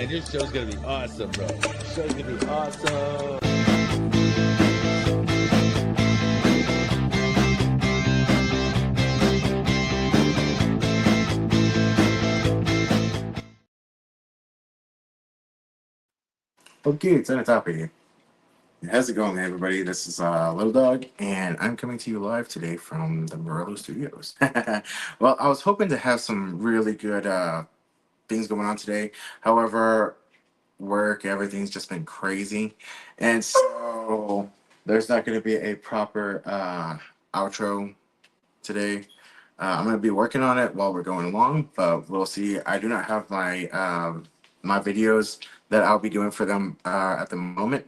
man. Your show's gonna be awesome, bro. Show's gonna be awesome. Okay, it's on the top of you. How's it going, everybody? This is Little Dog, and I'm coming to you live today from the Morello Studios. Well, I was hoping to have some really good things going on today. However, work, everything's just been crazy. And so there's not going to be a proper outro today. I'm going to be working on it while we're going along, but we'll see. I do not have my videos that I'll be doing for them at the moment.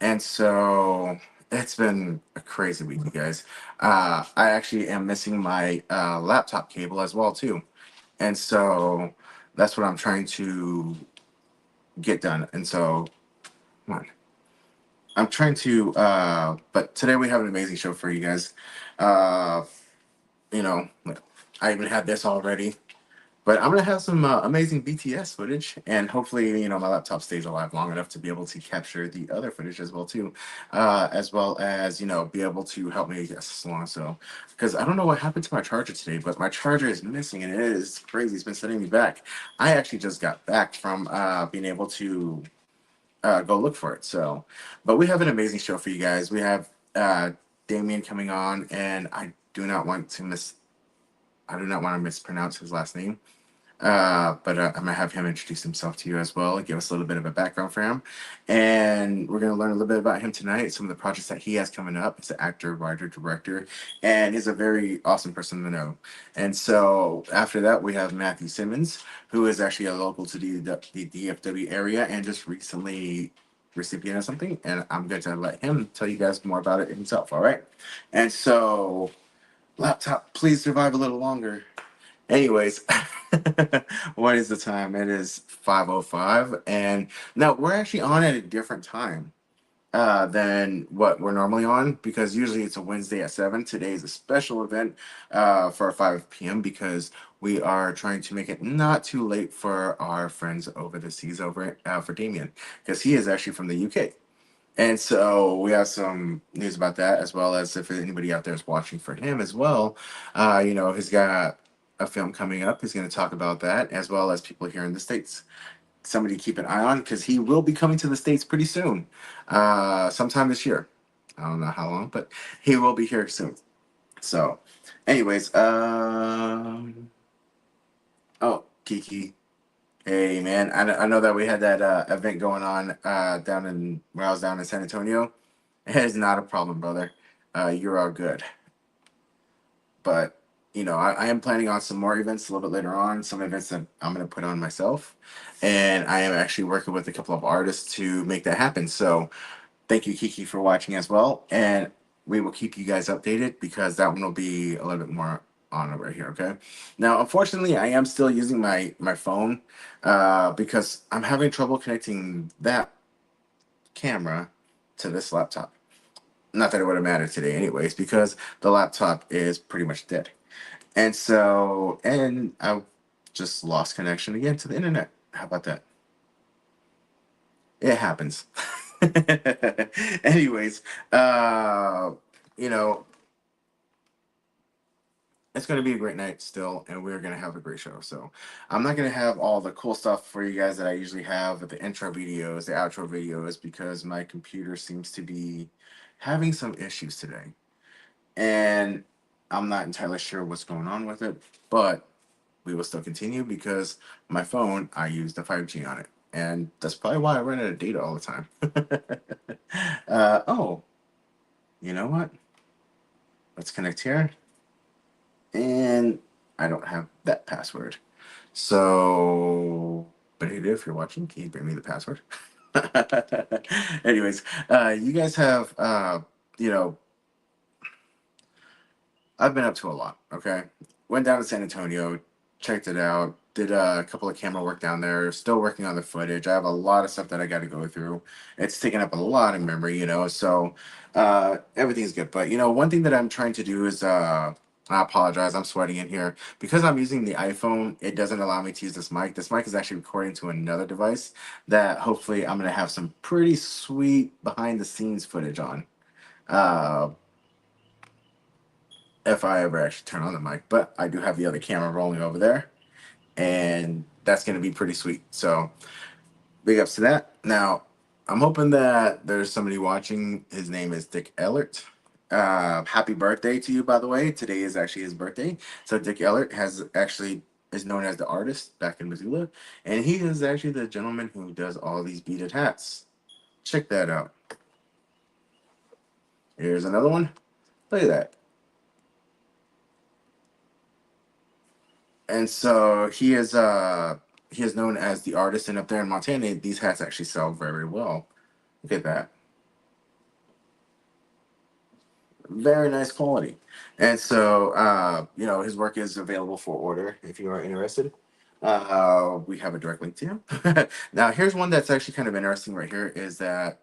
And so it's been a crazy week, you guys. I actually am missing my laptop cable as well too, and so that's what I'm trying to get done. And so, come on, I'm trying to. But today we have an amazing show for you guys. Uh, you know, I even had this already. But I'm gonna have some amazing BTS footage, and hopefully, my laptop stays alive long enough to be able to capture the other footage as well too, as well as be able to help me guess along. So, because I don't know what happened to my charger today, but my charger is missing, and it is crazy. It's been setting me back. I actually just got back from being able to go look for it. So, but we have an amazing show for you guys. We have Damien coming on, and I do not want to mispronounce his last name. But I'm gonna have him introduce himself to you as well and give us a little bit of a background for him. And we're gonna learn a little bit about him tonight, some of the projects that he has coming up. He's an actor, writer, director, and he's a very awesome person to know. And so after that, we have Matthew Simmons, who is actually a local to the DFW area and just recently recipient of something. And I'm going to let him tell you guys more about it himself. All right. And so, laptop, please survive a little longer. Anyways, what is the time? It is 5:05, and now we're actually on at a different time than what we're normally on because usually it's a Wednesday at 7. Today is a special event for 5 p.m. because we are trying to make it not too late for our friends over the seas over for Damien because he is actually from the UK. And so we have some news about that, as well as if anybody out there is watching for him as well. He's got a film coming up. He's going to talk about that, as well as people here in the States. Somebody to keep an eye on because he will be coming to the States pretty soon, sometime this year. I don't know how long, but he will be here soon. So, anyways, oh, Kiki. Hey man, I know that we had that event going on down in where I was down in San Antonio. It is not a problem, brother. You're all good. But I am planning on some more events a little bit later on. Some events that I'm going to put on myself, and I am actually working with a couple of artists to make that happen. So thank you, Kiki, for watching as well, and we will keep you guys updated because that one will be a little bit more on over here. Okay. Now, unfortunately, I am still using my phone because I'm having trouble connecting that camera to this laptop. Not that it would have mattered today, anyways, because the laptop is pretty much dead. And I just lost connection again to the internet. How about that? It happens. Anyways, you know, it's going to be a great night still, and we're going to have a great show. So, I'm not going to have all the cool stuff for you guys that I usually have with the intro videos, the outro videos, because my computer seems to be having some issues today. And I'm not entirely sure what's going on with it, but we will still continue because my phone, I use the 5G on it. And that's probably why I run out of data all the time. Oh, you know what? Let's connect here. And I don't have that password. So, but hey, if you're watching, can you bring me the password? Anyways, you guys have, you know, I've been up to a lot. Okay, went down to San Antonio, checked it out, did a couple of camera work down there. Still working on the footage. I have a lot of stuff that I got to go through. It's taking up a lot of memory, so everything's good. But one thing that I'm trying to do is I apologize. I'm sweating in here. Because I'm using the iPhone, it doesn't allow me to use this mic. This mic is actually recording to another device that hopefully I'm going to have some pretty sweet behind the scenes footage on. Uh, if I ever actually turn on the mic. But I do have the other camera rolling over there, and that's going to be pretty sweet. So big ups to that. Now, I'm hoping that there's somebody watching. His name is Dick Ellert. Happy birthday to you, by the way. Today is actually his birthday. So Dick Ellert is known as the artist back in Missoula, and he is actually the gentleman who does all these beaded hats. Check that out. Here's another one. Look at that. And so he is known as the artist, and up there in Montana, these hats actually sell very well. Look at that. Very nice quality. And so, his work is available for order if you are interested. We have a direct link to him. Now, here's one that's actually kind of interesting right here is that,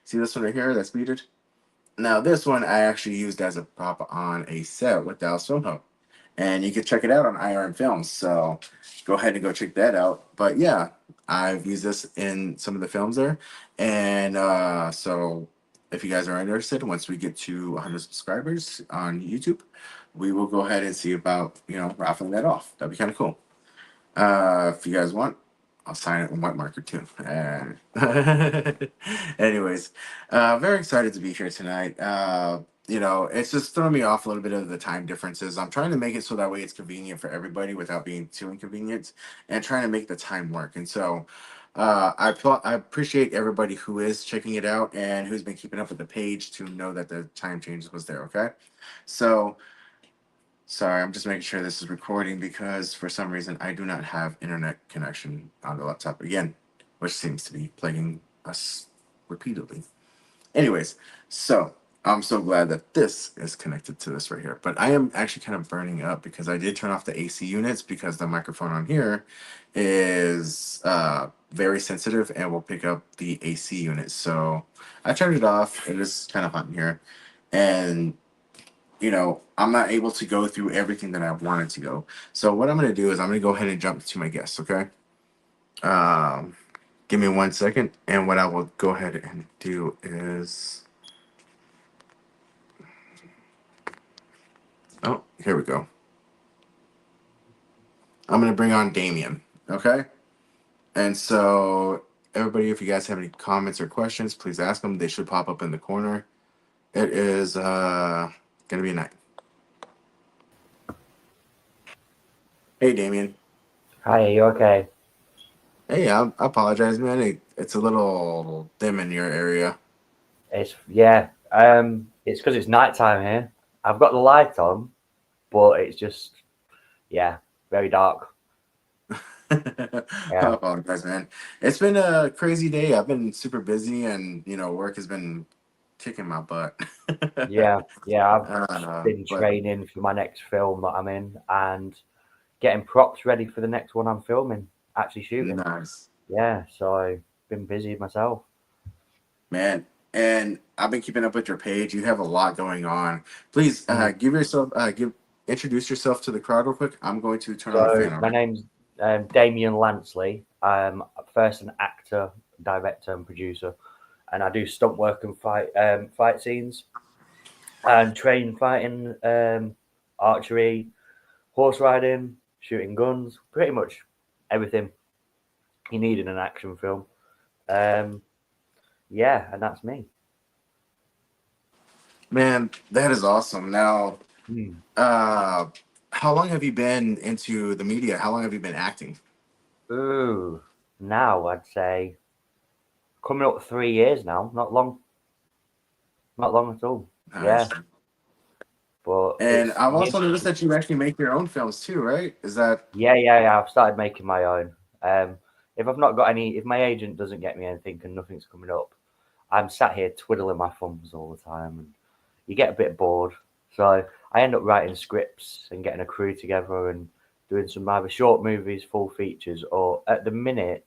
see this one right here that's beaded? Now, this one I actually used as a prop on a set with Dallas Film Hub. And you can check it out on IRM Films. So go ahead and go check that out. But yeah, I've used this in some of the films there. And so if you guys are interested, once we get to 100 subscribers on YouTube, we will go ahead and see about, raffling that off. That'd be kind of cool. If you guys want, I'll sign it in white marker too. Anyways, very excited to be here tonight. It's just throwing me off a little bit of the time differences. I'm trying to make it so that way it's convenient for everybody without being too inconvenient, and trying to make the time work. And so, I appreciate everybody who is checking it out and who's been keeping up with the page to know that the time change was there. Okay, so. Sorry, I'm just making sure this is recording because for some reason I do not have internet connection on the laptop again, which seems to be plaguing us repeatedly. Anyways, so I'm so glad that this is connected to this right here. But I am actually kind of burning up because I did turn off the AC units because the microphone on here is very sensitive and will pick up the AC units. So I turned it off. It is kind of hot in here. And I'm not able to go through everything that I wanted to go. So what I'm going to do is I'm going to go ahead and jump to my guests, okay? Um, Give me 1 second, and what I will go ahead and do is, oh, here we go. I'm going to bring on Damien, okay? And so everybody, if you guys have any comments or questions, please ask them. They should pop up in the corner. It is going to be a night. Hey, Damien. Hi, are you okay? Hey, I apologize, man. It's a little dim in your area. It's it's because it's nighttime here. I've got the light on, but it's just very dark. I Yeah, apologize, man. It's been a crazy day. I've been super busy, and work has been kicking my butt. yeah. I've been But training for my next film that I'm in and getting props ready for the next one I'm filming, actually shooting. nice, Yeah, so I've been busy myself. man. And I've been keeping up with your page. You have a lot going on. Please Mm. introduce yourself to the crowd real quick. I'm going to turn on the So fan. All my right. name's Damien Lansley. I'm first an actor, director, and producer, and I do stunt work and fight scenes. And train fighting, archery, horse riding, shooting guns, pretty much everything you need in an action film. Um, and that's me. Man, that is awesome. Now, Hmm. uh, how long have you been into the media? How long have you been acting? Ooh, now I'd say coming up 3 years now. Not long at all. Nice. Yeah, but And I've also noticed that you actually make your own films too, right? Is that yeah. I've started making my own. If I've not got any, if my agent doesn't get me anything and nothing's coming up, I'm sat here twiddling my thumbs all the time, and you get a bit bored. So I end up writing scripts and getting a crew together and doing some either short movies, full features, or at the minute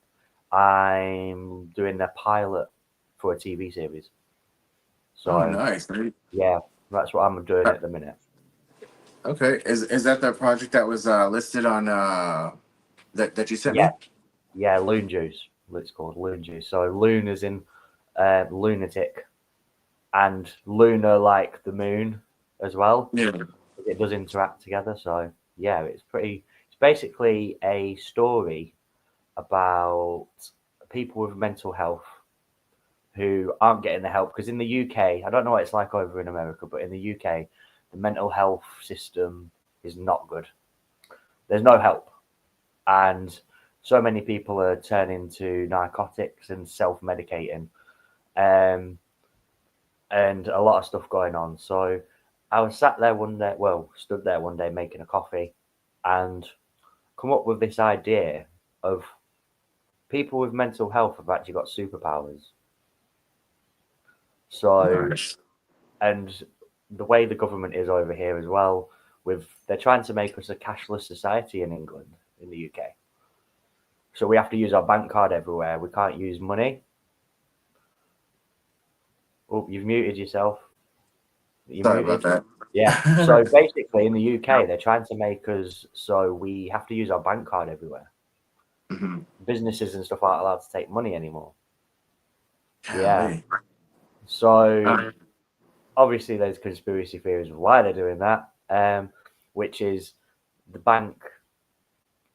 I'm doing the pilot for a TV series. oh So nice. yeah, that's what I'm doing at the minute. Okay, is that the project that was listed on that you sent Yeah, me? yeah, Loon Juice. It's called Loon Juice. So Loon is in lunatic, and lunar like the moon as well. Yeah. It does interact together. So yeah, it's pretty. It's basically a story about people with mental health who aren't getting the help, because in the UK, I don't know what it's like over in America, but in the UK, the mental health system is not good. There's no help, and so many people are turning to narcotics and self-medicating, um, and a lot of stuff going on. So I was sat there one day, well, stood there one day making a coffee, and come up with this idea of people with mental health have actually got superpowers. So, Nice. and the way the government is over here as well, with they're trying to make us a cashless society in England, in the UK. So we have to use our bank card everywhere. We can't use money. Oh, you've muted yourself. You Sorry about muted. that. Yeah. So basically, in the UK, they're trying to make us so we have to use our bank card everywhere. Hmm. Businesses and stuff aren't allowed to take money anymore. Yeah. Golly. So obviously, there's conspiracy theories of why they're doing that, which is the bank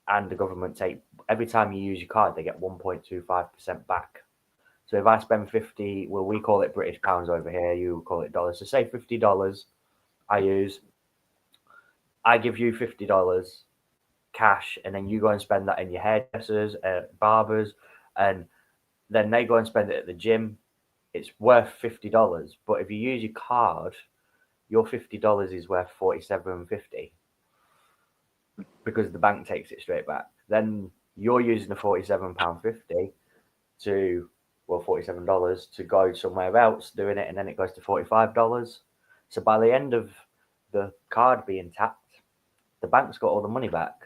and the government take every time you use your card, they get 1.25% back. So if I spend 50, well, we call it British pounds over here, you call it dollars. So say $50 I use, I give you $50 cash, and then you go and spend that in your hairdressers, barbers, and then they go and spend it at the gym. It's worth $50. But if you use your card, your $50 is worth $47.50 because the bank takes it straight back. Then you're using the £47.50 to, well, $47 to go somewhere else doing it, and then it goes to $45. So by the end of the card being tapped, the bank's got all the money back,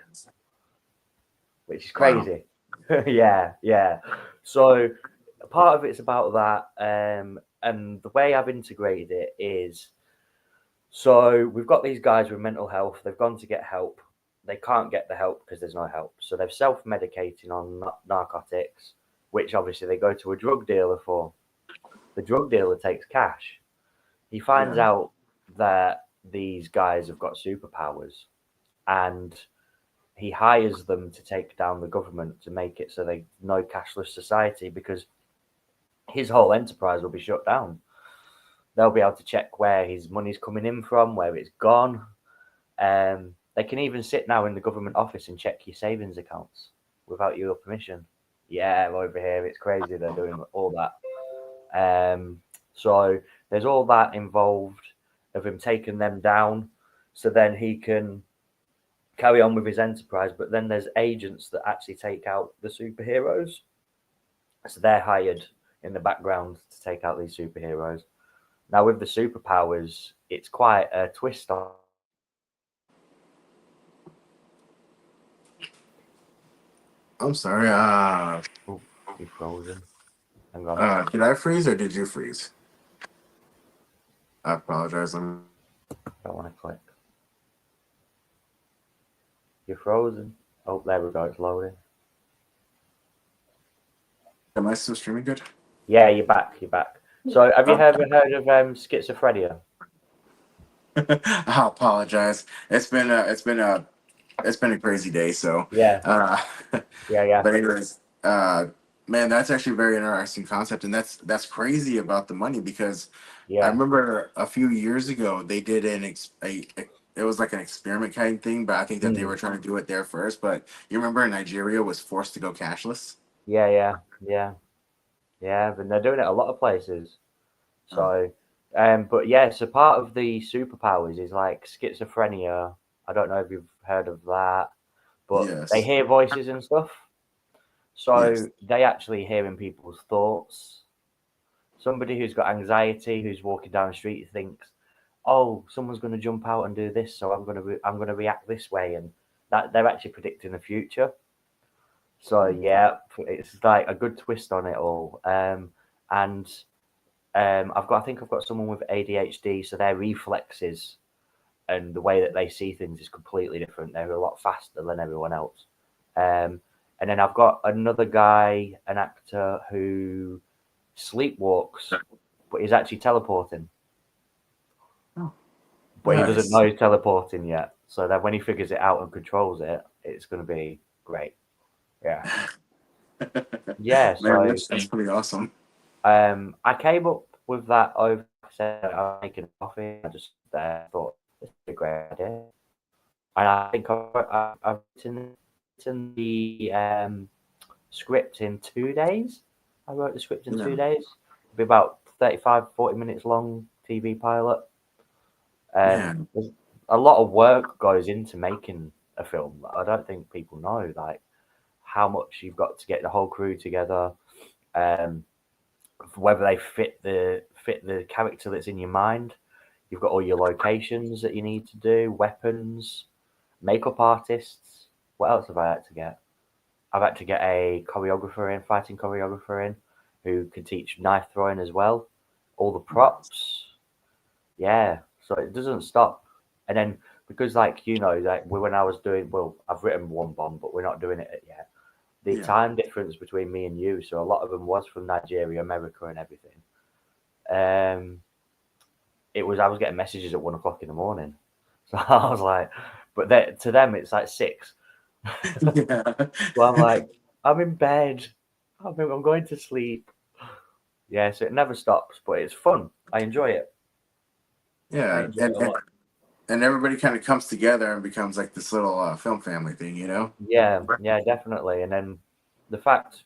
which is Wow. crazy. Yeah, yeah. So part of it's about that, and the way I've integrated it is, so we've got these guys with mental health. They've gone to get help. They can't get the help because there's no help. So they're self-medicating on narcotics, which obviously they go to a drug dealer for. The drug dealer takes cash. He finds Yeah. out that these guys have got superpowers, and he hires them to take down the government to make it so they no cashless society, because his whole enterprise will be shut down. They'll be able to check where his money's coming in from, where it's gone. They can even sit now in the government office and check your savings accounts without your permission. Yeah, over here it's crazy. They're doing all that. So there's all that involved of him taking them down, so then he can carry on with his enterprise. But then there's agents that actually take out the superheroes, so they're hired in the background to take out these superheroes. Now with the superpowers, it's quite a twist on. I'm sorry. Oh, you're frozen. Hang on. Did I freeze or did you freeze? I apologize. Don't want to click. You're frozen. Oh, there we go. It's loading. Am I still streaming good? Yeah, you're back. You're back. So, have you Oh. ever heard of schizophrenia? I apologize. It's been a crazy day. So, Yeah, uh, yeah. but anyways, man, that's actually a very interesting concept, and that's crazy about the money because I Yeah. remember a few years ago they did it was like an experiment kind of thing, but I think that they Mm. were trying to do it there first. But you remember Nigeria was forced to go cashless. Yeah. But they're doing it a lot of places. Oh, So, but yeah, so part of the superpowers is like schizophrenia. I don't know if you've heard of that, but they yes, hear voices and stuff. yes, So they actually hear in people's thoughts. Somebody who's got anxiety, who's walking down the street, thinks, "Oh, someone's going to jump out and do this, so I'm going to react this way," and that they're actually predicting the future. So yeah, it's like a good twist on it all. And I think I've got someone with ADHD, so their reflexes and the way that they see things is completely different. They're a lot faster than everyone else. And then I've got another guy, an actor who sleepwalks, but he's actually teleporting. Oh, But he nice. doesn't know he's teleporting yet. So that when he figures it out and controls it, it's going to be great. Yeah. Yeah. Man, So that's pretty awesome. I came up with that over. Said I was making coffee. I just thought this is a great idea, and I think I've written the script in 2 days. I wrote the script in 2 days. It'll be about 35-40 minutes long TV pilot. Man. There's a lot of work goes into making a film. I don't think people know like how much you've got to get the whole crew together, whether they fit the character that's in your mind. You've got all your locations that you need to do, weapons, makeup artists. What else have I had to get? I've had to get a choreographer in, fighting choreographer in, who can teach knife throwing as well. All the props. Yeah, so it doesn't stop. And then because like like when I was doing, well, I've written one bomb, but we're not doing it yet. The time difference between me and you, so a lot of them was from Nigeria, America, and everything. I was getting messages at 1 o'clock in the morning, so I was like, but to them it's like 6. Yeah. So I'm like, I'm in bed, I'm going to sleep. Yeah, so it never stops, but it's fun. I enjoy it. Yeah, and everybody kind of comes together and becomes like this little film family thing, Yeah, definitely. And then the fact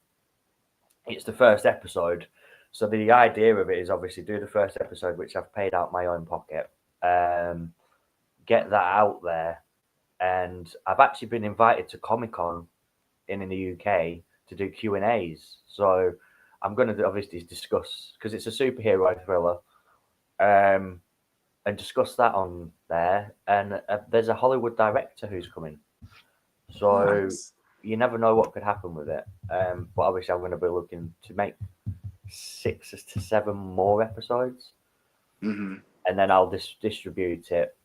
it's the first episode, so the idea of it is obviously do the first episode, which I've paid out my own pocket, get that out there, and I've actually been invited to Comic-Con in the UK to do Q&As. So I'm going to obviously discuss, because it's a superhero thriller, and discuss that on there. And there's a Hollywood director who's coming, so Nice. you never know what could happen with it. But obviously I'm going to be looking to make 6 to 7 more episodes, Mm-hmm. and then I'll distribute it,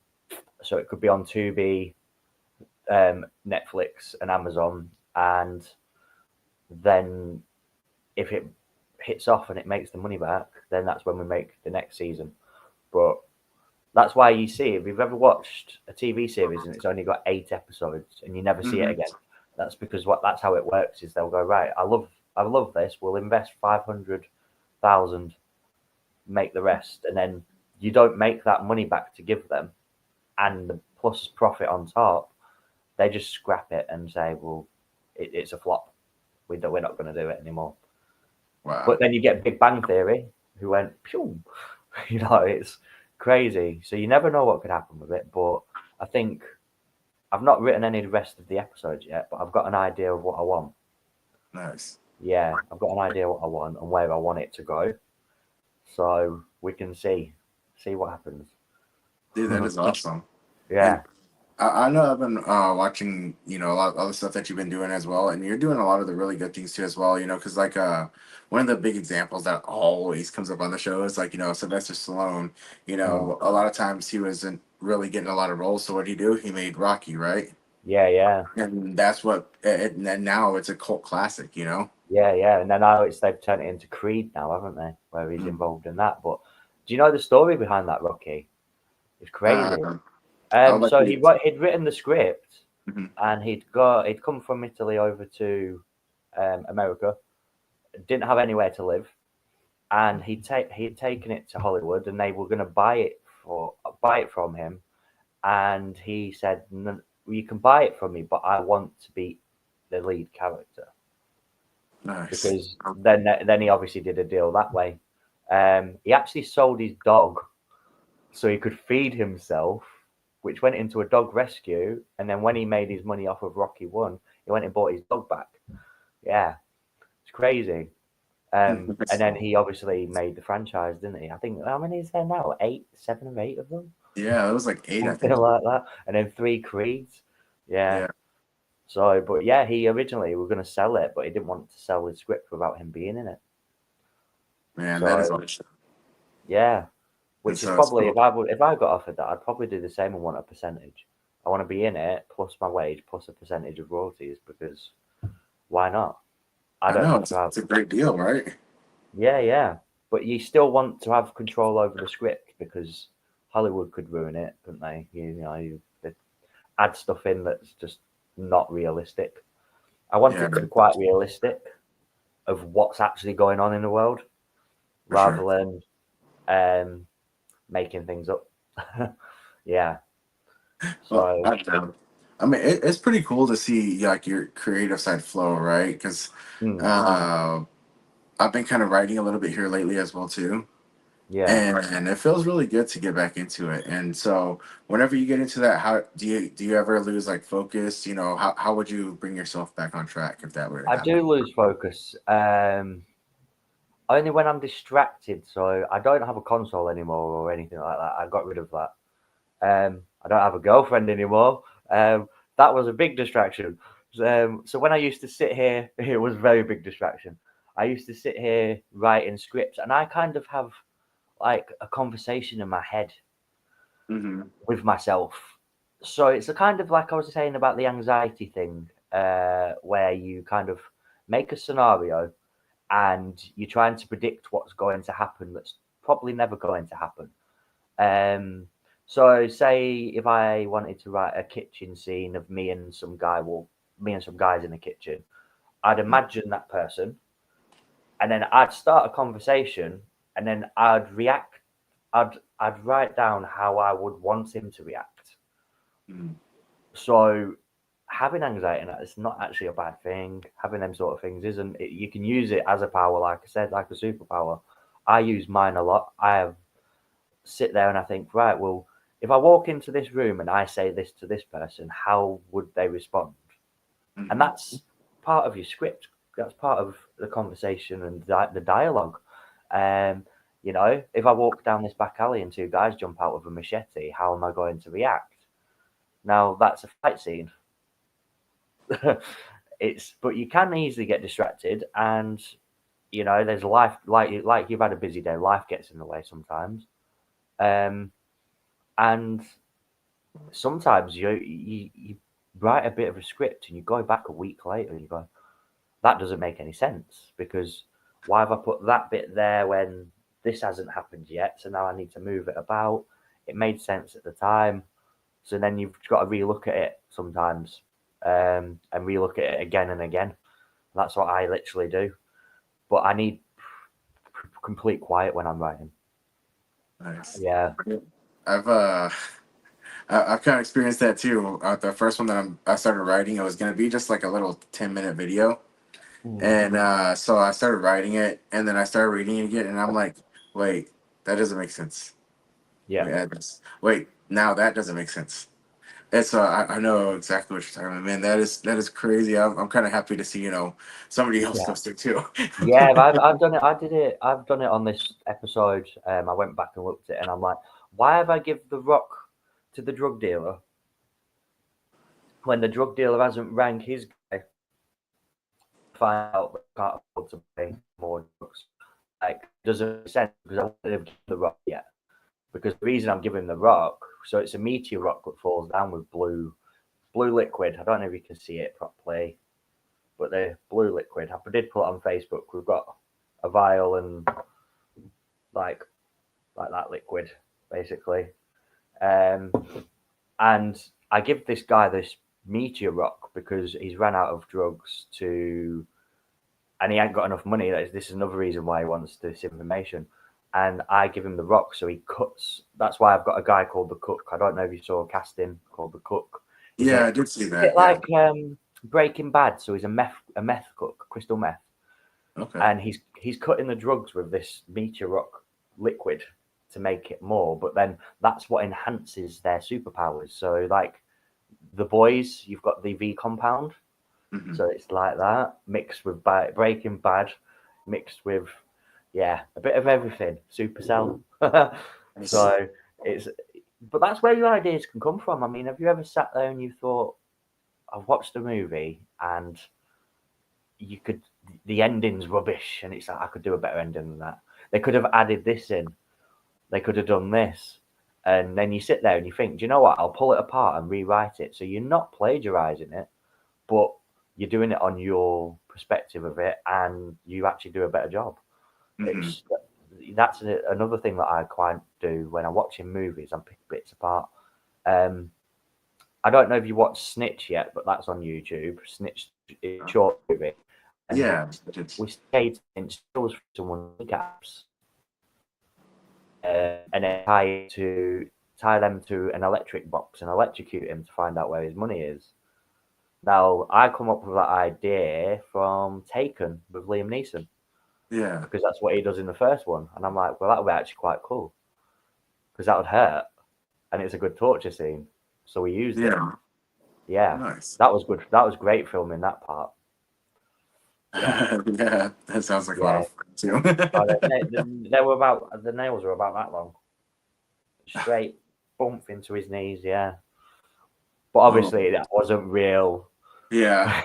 so it could be on Tubi, Netflix, and Amazon. And then if it hits off and it makes the money back, then that's when we make the next season. But that's why you see, if you've ever watched a TV series and it's only got 8 episodes and you never see it again, that's because that's how it works. Is they'll go, right, I love this. We'll invest 500,000, make the rest, and then you don't make that money back to give them, and the plus profit on top. They just scrap it and say, well, it's a flop. We're not going to do it anymore. Wow. But then you get Big Bang Theory, who went, pew. It's crazy. So you never know what could happen with it. But I think I've not written any of the rest of the episodes yet, but I've got an idea of what I want. Nice. Yeah, I've got an idea what I want and where I want it to go. So we can see what happens. Dude, that is awesome. Yeah. And I know I've been watching, a lot of other stuff that you've been doing as well, and you're doing a lot of the really good things too as well, because like one of the big examples that always comes up on the show is like, Sylvester Stallone, a lot of times he wasn't really getting a lot of roles, so what did he do? He made Rocky, right? Yeah. And that's what, and now it's a cult classic, Yeah. And then now they've turned it into Creed now, haven't they? Where he's involved in that. But do you know the story behind that, Rocky? It's crazy. So he'd written the script, and he'd come from Italy over to America, didn't have anywhere to live, and he'd taken it to Hollywood, and they were going to buy it from him, and he said, no, you can buy it from me, but I want to be the lead character. Nice. Because then he obviously did a deal that way. He actually sold his dog so he could feed himself, which went into a dog rescue. And then when he made his money off of Rocky 1, he went and bought his dog back. Yeah, it's crazy. And then he obviously made the franchise, didn't he? I think, how many is there now? 7 or 8 of them? Yeah, it was like 8, I think. Like that. And then 3 Creeds. Yeah. So, but yeah, he originally was going to sell it, but he didn't want to sell his script without him being in it. Man, that is awesome. Yeah. And which is so it's probably cool. if I got offered that, I'd probably do the same and want a percentage. I want to be in it plus my wage plus a percentage of royalties because why not? I I don't know have to have. it's a great deal, right? Yeah, yeah, but you still want to have control over the script because Hollywood could ruin it, couldn't they? They add stuff in that's just not realistic. I want Yeah, it to be quite realistic of what's actually going on in the world for sure. rather than making things up. Yeah. Well, So, I mean, it's pretty cool to see like your creative side flow, right? Because mm, uh, I've been kind of writing a little bit here lately as well too, yeah. and it feels really good to get back into it. And so, whenever you get into that, how do you ever lose like focus? You know, how would you bring yourself back on track if that were to I happen? do lose focus. Only when I'm distracted. So I don't have a console anymore or anything like that. I got rid of that. I don't have a girlfriend anymore. That was a big distraction. So when I used to sit here, it was a very big distraction. I used to sit here writing scripts, and I kind of have like a conversation in my head Hmm. with myself. So it's a kind of like I was saying about the anxiety thing, where you kind of make a scenario and you're trying to predict what's going to happen that's probably never going to happen. So say if I wanted to write a kitchen scene of me and some guys in the kitchen, I'd imagine that person, and then I'd start a conversation, and then I'd react. I'd write down how I would want him to react. Hmm. So having anxiety, and it's not actually a bad thing. Having them sort of things isn't. You can use it as a power, like I said, like a superpower. I use mine a lot. I have sit there and I think, right, well, if I walk into this room and I say this to this person, how would they respond? And Hmm. that's part of your script. That's part of the conversation and the dialogue. Um, if I walk down this back alley and two guys jump out with a machete, how am I going to react? Now that's a fight scene. But you can easily get distracted, and there's life like you've had a busy day. Life gets in the way sometimes, um, and sometimes you write a bit of a script and you go back a week later and you go, that doesn't make any sense because why have I put that bit there when this hasn't happened yet? So now I need to move it about. It made sense at the time. So then you've got to relook at it sometimes, and relook at it again and again. That's what I literally do. But I need complete quiet when I'm writing. Nice. Yeah. I've I've kind of experienced that too. The first one that I started writing, it was gonna be just like a little 10-minute video, Mm. and so I started writing it, and then I started reading it again, and I'm like, wait, that doesn't make sense. Yeah. Wait, now that doesn't make sense. And so I know exactly what you're talking about, man. That is crazy. I'm kind of happy to see somebody else Yeah. does it too. Yeah, I've done it. I did it. I've done it on this episode. I went back and looked at it, and I'm like, why have I give the rock to the drug dealer when the drug dealer hasn't rang his guy to find out that I can't afford to pay more drugs? Like, doesn't make sense because I wouldn't have given the rock yet. Because the reason I'm giving the rock, so it's a meteor rock that falls down with blue liquid. I don't know if you can see it properly, but the blue liquid. I did put it on Facebook. We've got a vial and like that liquid, basically. Um, and I give this guy this meteor rock because he's ran out of drugs and he ain't got enough money. This is another reason why he wants this information. And I give him the rock, so he cuts. That's why I've got a guy called the Cook. I don't know if you saw a casting called the Cook. He's Yeah, a I did see bit that. Yeah. like Breaking Bad. So he's a meth cook, crystal meth, Okay. and he's cutting the drugs with this meteor rock liquid to make it more. But then that's what enhances their superpowers. So like the boys, you've got the V compound, Hmm. so it's like that mixed with Breaking Bad, mixed with a bit of everything. Supercell. So it's but that's where your ideas can come from. I mean, have you ever sat there and you thought, I've watched a movie and you could the ending's rubbish and it's like I could do a better ending than that. They could have added this in. they could have done this. And then you sit there and you think, do you know what? I'll pull it apart and rewrite it. So you're not plagiarizing it, but you're doing it on your perspective of it, and you actually do a better job. Mhm. That's another thing that I quite do when I'm watching movies. I'm picking bits apart. I don't know if you watched Snitch yet, but that's on YouTube. Snitch is a short movie. And Yeah. we stayed in stills for someone's gaps, and then tie them to an electric box and electrocute him to find out where his money is. Now, I come up with that idea from Taken with Liam Neeson, Yeah. because that's what he does in the first one. And I'm like, well, that would be actually quite cool, because that would hurt, and it's a good torture scene. So we used it. Yeah. Yeah, Nice. that was good. That was great filming that part. Yeah. Yeah. That sounds like a lot of fun too. The nails were about that long. Straight bump into his knees, yeah. But obviously that wasn't real. Yeah.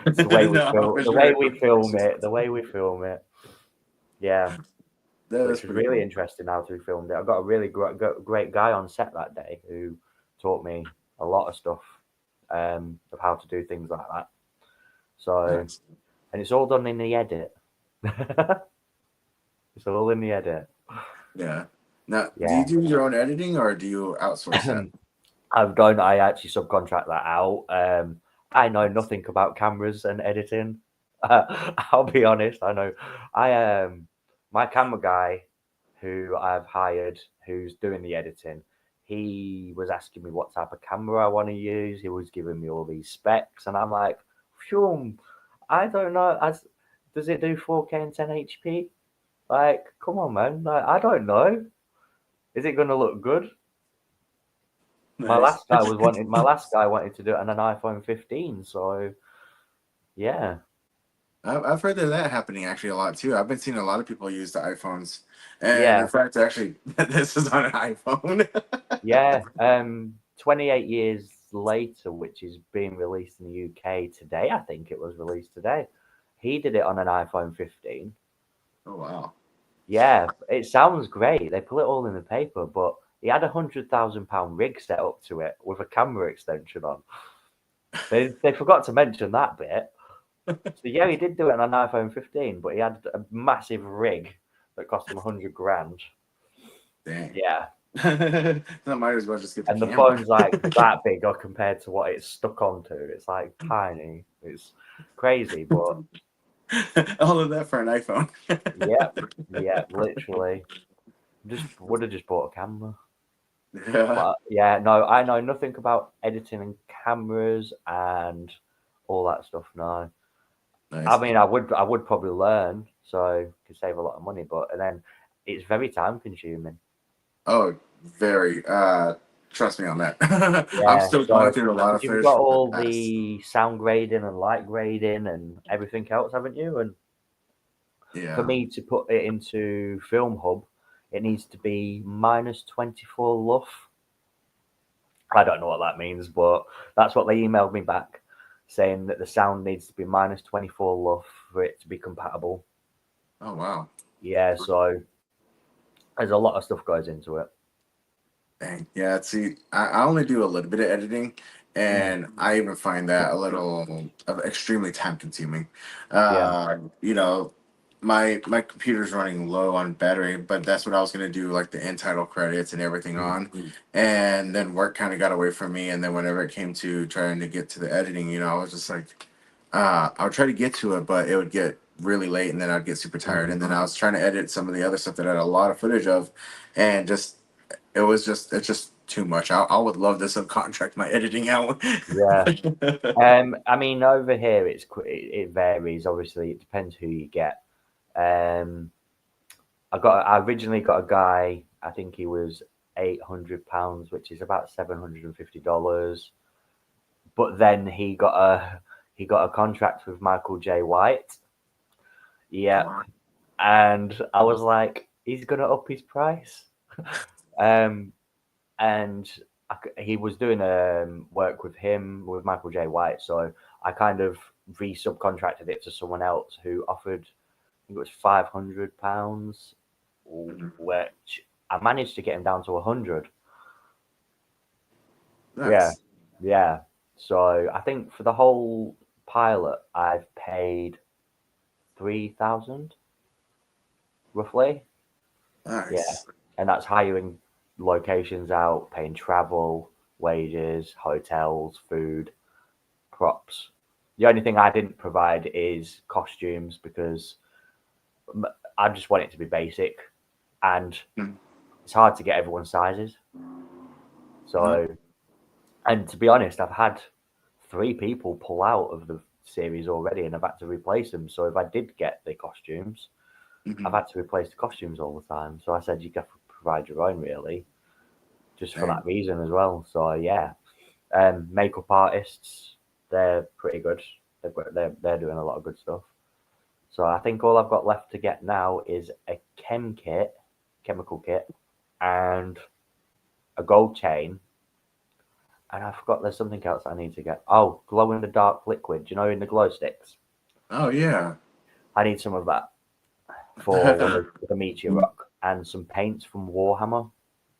It's the way we No, film, for the way sure. we film it, the way we film it. Yeah, That is which was pretty really cool. interesting how we filmed it. I got a really great guy on set that day who taught me a lot of stuff of how to do things like that. So, Nice. and it's all done in the edit. It's all in the edit. Yeah. Now, do Yeah. you do your own editing or do you outsource that? I actually subcontract that out. I know nothing about cameras and editing. I'll be honest. My camera guy, who I've hired, who's doing the editing. He was asking me what type of camera I want to use. He was giving me all these specs, and I'm like, "Phew, I don't know. Does it do 4K and 1080p? Like, come on, man. Like, I don't know. Is it going to look good?" My Nice. last guy wanted to do it on an iPhone 15. So yeah, I've heard of that happening actually a lot too. I've been seeing a lot of people use the iPhones, and yeah, in fact, actually, this is on an iPhone. yeah. 28 years later, which is being released in the UK today. I think it was released today. He did it on an iPhone 15. Oh wow! Yeah, it sounds great. They put it all in the paper, but he had £100,000 rig set up to it with a camera extension on. They forgot to mention that bit. So yeah, he did do it on an iPhone 15, but he had a massive rig that cost him 100 grand. Dang. Yeah, I might as well just get the and the camera. phone's like that big or compared to what it's stuck onto. It's like tiny. It's crazy, but All of that for an iPhone. yeah, literally. Would have just bought a camera. Yeah. But yeah, no, I know nothing about editing and cameras and all that stuff. No, Nice. I mean, I would probably learn, so could save a lot of money. But then it's very time consuming. Oh, very. Trust me on that. I'm Yeah, still so going through a lot of you've footage got from the all past. the sound grading and light grading and everything else, haven't you? And Yeah. for me to put it into Film Hub, it needs to be minus 24 luff. I don't know what that means, but that's what they emailed me back, saying that the sound needs to be minus 24 luff for it to be compatible. Oh wow. Yeah, so there's a lot of stuff goes into it. Dang. Yeah. See, I only do a little bit of editing, and I even find that a little extremely time consuming. You know, my computer's running low on battery, but that's what I was gonna do, like the end title credits and everything on, and then work kind of got away from me. And then whenever it came to trying to get to the editing, I was just like, I would try to get to it, but it would get really late, and then I'd get super tired. And then I was trying to edit some of the other stuff that I had a lot of footage of, and it's just too much. I would love to subcontract my editing out. Yeah. I mean, over here it varies. Obviously, it depends who you get. I originally got a guy. I think he was £800, which is about $750. But then he got a contract with Michael J. White. Yeah, and I was like, he's gonna up his price. And he was doing work with him with Michael J. White, so I kind of re-subcontracted it to someone else who offered, I think it was £500, which I managed to get him down to 100. Nice. Yeah. So I think for the whole pilot, I've paid 3,000 roughly. Yeah, Nice. and that's hiring locations out, paying travel, wages, hotels, food, props. The only thing I didn't provide is costumes because I just want it to be basic, and Mm. it's hard to get everyone's sizes. So, and to be honest, I've had 3 people pull out of the series already, and I've had to replace them. So if I did get the costumes, I've Mhm. had to replace the costumes all the time. So I said you have to provide your own, really, just for Dang. that reason as well. So yeah, makeup artists, they're pretty good. They're doing a lot of good stuff. So I think all I've got left to get now is a chemical kit, and a gold chain. And I forgot there's something else I need to get. Oh, glow in the dark liquid. Do you know in the glow sticks? Oh yeah. I need some of that for the meteor rock and some paints from Warhammer.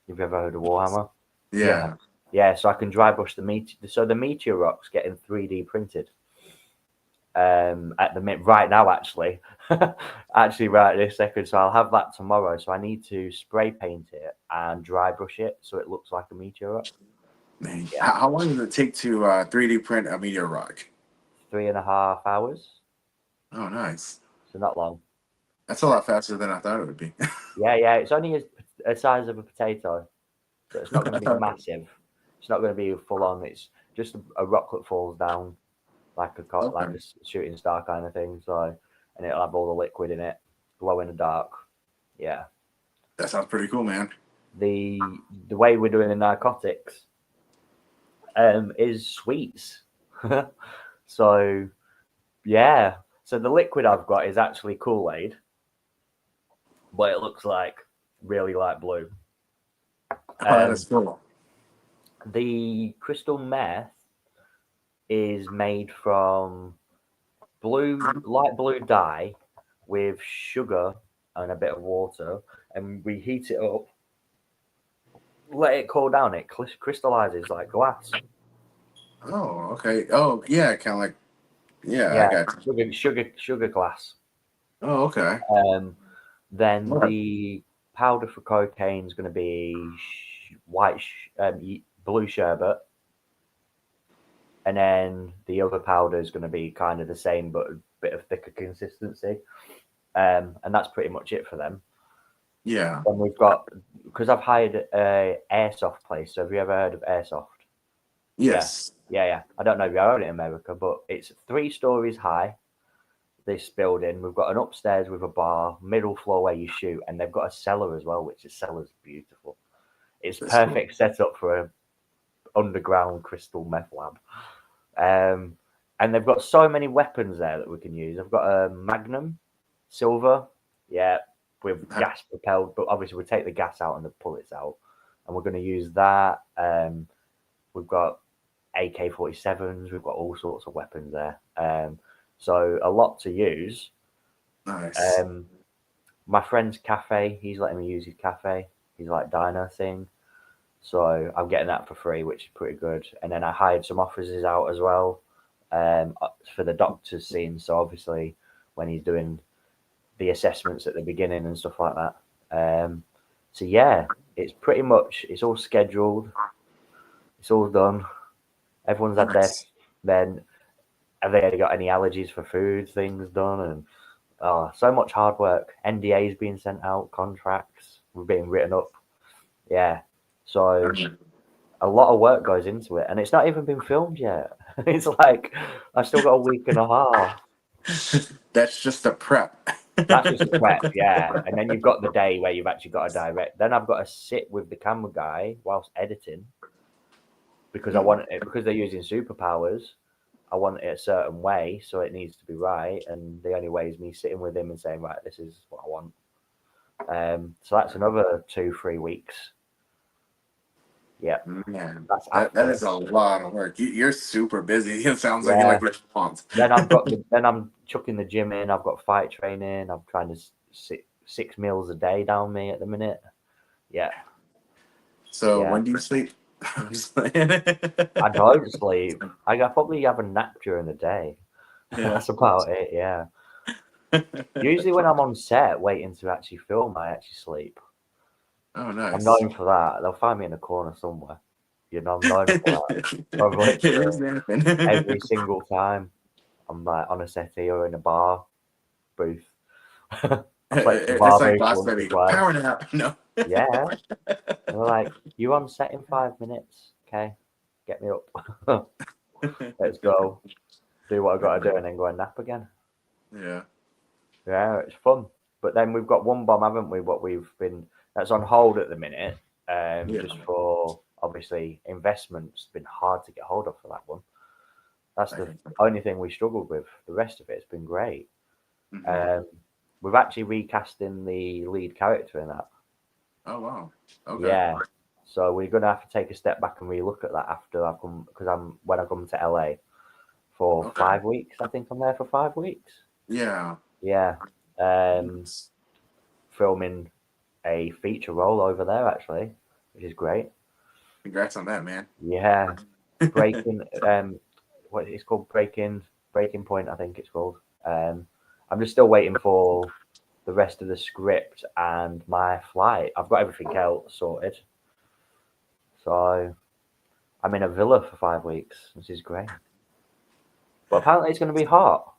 Have you ever heard of Warhammer? Yeah. Yeah. Yeah, so I can dry brush the meteor. So the meteor rock's getting 3D printed. At the minute, right now, actually, actually, right this second. So I'll have that tomorrow. So I need to spray paint it and dry brush it so it looks like a meteor rock. Man, Yeah, how long does it take to 3D print a meteor rock? 3.5 hours. Oh, nice. So not long. That's a lot faster than I thought it would be. Yeah. It's only a size of a potato, so it's not going to be massive. It's not going to be full on. It's just a rock that falls down like Okay. a shooting star kind of thing. So, and it'll have all the liquid in it, glow in the dark. Yeah. That sounds pretty cool, man. The way we're doing the narcotics is sweets. So yeah. So the liquid I've got is actually Kool-Aid, but it looks like really light blue. Oh, that is cool. The crystal meth is made from light blue dye with sugar and a bit of water, and we heat it up, let it cool down. It crystallizes like glass. Oh, okay. Oh, yeah, kind of like, yeah, I Yeah, got you. sugar glass. Oh, okay. Then What? the powder for cocaine is going to be blue sherbet, and then the other powder is going to be kind of the same but a bit of thicker consistency. And that's pretty much it for them. Yeah. Then we've got, because I've hired a airsoft place. So have you ever heard of airsoft? Yes. Yeah. I don't know if you own it in America, but it's 3 stories high. This building, we've got an upstairs with a bar, middle floor where you shoot, and they've got a cellar as well, which the cellar's beautiful. It's That's cool. perfect setup for a underground crystal meth lab. And they've got so many weapons there that we can use. I've got a Magnum silver, yeah, with gas propelled, but obviously we take the gas out and the bullets out, and we're going to use that. We've got AK-47s, we've got all sorts of weapons there. So a lot to use. Nice. My friend's cafe, he's letting me use his cafe. He's like diner thing. So I'm getting that for free, which is pretty good. And then I hired some officers out as well for the doctor's scene. So obviously when he's doing the assessments at the beginning and stuff like that. So yeah, it's pretty much, it's all scheduled. It's all done. Everyone's had Nice. then have they got any allergies for food things done? And so much hard work. NDAs being sent out, contracts were being written up. Yeah. So a lot of work goes into it, and it's not even been filmed yet. It's like I've still got a week and a half. That's just a prep. That's just a prep, yeah. And then you've got the day where you've actually got to direct. Then I've got to sit with the camera guy whilst editing because I want it, because they're using superpowers. I want it a certain way, so it needs to be right. And the only way is me sitting with him and saying, right, this is what I want. So that's another 2-3 weeks. Yeah, Man, that's that is a lot of work. You're super busy. It sounds like you Yeah. like what you want. Then then I'm chucking the gym in. I've got fight training. I'm trying to sit 6 meals a day down me at the minute. Yeah. So Yeah. when do you sleep? I'm just playing. I don't sleep. I probably have a nap during the day. Yeah. That's about it. Yeah. Usually when I'm on set waiting to actually film, I actually sleep. Oh, I'm nice. known for that. They'll find me in a corner somewhere. You know, I'm known for that. I've Here's literally napping. every single time I'm like on a settee or in a bar booth. I slept in a It's bar like booth last once night. or You go power twice. nap. No. Yeah. They're like, you on set in 5 minutes? Okay, get me up. Let's go. Do what I got to do and then go and nap again. Yeah. Yeah, it's fun. But then we've got one bomb, haven't we? What we've been that's on hold at the minute. Yeah. Just for obviously investments. Been hard to get hold of for that one. That's the only thing we struggled with. The rest of it's been great. Mhm. We've actually recasting the lead character in that. Oh wow. Okay. Yeah. So we're gonna have to take a step back and relook at that after I come because when I come to LA for Okay. 5 weeks. I think I'm there for 5 weeks. Yeah. Yeah. Filming a feature role over there actually, which is great. Congrats on that, man. Yeah. Breaking what it's called breaking point, I think it's called. I'm just still waiting for the rest of the script and my flight. I've got everything else sorted. So I'm in a villa for 5 weeks, which is great. But apparently it's going to be hot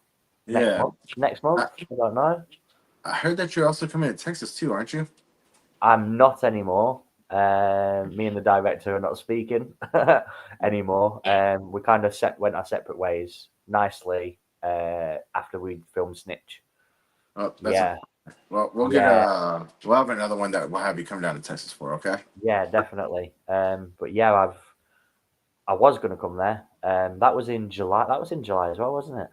next Yeah. month. Next month, I don't know. I heard that you're also coming to Texas too, aren't you? I'm not anymore. Me and the director are not speaking anymore. We kind of went our separate ways nicely after we filmed Snitch. Oh, Yeah, well, yeah, we'll have another one that we'll have you come down to Texas for, okay? yeah, definitely. But yeah, I was going to come there. That was in July. That was in July as well, wasn't it?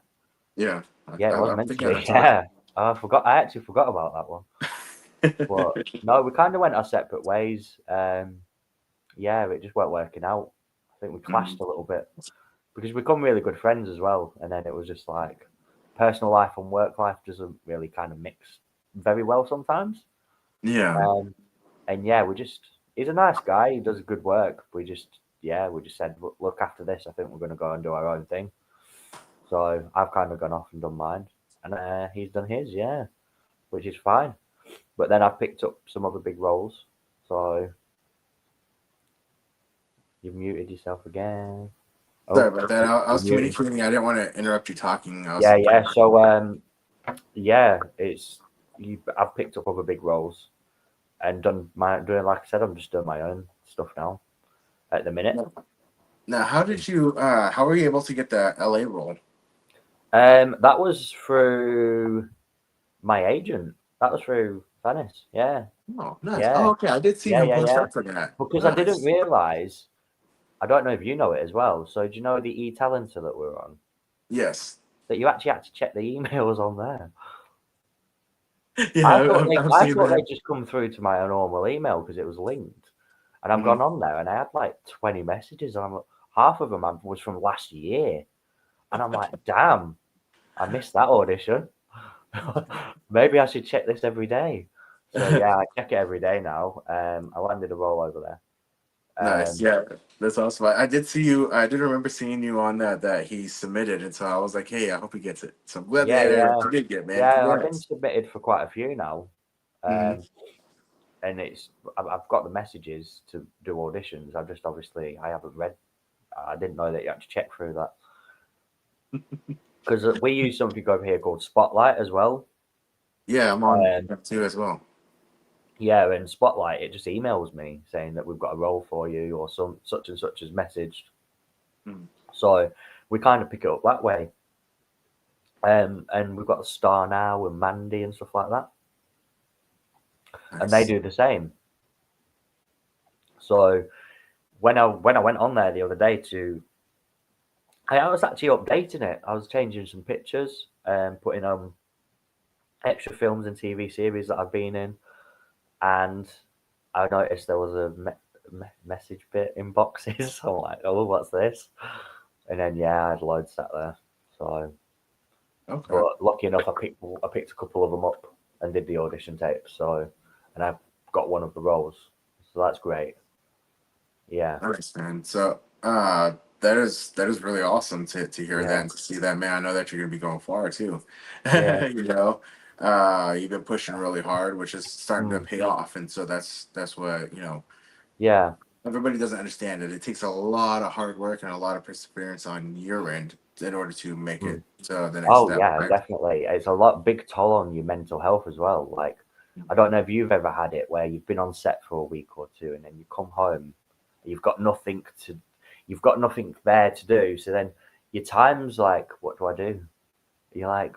Yeah. Yeah, it was I'm meant to thinking be. of Yeah, I forgot. I actually forgot about that one. But no, we kind of went our separate ways. Yeah, it just weren't working out. I think we clashed a little bit because we become really good friends as well. And then it was just like personal life and work life doesn't really kind of mix very well sometimes. Yeah. And yeah, he's a nice guy. He does good work. We just said, look, after this, I think we're going to go and do our own thing. So I've kind of gone off and done mine, and he's done his, yeah, which is fine. But then I've picked up some other big roles. So you've muted yourself again. Sorry Oh, about that. I was you're muted. communicating. I didn't want to interrupt you talking. Yeah, yeah. So yeah, I've picked up other big roles and doing like I said, I'm just doing my own stuff now at the minute. Now, how were you able to get the LA role? That was through my agent. That was through Venice. Yeah, Oh, nice. yeah, Oh, okay. I did see yeah, him yeah, post yeah. up for that. Because I didn't Nice. realize. I don't know if you know it as well. So do you know the e-Talenter that we're on? Yes. That you actually had to check the emails on there. Yeah, I've I seen thought that. they'd just come through to my normal email because it was linked. And I've Mhm. gone on there and I had like 20 messages. And half of them was from last year. And I'm like, damn, I missed that audition. Maybe I should check this every day. So yeah, I check it every day now. I landed a role over there. Nice. Yeah, that's awesome. I did see you. I did remember seeing you on that he submitted, and so I was like, hey, I hope he gets it. So I'm glad Yeah, that yeah, you did get, man. yeah. I've been Congrats. submitted for quite a few now. Mhm. And I've got the messages to do auditions. I've just obviously I haven't read. I didn't know that you had to check through that because we use something over here called Spotlight as well. Yeah, I'm on that too as well. Yeah, and Spotlight it just emails me saying that we've got a role for you or some such and such as messaged. Mhm. So we kind of pick it up that way. And we've got a Star now and Mandy and stuff like that, and they Nice. do the same. So when I went on there the other day I was actually updating it. I was changing some pictures and putting on extra films and TV series that I've been in, and I noticed there was a message bit in boxes. I'm like, oh, what's this? And then yeah, I had loads sat there. So, Okay. but lucky enough, I picked a couple of them up and did the audition tapes. So, and I've got one of the roles. So that's great. Yeah. Nice, man. So that is really awesome to hear that Yeah. and to see that, man. I know that you're gonna be going far too. Yeah. You know, you've been pushing really hard, which is starting to Mm. pay off, and so that's what Yeah. everybody doesn't understand it. It takes a lot of hard work and a lot of perseverance on your end in order to make Mm. it to the next Oh step, yeah, right? definitely. It's a lot big toll on your mental health as well. Like, I don't know if you've ever had it where you've been on set for a week or two and then you come home, you've got nothing to, you've got nothing there to do. So then your time's like, what do I do? You're like,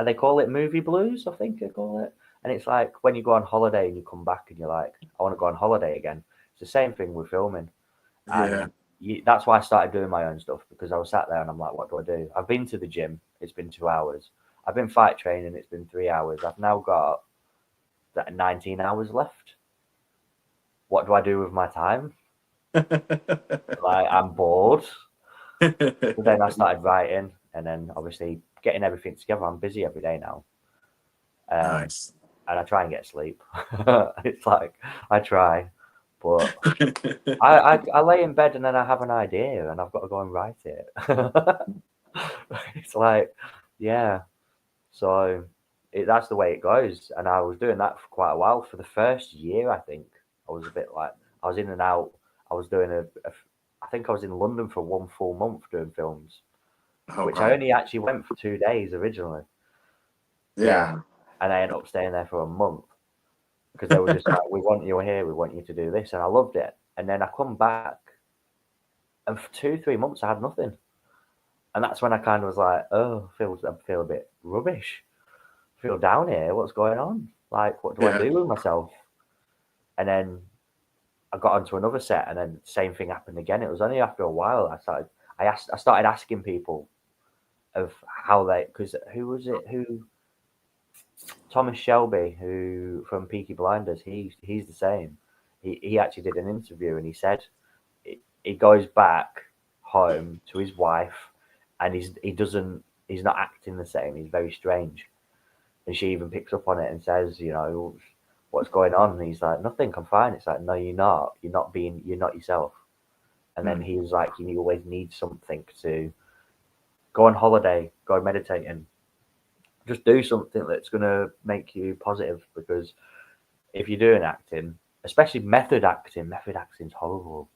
they call it movie blues, I think they call it. And it's like when you go on holiday and you come back and you're like, I want to go on holiday again. It's the same thing with filming. Yeah. And that's why I started doing my own stuff, because I was sat there and I'm like, what do I do? I've been to the gym, it's been 2 hours. I've been fight training, it's been 3 hours. I've now got that 19 hours left. What do I do with my time? Like, I'm bored. But then I started writing, and then obviously getting everything together. I'm busy every day now. Nice. And I try and get sleep. It's like, I try, but I lay in bed and then I have an idea and I've got to go and write it. It's like, yeah. So that's the way it goes. And I was doing that for quite a while. For the first year, I think I was a bit like, I was in and out. I was doing I think I was in London for 1 full month doing films, Oh, which wow. I only actually went for 2 days originally. Yeah. And I ended up staying there for a month because they were just like, we want you here. We want you to do this. And I loved it. And then I come back and for 2, 3 months, I had nothing. And that's when I kind of was like, oh, I feel a bit rubbish. I feel down here. What's going on? Like, what do I Yeah. do with myself? And then I got onto another set, and then the same thing happened again. It was only after a while I started asking people of how they, because who was it? Thomas Shelby, who from Peaky Blinders, he's the same. He actually did an interview, and he said he goes back home to his wife, and he's not acting the same. He's very strange, and she even picks up on it and says, what's going on? And he's like, nothing. I'm fine. It's like, no, you're not. You're not yourself. And then he was like, you always need something to go on holiday, go meditating, just do something that's going to make you positive, because if you're doing acting, especially method acting's horrible,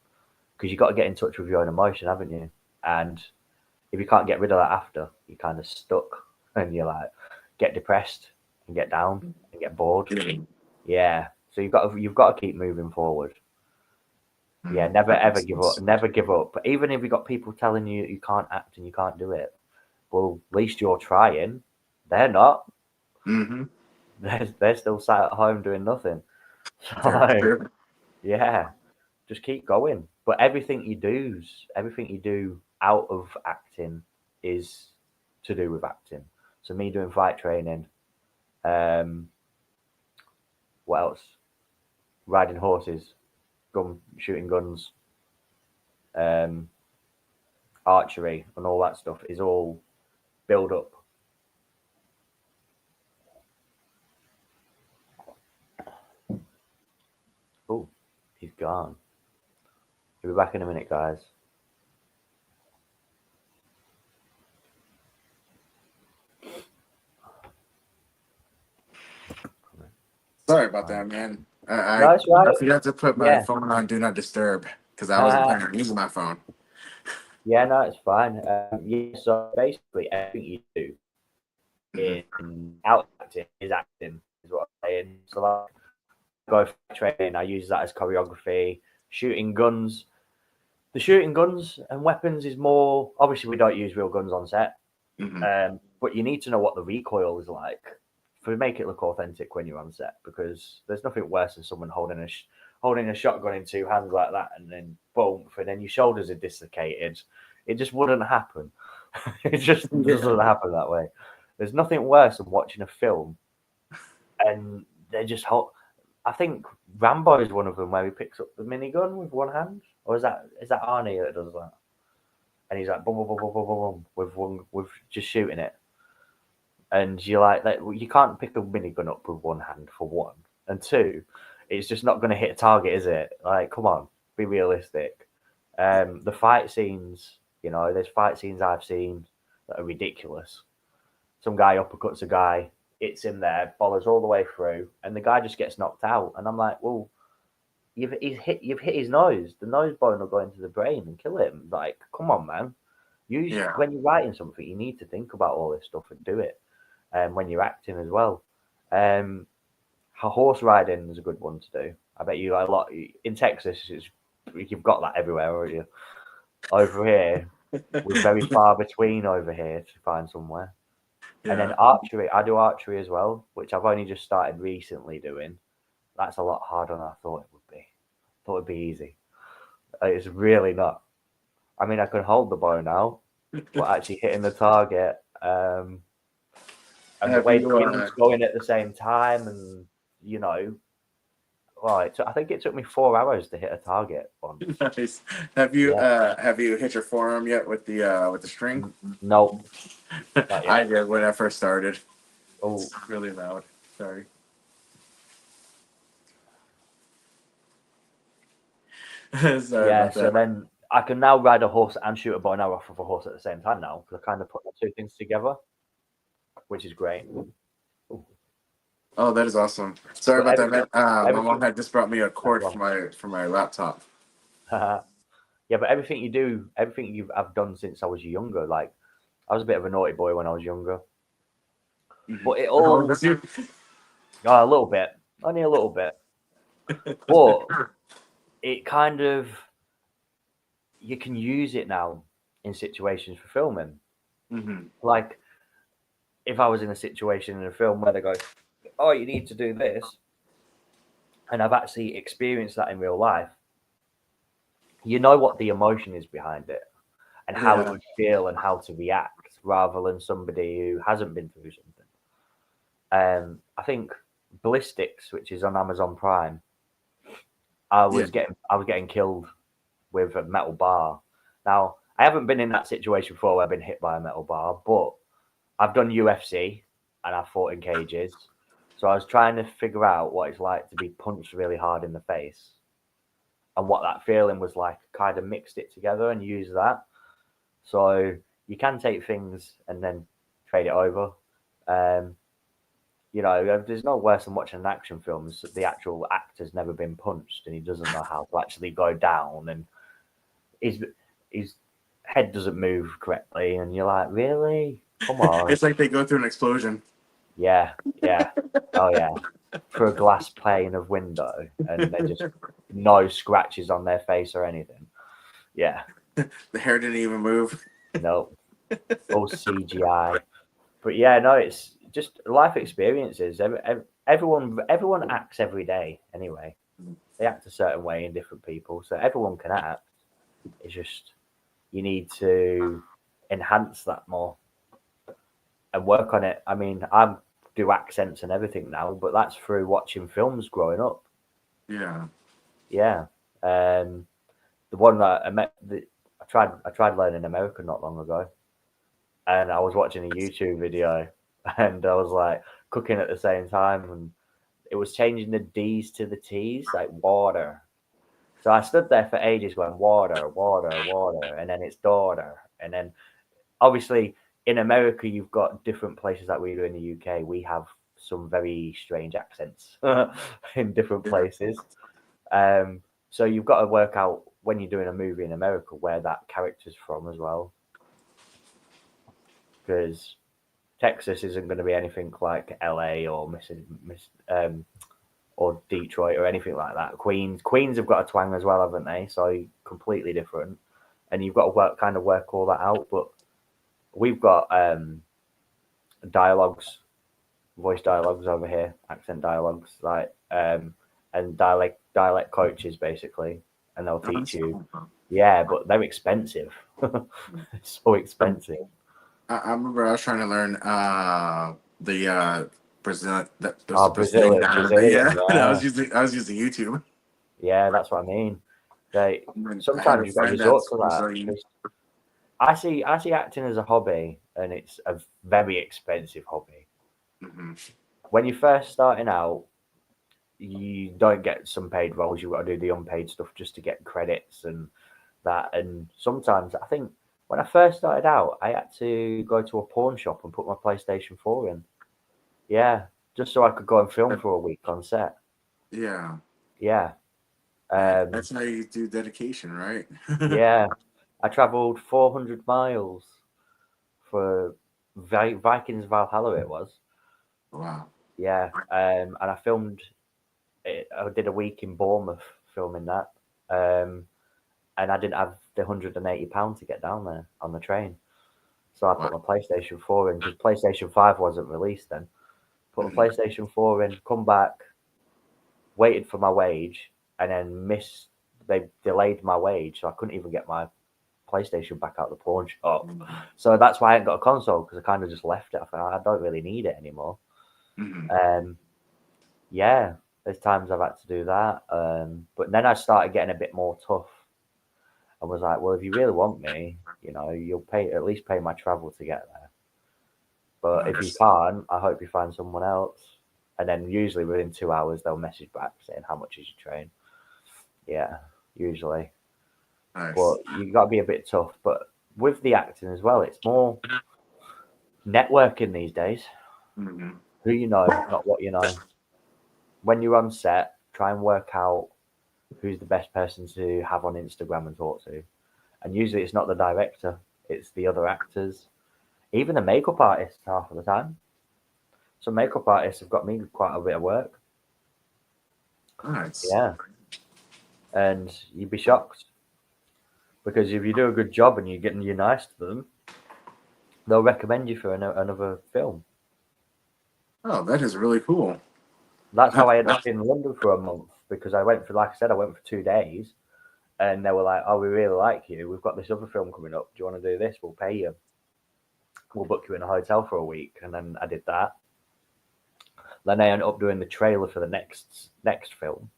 because you've got to get in touch with your own emotion, haven't you? And if you can't get rid of that after, you're kind of stuck, and you're like, get depressed and get down and get bored. Yeah. So you've got to keep moving forward. Yeah, never ever give up. Never give up. But even if you got people telling you you can't act and you can't do it, well, at least you're trying. They're not. Mm-hmm. They're still sat at home doing nothing. Very So true. yeah, just keep going. But everything you do out of acting is to do with acting. So me doing fight training, what else? Riding horses, shooting guns, um, archery, and all that stuff is all build up. Oh, he's gone. He'll be back in a minute, guys. Sorry about that, man. No, it's right. I forgot to put my Yeah. phone on Do Not Disturb because I wasn't planning on using my phone. Yeah, no, it's fine. Yeah, so basically, everything you do in out acting is what I'm saying. So like, go for training, I use that as choreography. Shooting guns, the shooting guns and weapons is more. Obviously, we don't use real guns on set, but you need to know what the recoil is like to make it look authentic when you're on set. Because there's nothing worse than someone holding a shotgun in two hands like that, and then boom, and then your shoulders are dislocated. It just wouldn't happen. It just doesn't happen that way. There's nothing worse than watching a film and they just hold. I think Rambo is one of them where he picks up the minigun with one hand, or is that Arnie that does that? And he's like boom, boom, boom, boom, boom, boom, with just shooting it. And you're like, you can't pick a minigun up with one hand for one, and two, it's just not going to hit a target, is it? Like, come on, be realistic. The fight scenes, there's fight scenes I've seen that are ridiculous. Some guy uppercuts a guy, it's in there, follows all the way through, and the guy just gets knocked out. And I'm like, well, you've hit his nose. The nose bone will go into the brain and kill him. Like, come on, man. When you're writing something, you need to think about all this stuff and do it. When you're acting as well. Horse riding is a good one to do. I bet you a lot in Texas. You've got that everywhere, haven't you? Over here, we're very far between over here to find somewhere. Yeah. And then archery, I do archery as well, which I've only just started recently doing. That's a lot harder than I thought it would be. I thought it'd be easy. It's really not. I mean, I can hold the bow now, but actually hitting the target, and the way the wind's going at the same time, and right. So I think it took me 4 hours to hit a target once. Nice. Have you hit your forearm yet with the string? No. I did when I first started. Oh, it's really loud. Sorry. So then I can now ride a horse and shoot a bow and arrow off of a horse at the same time now, because I kind of put the two things together, which is great. Oh, that is awesome. Sorry about that. My mom had just brought me a cord for my laptop. Yeah, but everything I've done since I was younger. Like, I was a bit of a naughty boy when I was younger. But it all a little bit, only a little bit. But it kind of, you can use it now in situations for filming. Mm-hmm. Like, if I was in a situation in a film where they go, "Oh, you need to do this," and I've actually experienced that in real life, you know what the emotion is behind it and how it would feel and how to react, rather than somebody who hasn't been through something. I think Ballistics, which is on Amazon Prime, I was getting killed with a metal bar. Now, I haven't been in that situation before where I've been hit by a metal bar, but I've done UFC and I've fought in cages. So I was trying to figure out what it's like to be punched really hard in the face and what that feeling was like. Kind of mixed it together and used that. So you can take things and then trade it over. There's no worse than watching an action film. The actual actor's never been punched and he doesn't know how to actually go down, and his head doesn't move correctly, and you're like, really? Come on. It's like they go through an explosion. Yeah. Oh yeah. Through a glass pane of window, and they just no scratches on their face or anything. Yeah. The hair didn't even move. No. All CGI. But yeah, no, it's just life experiences. Everyone acts every day anyway. They act a certain way in different people, so everyone can act. It's just you need to enhance that more and work on it. I mean, I do accents and everything now, but that's through watching films growing up. Yeah. The one that I tried learning American not long ago, and I was watching a YouTube video, and I was like cooking at the same time, and it was changing the D's to the T's, like water. So I stood there for ages going water, and then it's daughter, and then obviously in America you've got different places like we do in the UK. We have some very strange accents in different places. So you've got to work out when you're doing a movie in America where that character's from as well, because Texas isn't going to be anything like LA or or Detroit or anything like that. Queens have got a twang as well, haven't they? So completely different, and you've got to work all that out. But we've got voice dialogues over here, accent dialogues, like and dialect coaches basically, and they'll teach you. Yeah, but they're expensive. So expensive. I remember I was trying to learn the Brazilian. Brazilian. Yeah. I was using YouTube. Yeah, that's what I mean. Sometimes you've got to resort to that. I see acting as a hobby, and it's a very expensive hobby. Mm-hmm. When you're first starting out, you don't get some paid roles. You've got to do the unpaid stuff just to get credits and that. And sometimes I think when I first started out, I had to go to a pawn shop and put my PlayStation 4 in. Yeah, just so I could go and film for a week on set. Yeah. Yeah. That's how you do dedication, right? Yeah. I travelled 400 miles for Vikings Valhalla, it was. Wow. Yeah. And I filmed it. I did a week in Bournemouth filming that. And I didn't have the £180 to get down there on the train. So I put Wow. my PlayStation 4 in because PlayStation 5 wasn't released then. Put my PlayStation 4 in, come back, waited for my wage, and then they delayed my wage, so I couldn't even get my PlayStation back out the pawn shop. So that's why I ain't got a console, because I kind of just left it. I thought I don't really need it anymore. Yeah, there's times I've had to do that. But then I started getting a bit more tough. I was like, well, if you really want me, you'll at least pay my travel to get there. But if you can't, I hope you find someone else. And then usually within 2 hours, they'll message back saying, how much is your train? Yeah, usually. Nice. But you got to be a bit tough. But with the acting as well, it's more networking these days. Who you know, not what you know. When you're on set, try and work out who's the best person to have on Instagram and talk to. And usually it's not the director, it's the other actors, even the makeup artists half of the time. Some makeup artists have got me quite a bit of work. Nice. Yeah. And you'd be shocked. Because if you do a good job and you're nice to them, they'll recommend you for another film. Oh, that is really cool. That's how I ended up in London for a month, because I went for 2 days, and they were like, oh, we really like you. We've got this other film coming up. Do you want to do this? We'll pay you. We'll book you in a hotel for a week. And then I did that. Then I ended up doing the trailer for the next film.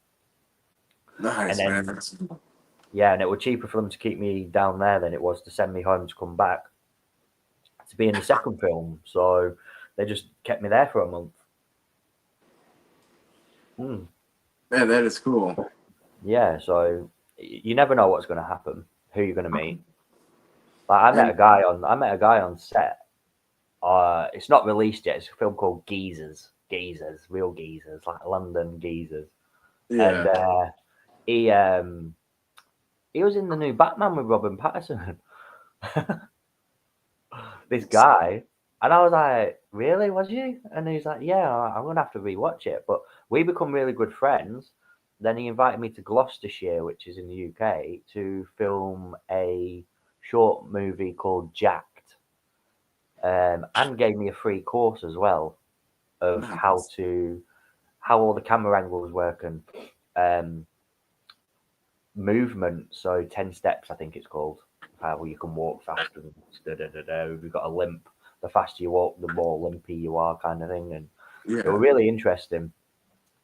Nice, and then, man. Yeah, and it was cheaper for them to keep me down there than it was to send me home to come back to be in the second film. So they just kept me there for a month. Man, that is cool. Yeah, so you never know what's going to happen, who you're going to meet. Like I met a guy on set. It's not released yet. It's a film called Geezers, real geezers, like London geezers. Yeah. And he was in the new Batman with Robin Pattinson. This guy, and I was like, really, was you? And he's like, yeah, I'm gonna have to rewatch it. But we become really good friends. Then he invited me to Gloucestershire, which is in the UK, to film a short movie called Jacked, and gave me a free course as well of Nice. how all the camera angles work and movement. So 10 steps, I think it's called. How you can walk faster. If you've got a limp, the faster you walk, the more limpy you are, kind of thing. And it was really interesting.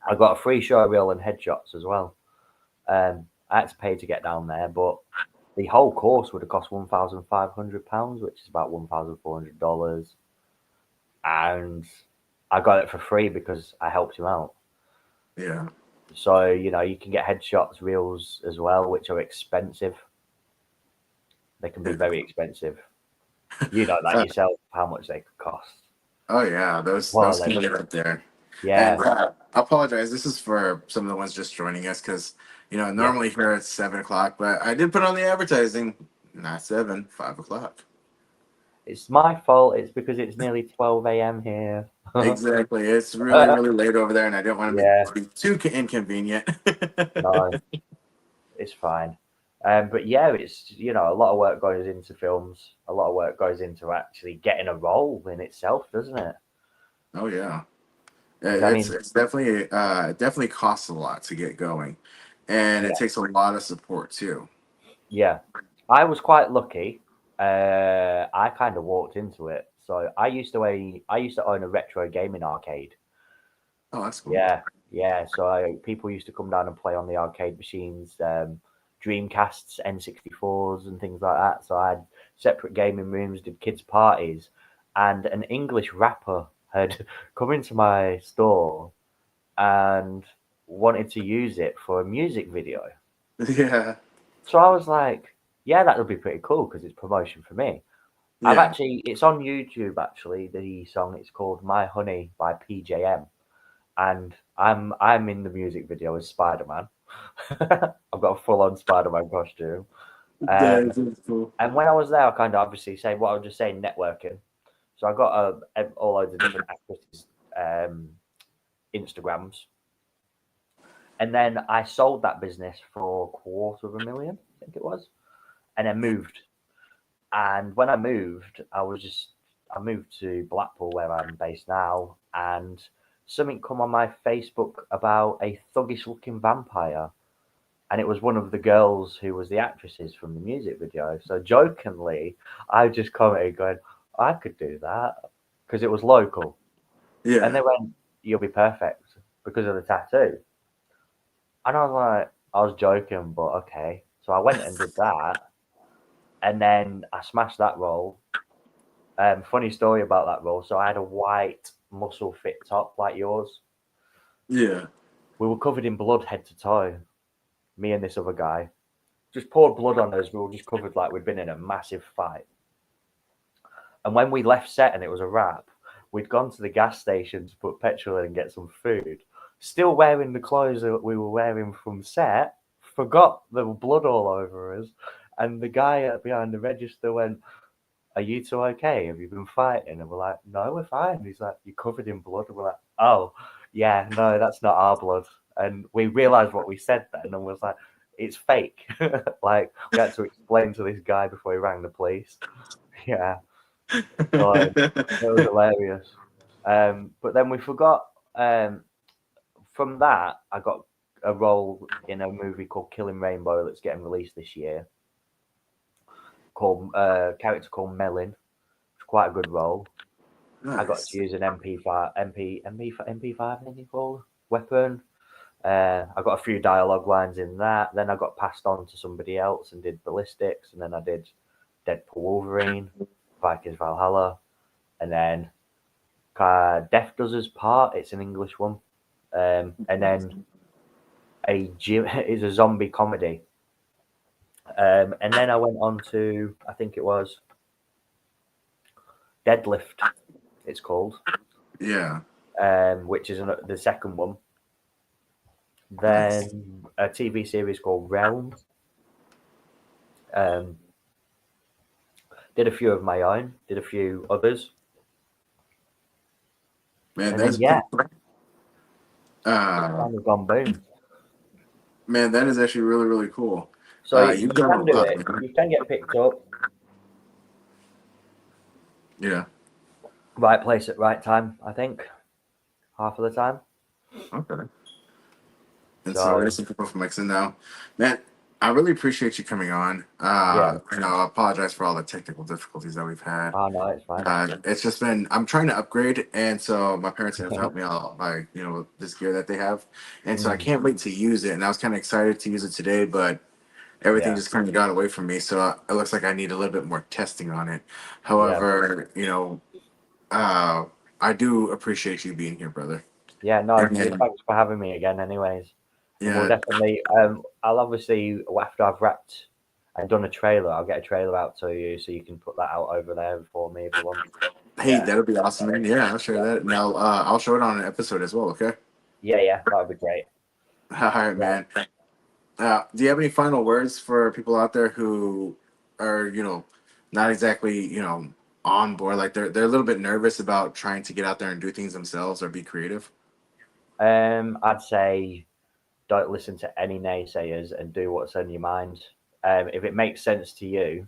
I got a free show reel and headshots as well. I had to pay to get down there, but the whole course would have cost £1,500, which is about $1,400. And I got it for free because I helped him out. Yeah. So, you can get headshots, reels as well, which are expensive. They can be very expensive. You know that yourself, how much they could cost. Oh, yeah. Those can get up there. Yeah. And I apologize. This is for some of the ones just joining us because, normally here it's 7 o'clock, but I did put on the advertising. Not 7, 5 o'clock. It's my fault. It's because it's nearly 12 a.m. here. Exactly. It's really, really late over there, and I don't want to be too inconvenient. No, it's fine. But yeah, it's, a lot of work goes into films. A lot of work goes into actually getting a role in itself, doesn't it? Oh, yeah. I mean, It's definitely costs a lot to get going, and it takes a lot of support too. Yeah, I was quite lucky. I kind of walked into it. So I used to own a retro gaming arcade. Oh, that's cool. Yeah. So people used to come down and play on the arcade machines, Dreamcasts, N64s, and things like that. So I had separate gaming rooms, did kids' parties, and an English rapper had come into my store and wanted to use it for a music video. Yeah. So I was like, yeah, that would be pretty cool because it's promotion for me. Yeah. It's on YouTube actually, the song. It's called My Honey by PJM. And I'm in the music video as Spider-Man. I've got a full-on Spider-Man costume. That is cool. And when I was there, I kind of obviously say what I was just saying, networking. So I got all loads of different actresses' Instagrams. And then I sold that business for $250,000, I think it was, and then moved. And when I moved, I moved to Blackpool, where I'm based now, and something come on my Facebook about a thuggish-looking vampire, and it was one of the girls who was the actresses from the music video. So jokingly, I just commented going, I could do that because it was local. Yeah. And they went, you'll be perfect because of the tattoo. And I was like, I was joking, but okay. So I went and did that. And then I smashed that role. Funny story about that role. So I had a white muscle fit top like yours. Yeah. We were covered in blood head to toe. Me and this other guy. Just poured blood on us. We were just covered like we'd been in a massive fight. And when we left set and it was a wrap, we'd gone to the gas station to put petrol in and get some food. Still wearing the clothes that we were wearing from set. Forgot there was blood all over us. And the guy behind the register went, are you two okay? Have you been fighting? And we're like, no, we're fine. And he's like, you're covered in blood. And we're like, oh, yeah, no, that's not our blood. And we realized what we said then and was like, it's fake. Like, we had to explain to this guy before he rang the police. Yeah. So, it was hilarious. But then we forgot, from that, I got a role in a movie called Killing Rainbow that's getting released this year. Called character called Melon. It's quite a good role. Nice. I got to use an MP5, I think it's called, weapon. I got a few dialogue lines in that. Then I got passed on to somebody else and did Ballistics, and then I did Deadpool Wolverine, Vikings Valhalla, and then Death Does Us Part. It's an English one, and then is a zombie comedy. And then I went on to, I think it was Deadlift, it's called. Yeah. Which is the second one. Then a TV series called Realm. Did a few of my own, did a few others. Man, And that's then, cool. kind of gone boom. Man, that is actually really, really cool. So you've you done can a do lot, it. man. You can get picked up. Yeah. Right place at right time, I think. Half of the time. Okay. And So- so there's some people from Mixon now. Man, I really appreciate you coming on. Yeah. I apologize for all the technical difficulties that we've had. Oh no, it's fine. It's just been, I'm trying to upgrade, and so my parents have helped me out by, this gear that they have. And so I can't wait to use it. And I was kind of excited to use it today, but everything Yeah. just kind of got away from me. So it looks like I need a little bit more testing on it. However, I do appreciate you being here, brother. Yeah, no, Yeah. thanks for having me again anyways. And we'll Yeah. definitely I'll obviously, after I've wrapped and done a trailer, I'll get a trailer out to you so you can put that out over there for me if you want. Hey, Yeah. that would be awesome, man. Yeah, I'll share that. Now, I'll show it on an episode as well, okay? Yeah, that would be great. All right, man. Do you have any final words for people out there who are, not exactly, on board? Like they're a little bit nervous about trying to get out there and do things themselves or be creative? I'd say don't listen to any naysayers and do what's on your mind. If it makes sense to you,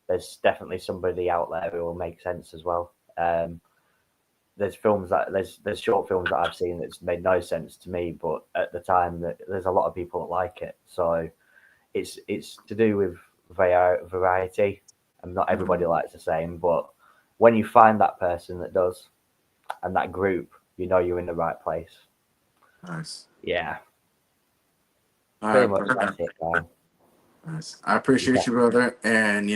there's definitely somebody out there who will make sense as well. There's short films that I've seen that's made no sense to me, but at the time there's a lot of people that like it. So it's to do with variety, and not everybody likes the same. But when you find that person that does, and that group, you're in the right place. Nice. Yeah. All Pretty right, much that's it, man. nice. I appreciate you, brother. And,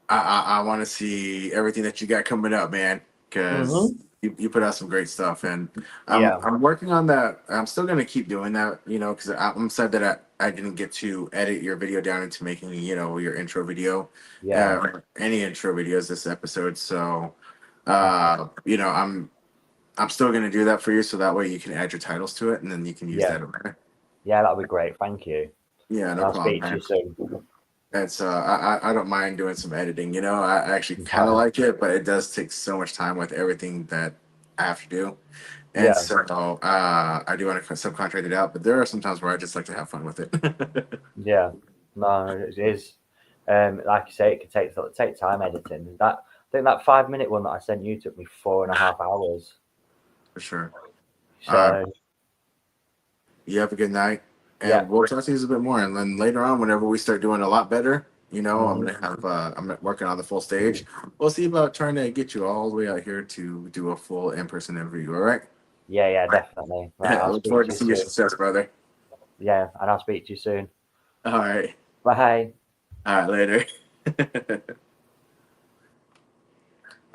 I want to see everything that you got coming up, man. Because you put out some great stuff, and Yeah, I'm working on that. I'm still gonna keep doing that, because I'm sad that I didn't get to edit your video down into making your intro video, yeah, any intro videos this episode. So, thank you. I'm still gonna do that for you, so that way you can add your titles to it, and then you can use Yeah, that over. yeah, that'll be great. Thank you. Yeah, And no I'll problem, speak to you man. soon. That's I don't mind doing some editing. I actually kind of No. like it, but it does take so much time with everything that I have to do. And Yeah, so I do want to subcontract it out, but there are some times where I just like to have fun with it. yeah. No, it is. Like you say, it could take time editing. That I think that 5 minute one that I sent you took me 4.5 hours. For sure. Uh, So you have a good night, yeah, and we'll talk to you a bit more. And then later on, whenever we start doing a lot better, I'm mhm. gonna have I'm working on the full stage. We'll see about trying to get you all the way out here to do a full in-person interview. All right. Yeah, yeah, definitely. Right, I I'll look speak forward to to you seeing your soon. success, brother. Yeah, and I'll speak to you soon. All right. Bye. All right. Later.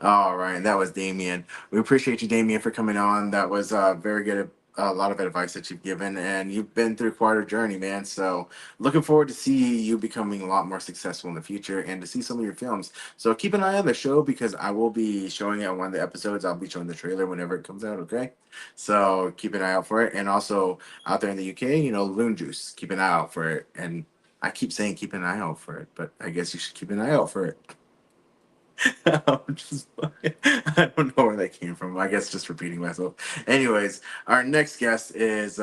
All right, that was Damien. We appreciate you, Damien, for coming on. That was very good. A lot of advice that you've given, and you've been through quite a journey, man. So, looking forward to see you becoming a lot more successful in the future, and to see some of your films. So, keep an eye on the show because I will be showing it on one of the episodes. I'll be showing the trailer whenever it comes out. Okay, so keep an eye out for it, and also out there in the UK, Loon Juice. Keep an eye out for it, and I keep saying keep an eye out for it, but I guess you should keep an eye out for it. I'm just, I don't know where that came from. I guess just repeating myself. Anyways, our next guest is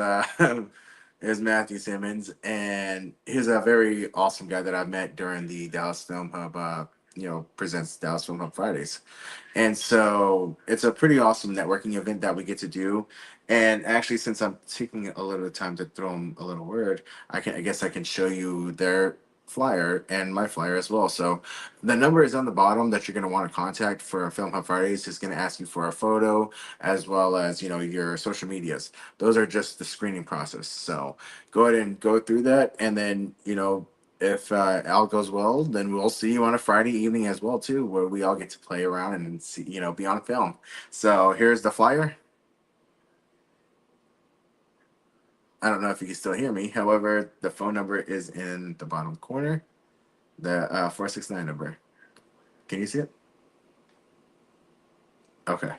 is Matthew Simmons, and he's a very awesome guy that I met during the Dallas Film Hub. Presents Dallas Film Hub Fridays. And so it's a pretty awesome networking event that we get to do. And actually, since I'm taking a little time to throw them a little word, I guess I can show you their flyer and my flyer as well. So the number is on the bottom that you're going to want to contact for Film Hub Fridays. It's going to ask you for a photo as well as, your social medias. Those are just the screening process. So go ahead and go through that. And then, if all goes well, then we'll see you on a Friday evening as well too, where we all get to play around and see, be on film. So here's the flyer. I don't know if you can still hear me. However, the phone number is in the bottom corner, the 469 number. Can you see it? Okay.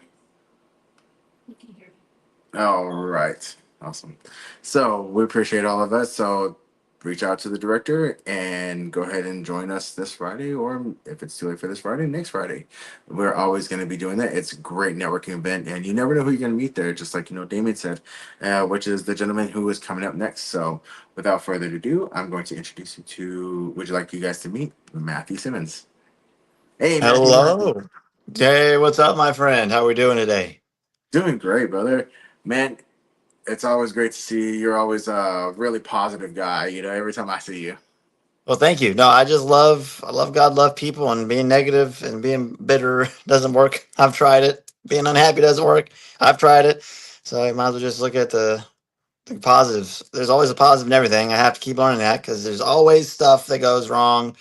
All right. Awesome. So we appreciate all of us. So reach out to the director and go ahead and join us this Friday, or if it's too late for this Friday, next Friday. We're always going to be doing that. It's a great networking event, and you never know who you're going to meet there. Just like Damien said, which is the gentleman who is coming up next. So without further ado, I'm going to introduce you to. Would you like you guys to meet Matthew Simmons? Hey, Matthew, how are you? Hello. Hey, what's up, my friend? How are we doing today? Doing great, brother. Man, it's always great to see you. You're always a really positive guy, every time I see you. Well, thank you. No, I love God, love people, and being negative and being bitter doesn't work. I've tried it. Being unhappy doesn't work. I've tried it. So I might as well just look at the positives. There's always a positive in everything. I have to keep learning that because there's always stuff that goes wrong,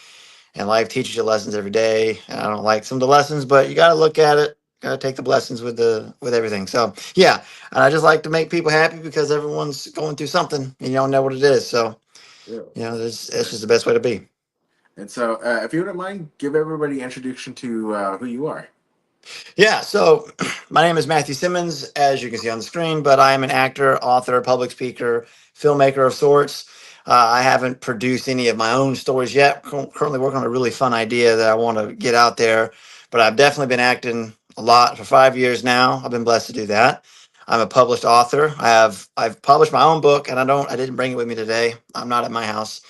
and life teaches you lessons every day. And I don't like some of the lessons, but you got to look at it. Got to take the blessings with everything. So yeah, and I just like to make people happy because everyone's going through something and you don't know what it is. So Yeah. that's just the best way to be. And so, if you wouldn't mind, give everybody an introduction to who you are. Yeah. So my name is Matthew Simmons, as you can see on the screen, but I am an actor, author, public speaker, filmmaker of sorts. I haven't produced any of my own stories yet. Currently working on a really fun idea that I want to get out there, but I've definitely been acting a lot for 5 years now. I've been blessed to do that. I'm a published author. I've published my own book, and I didn't bring it with me today. I'm not at my house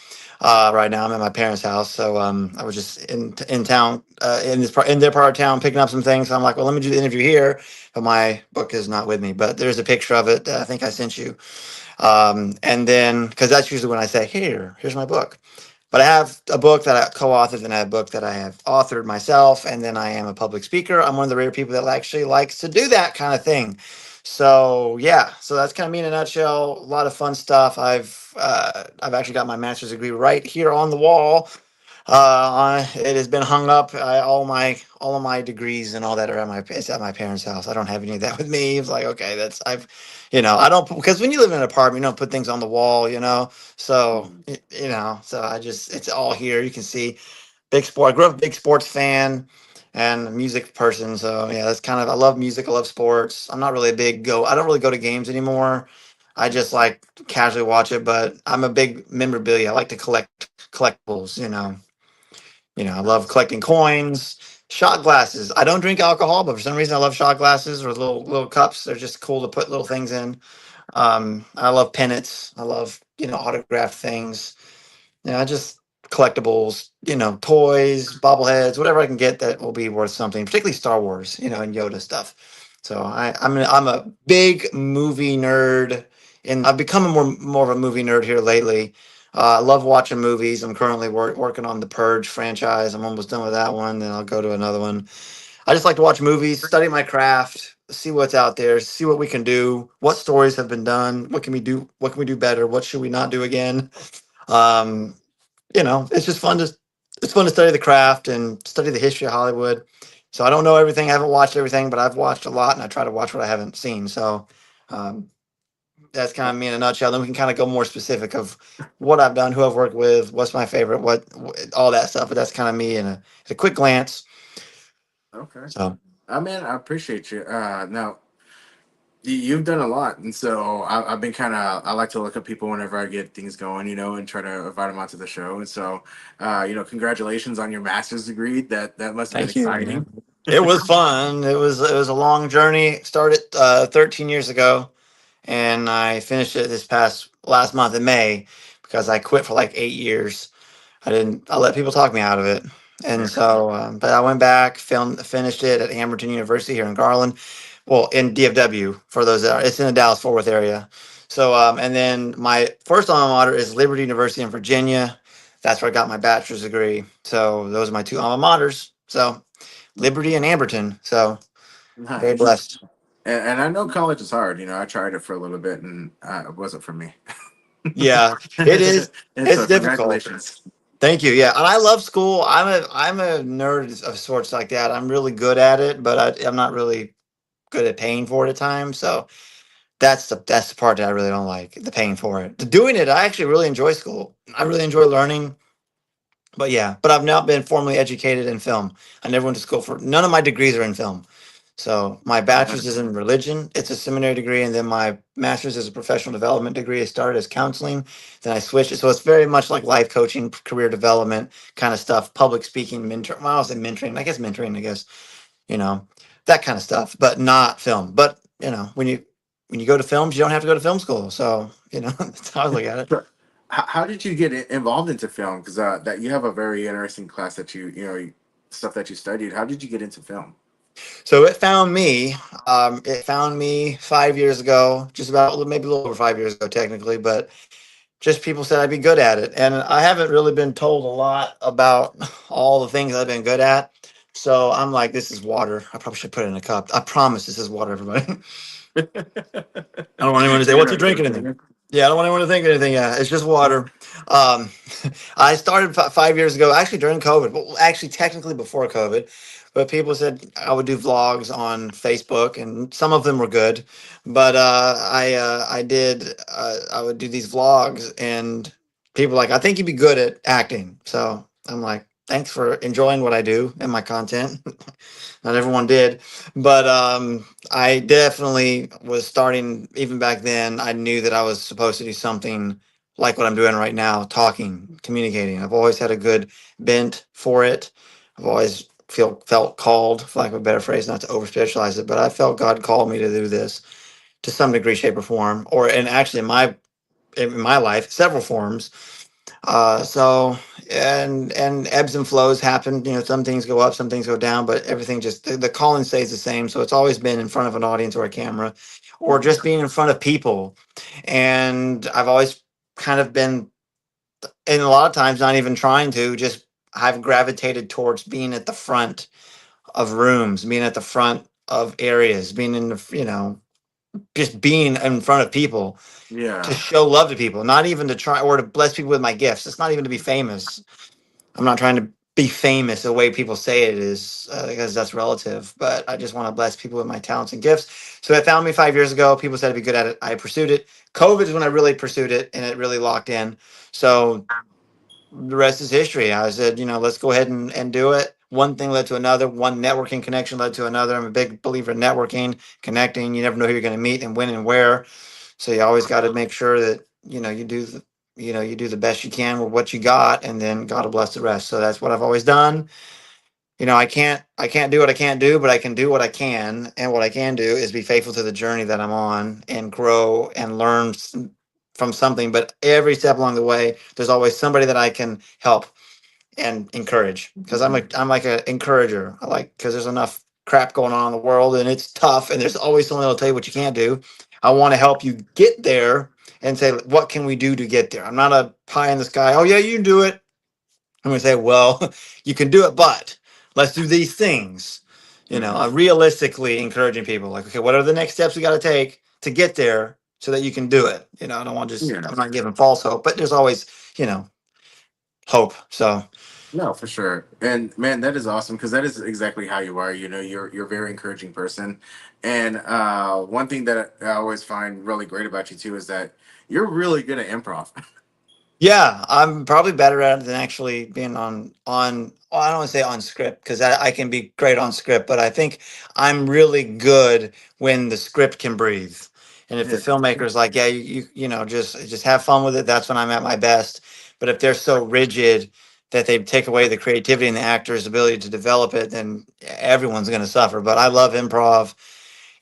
right now. I'm at my parents' house, so I was just in town in their part of town picking up some things. So I'm like, well, let me do the interview here, but my book is not with me. But there's a picture of it that I think I sent you. And then, because that's usually when I say, here's my book. But I have a book that I co-authored, and I have a book that I have authored myself, and then I am a public speaker. I'm one of the rare people that actually likes to do that kind of thing. So yeah, so that's kind of me in a nutshell. A lot of fun stuff. I've actually got my master's degree right here on the wall. It has been hung up. All of my degrees and all that are at it's at my parents' house. I don't have any of that with me. It's like, okay, that's I don't, because when you live in an apartment, you don't put things on the wall, So Mhm. so I just, it's all here. You can see big sport. I grew up a big sports fan and a music person. So yeah, that's kind of, I love music. I love sports. I'm not really I don't really go to games anymore. I just like casually watch it, but I'm a big memorabilia. I like to collect collectibles, I love Nice. collecting coins, shot glasses. I don't drink alcohol, but for some reason I love shot glasses or little cups. They're just cool to put little things in. I love pennants. I love, autographed things. I just collectibles, toys, bobbleheads, whatever I can get that will be worth something, particularly Star Wars, and Yoda stuff. So I'm a big movie nerd, and I've become more of a movie nerd here lately. I love watching movies. I'm currently working on the Purge franchise. I'm almost done with that one. Then I'll go to another one. I just like to watch movies, study my craft, see what's out there, see what we can do, what stories have been done, what can we do, better, what should we not do again. Um, it's just fun to study the craft and study the history of Hollywood. So I don't know everything. I haven't watched everything, but I've watched a lot, and I try to watch what I haven't seen. So um, that's kind of me in a nutshell. Then we can kind of go more specific of what I've done, who I've worked with, what's my favorite, all that stuff. But that's kind of me in a quick glance. Okay. So I mean, I appreciate you. Now you've done a lot, and so I've been kind of. I like to look at people whenever I get things going, and try to invite them onto the show. And so, congratulations on your master's degree. That must have been thank you. Yeah. exciting. It was fun. It was a long journey. Started 13 years ago, and I finished it this past last month in May because I quit for like 8 years. I let people talk me out of it. And Yeah. so, but I went back, finished it at Hamilton University here in Garland. Well, in DFW for those that are, it's in the Dallas Fort Worth area. So, and then my first alma mater is Liberty University in Virginia. That's where I got my bachelor's degree. So those are my two alma maters. So Liberty and Amberton. So very Nice. blessed. And I know college is hard. I tried it for a little bit, and it wasn't for me. Yeah, it is. And It's so, difficult. congratulations. Thank you. Yeah, and I love school. I'm a nerd of sorts like that. I'm really good at it, but I'm not really good at paying for it at times. So that's the part that I really don't like, the paying for it. The doing it, I actually really enjoy school. I really enjoy learning. But yeah, but I've not been formally educated in film. I never went to school for, none of my degrees are in film. So my bachelor's is in religion. It's a seminary degree, and then my master's is a professional development degree. I started as counseling, then I switched it. So it's very much like life coaching, career development kind of stuff, public speaking, mentor. Well, I was in mentoring. I guess mentoring. I guess you know that kind of stuff, but not film. But when you go to films, you don't have to go to film school. So that's how I look at it. So, how did you get involved into film? Because that you have a very interesting class that stuff that you studied. How did you get into film? So it found me. It found me 5 years ago, just about maybe a little over 5 years ago, technically, but just people said I'd be good at it. And I haven't really been told a lot about all the things I've been good at. So I'm like, this is water. I probably should put it in a cup. I promise this is water, everybody. I don't want anyone to say, You're "What you not really drinking?" Anything. kidding. Yeah, I don't want anyone to think anything. Yeah, it's just water. Um, I started 5 years ago, actually during COVID. Well, actually, technically before COVID, but people said I would do vlogs on Facebook, and some of them were good. But I did. I would do these vlogs, and people were like, I think you'd be good at acting. So I'm like, thanks for enjoying what I do and my content. Not everyone did, but I definitely was starting even back then. I knew that I was supposed to do something like what I'm doing right now, talking, communicating. I've always had a good bent for it. I've always felt called, for lack of a better phrase, not to over spiritualize it, but I felt God called me to do this to some degree, shape, or form, or and actually in my life, several forms. So and ebbs and flows happen. Some things go up, some things go down, but everything just the calling stays the same. So it's always been in front of an audience or a camera, or just being in front of people. And I've always kind of been, and a lot of times not even trying to, just I've gravitated towards being at the front of rooms, being at the front of areas, being in the just being in front of people to Yeah. show love to people, not even to try or to bless people with my gifts. It's not even to be famous. I'm not trying to be famous the way people say it is, because that's relative. But I just want to bless people with my talents and gifts. So they found me 5 years ago. People said I'd be good at it. I pursued it. COVID is when I really pursued it, and it really locked in. So the rest is history. I said, let's go ahead and do it. One thing led to another. One networking connection led to another. I'm a big believer in networking, connecting. You never know who you're going to meet and when and where. So you always got to make sure that you do the best you can with what you got, and then God will bless the rest. So that's what I've always done. I can't do what I can't do, but I can do what I can, and what I can do is be faithful to the journey that I'm on and grow and learn from something. But every step along the way, there's always somebody that I can help and encourage, because I'm like an encourager. I like, because there's enough crap going on in the world and it's tough, and there's always someone that'll tell you what you can't do. I want to help you get there and say, what can we do to get there? I'm not a pie in the sky. Oh yeah, you can do it. I'm gonna say, well, you can do it, but let's do these things. I'm realistically encouraging people, like, okay, what are the next steps we got to take to get there so that you can do it? I don't want Yeah. I'm not giving false hope, but there's always, hope. So No, for sure. And man, that is awesome because that is exactly how you are. You're a very encouraging person. And one thing that I always find really great about you too is that you're really good at improv. yeah, I'm probably better at it than actually being on. Well, I don't want to say on script, because I can be great on script, but I think I'm really good when the script can breathe. And if the Yeah. filmmaker's like, yeah, just have fun with it, that's when I'm at my best. But if they're so rigid that they take away the creativity and the actor's ability to develop it, then everyone's going to suffer. But I love improv.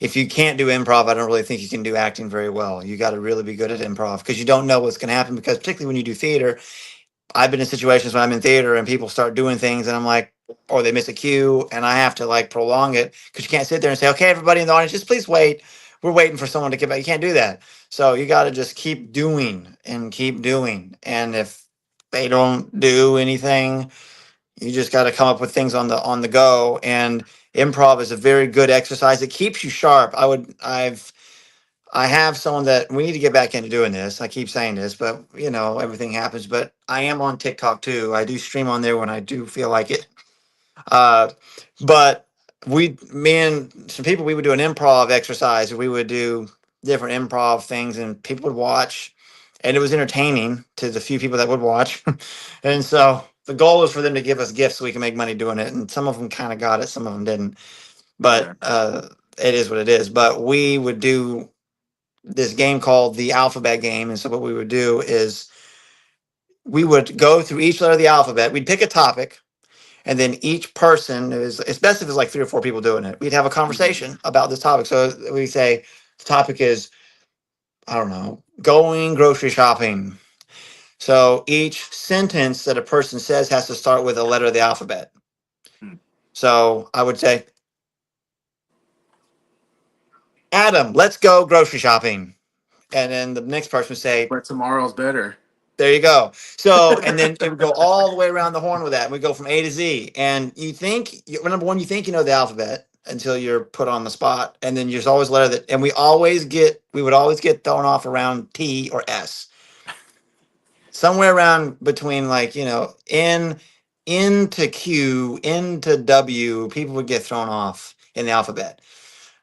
If you can't do improv, I don't really think you can do acting very well. You got to really be good at improv, because you don't know what's going to happen. Because particularly when you do theater, I've been in situations when I'm in theater and people start doing things and I'm like, or they miss a cue and I have to like prolong it, because you can't sit there and say, okay, everybody in the audience, just please wait. We're waiting for someone to get back. You can't do that. So you got to just keep doing and keep doing. And if they don't do anything, you just got to come up with things on the go. And improv is a very good exercise. It keeps you sharp. I have someone that we need to get back into doing this. I keep saying this, but everything happens. But I am on TikTok too. I do stream on there when I do feel like it. Uh, but me and some people, we would do an improv exercise. We would do different improv things, and people would watch, and it was entertaining to the few people that would watch. And so the goal is for them to give us gifts so we can make money doing it. And some of them kind of got it, some of them didn't. Okay. But it is what it is. But we would do this game called the alphabet game. And so what we would do is we would go through each letter of the alphabet. We'd pick a topic, and then each person is, it's best if it's like 3 or 4 people doing it. We'd have a conversation about this topic. So we say the topic is, I don't know, going grocery shopping. So each sentence that a person says has to start with a letter of the alphabet. Hmm. So I would say, Adam, let's go grocery shopping. And then the next person would say, But tomorrow's better. there you go. So, and then it would go all the way around the horn with that. We go from A to Z. And number one, you think you know the alphabet until you're put on the spot. And then there's always a letter and we would always get thrown off around T or S. Somewhere around between N to Q, N to W, people would get thrown off in the alphabet,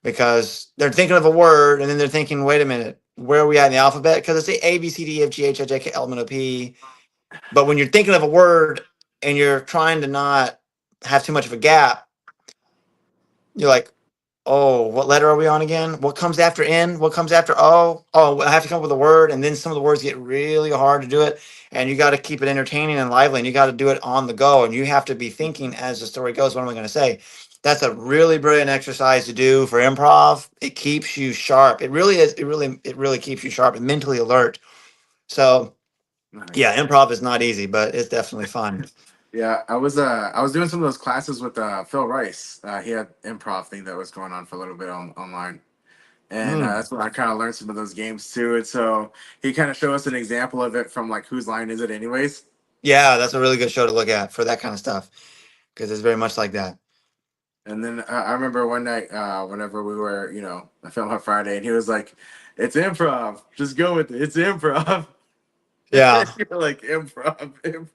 because they're thinking of a word and then they're thinking, wait a minute, where are we at in the alphabet? Because it's the A, B, C, D, F, G, H, I, J, K, L, M, N, O, P. But when you're thinking of a word and you're trying to not have too much of a gap, you're like, oh, what letter are we on again? What comes after N? What comes after O? Oh, I have to come up with a word. And then some of the words get really hard to do it. And you got to keep it entertaining and lively, and you got to do it on the go. And you have to be thinking as the story goes, what am I going to say? That's a really brilliant exercise to do for improv. It keeps you sharp. It really is. It really keeps you sharp and mentally alert. So Nice. yeah, improv is not easy, but it's definitely fun. Yeah, I was doing some of those classes with Phil Rice. He had improv thing that was going on for a little bit online. And Mm. that's when I kind of learned some of those games too. And so he kind of showed us an example of it from like whose line is it anyways? Yeah, that's a really good show to look at for that kind of stuff, because it's very much like that. And then I remember one night, whenever we were, I filmed on Friday, and he was like, "It's improv. Just go with it. It's improv." Yeah. You're like improv.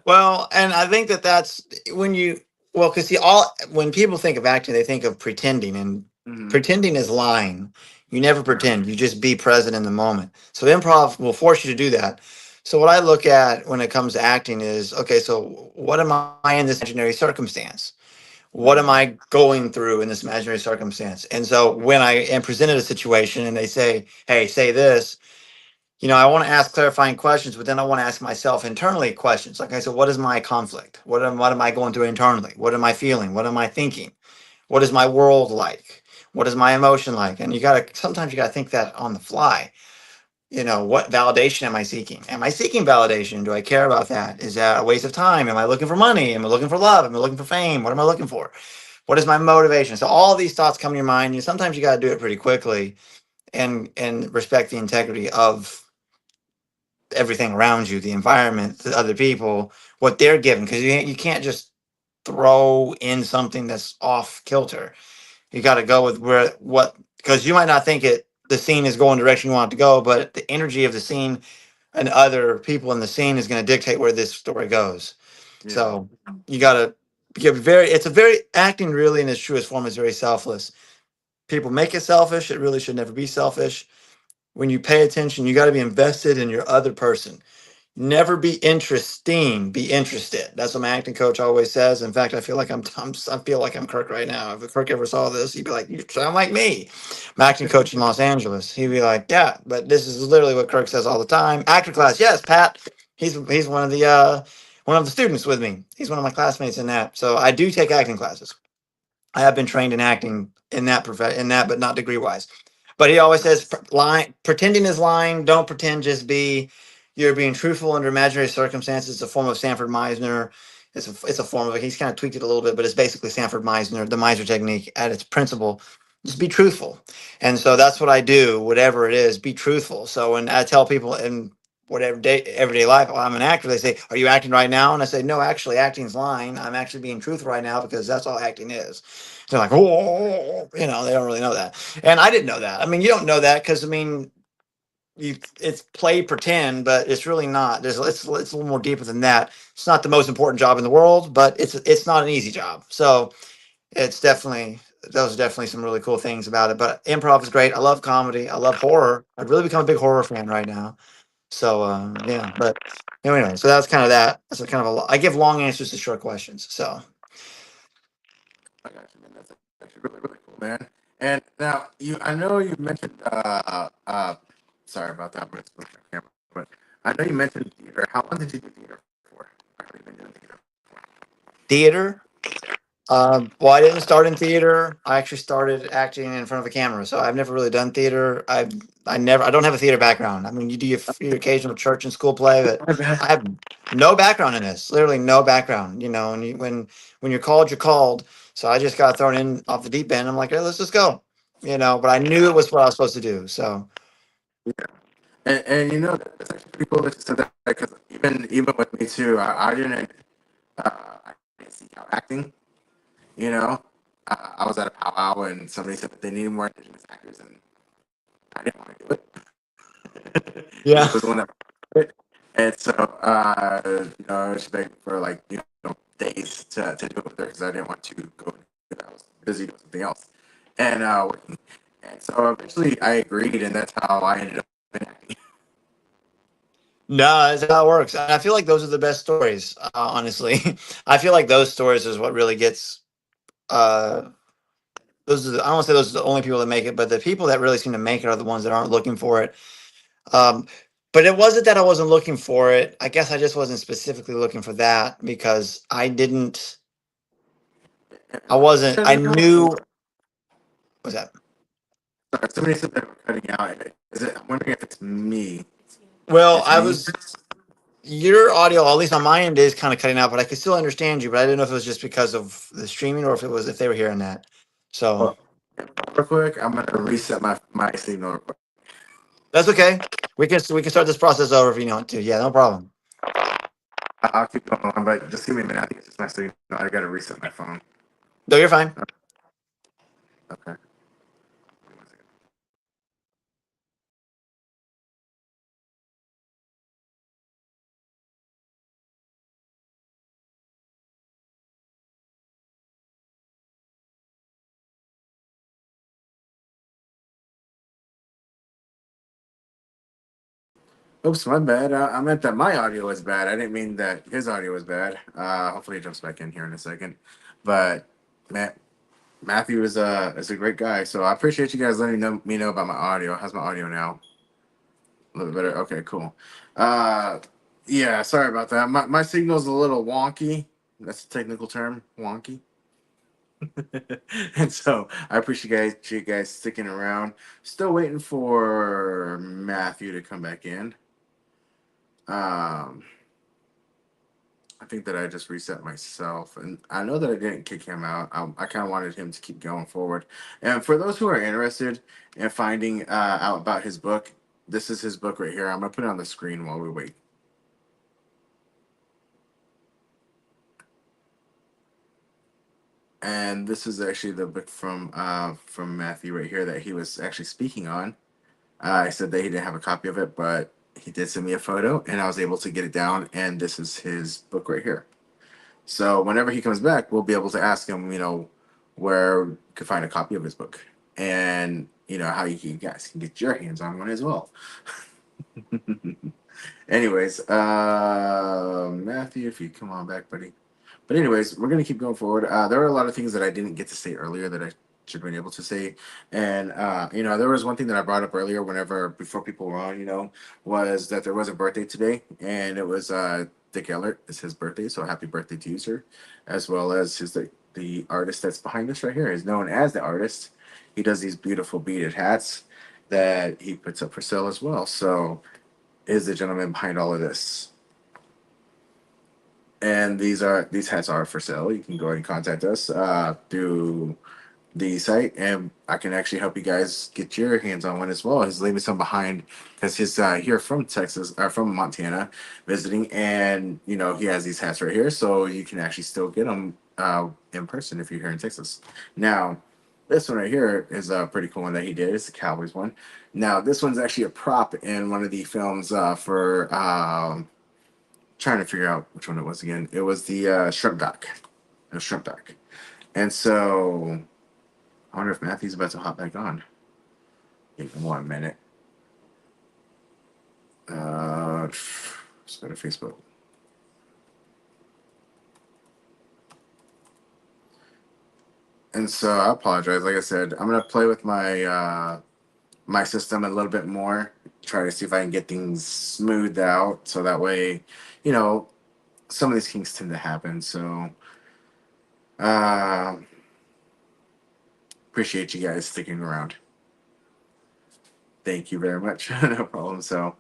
Well, and I think that that's when you well, because see, all when people think of acting, they think of pretending, and Hmm. pretending is lying. You never Right. pretend; you just be present in the moment. So improv will force you to do that. So what I look at when it comes to acting is okay. So what am I in this imaginary circumstance? What am Hmm. I going through in this imaginary circumstance? And so when I am presented a situation and they say, "Hey, say this," I want to ask clarifying questions, but then I want to ask myself internally questions. Like I said, what is my conflict? What am I going through internally? What am I feeling? What am I thinking? What is my world like? What is my emotion like? And sometimes you gotta think that on the fly. What validation am I seeking? Am I seeking validation? Do I care about that? Is that a waste of time? Am I looking for money? Am I looking for love? Am I looking for fame? What am I looking for? What is my motivation? So all these thoughts come to your mind. Sometimes you got to do it pretty quickly and respect the integrity of everything around you, the environment, the other people, what they're given, because you can't just throw in something that's off kilter. You got to go with because you might not think the scene is going the direction you want it to go, but the energy of the scene and other people in the scene is going to dictate where this story goes. Yeah. So you got to get it's a very acting really in its truest form is very selfless. People make it selfish. It really should never be selfish. When you pay attention, you got to be invested in your other person. Never be interesting, be interested. That's what my acting coach always says. In fact, I feel like I feel like I'm Kirk right now. If Kirk ever saw this, he'd be like, "You sound like me." My acting coach in Los Angeles, he'd be like, "Yeah, but this is literally what Kirk says all the time." Actor class, yes, Pat. He's one of the students with me. He's one of my classmates in that. So I do take acting classes. I have been trained in acting in that, but not degree wise. But he always says, Nice. lying, pretending is lying. Don't pretend. Just be. You're being truthful under imaginary circumstances. It's a form of Sanford Meisner. It's a form of it. He's kind of tweaked it a little bit, but it's basically Sanford Meisner, the Meisner technique at its principle. Just be truthful. And so that's what I do. Whatever it is, be truthful. So when I tell people in whatever everyday life, "Oh, I'm an actor," they say, "Are you acting right now?" And I say, "No, actually, acting's lying. I'm actually being truthful right now because that's all acting is." They're like, "Oh," they don't really know that. And I didn't know that. I mean, you don't know that because it's play pretend, but it's really not. It's a little more deeper than that. It's not the most important job in the world, but it's not an easy job. So it's definitely those are definitely some really cool things about it. But improv is great. I love comedy. I love horror. I've really become a big horror fan right now. So yeah, but anyway, so that's kind of that. That's a kind of I give long answers to short questions. So I got you, man. That's actually really, really cool, man. And now I know you mentioned, sorry about that, but it's my camera. But I know you mentioned theater. How long did you do theater for? How long have you been doing theater? theater. Well, I didn't start in theater. I actually started acting in front of a camera. So I've never really done theater. I don't have a theater background. I mean, you do your occasional church and school play, but My bad. I have no background in this. Literally no background. And when you're called, you're called. So I just got thrown in off the deep end. I'm like, hey, let's just go. But I knew it was what I was supposed to do. So Yeah. And that's actually pretty cool that you said that because even with me too, I didn't seek out acting. You know, I was at a powwow and somebody said that they needed more Indigenous actors, and I didn't want to do it. He yeah. was the one that did it. And so, I was begging for like, days to do it with her because I didn't want to go. I was busy doing something else and working. And so eventually I agreed, and that's how I ended up in acting. No, that's how it works. And I feel like those are the best stories, honestly. I feel like those stories is what really gets uh I don't want to say those are the only people that make it, but the people that really seem to make it are the ones that aren't looking for it. Um, but it wasn't that I wasn't looking for it. I guess I just wasn't specifically looking for that because I wasn't, I knew, what's that? Sorry, somebody said that we're cutting out. Is it? I'm wondering if it's me. Well, It's me. your audio, at least on my end, is kind of cutting out, but I could still understand you. But I didn't know if it was just because of the streaming or if they were hearing that. So Oh, real quick, I'm gonna reset my signal. Real quick. that's okay. We can start this process over if you want to. Yeah, no problem. I'll keep going on, but just give me a minute. I think it's just my signal. I gotta reset my phone. No, you're fine. Okay. Oops, my bad. I meant that my audio was bad. I didn't mean that his audio was bad. Hopefully he jumps back in here in a second. But Matthew is a great guy. So I appreciate you guys letting me know about my audio. How's my audio now? A little bit better. Okay, cool. Uh, yeah, sorry about that. My signal's a little wonky. That's a technical term, wonky. And so I appreciate you guys sticking around. Still waiting for Matthew to come back in. Um, I think that I just reset myself, and I know that I didn't kick him out. I kind of wanted him to keep going forward. And for those who are interested in finding out about his book, this is his book right here. I'm gonna put it on the screen while we wait. And this is actually the book from Matthew right here that he was actually speaking on. I said that he didn't have a copy of it, but he did send me a photo, and I was able to get it down. And this is his book right here. So whenever he comes back, we'll be able to ask him, where you could find a copy of his book, and how you guys can get your hands on one as well. Anyways, Matthew, if you come on back, buddy. But anyways, we're gonna keep going forward. There were a lot of things that I didn't get to say earlier that I should have been able to say, and there was one thing that I brought up earlier, before people were on, was that there was a birthday today, and it was Dick Ellert. It's his birthday, so happy birthday to you, sir, as well as the artist that's behind us right here is known as the artist. He does these beautiful beaded hats that he puts up for sale as well. So is the gentleman behind all of this. And these hats are for sale. You can go ahead and contact us through the site, and I can actually help you guys get your hands on one as well. He's leaving some behind because he's here from Texas or from Montana visiting, and he has these hats right here, so you can actually still get them in person if you're here in Texas. Now, this one right here is a pretty cool one that he did. It's the Cowboys one. Now, this one's actually a prop in one of the films for trying to figure out which one it was again. It was the shrimp dock. The shrimp dock. And so I wonder if Matthew's about to hop back on. Give him 1 minute. Let's go to Facebook. And so I apologize. Like I said, I'm gonna play with my my system a little bit more, try to see if I can get things smoothed out, so that way, some of these things tend to happen. So uh, appreciate you guys sticking around. Thank you very much. No problem. So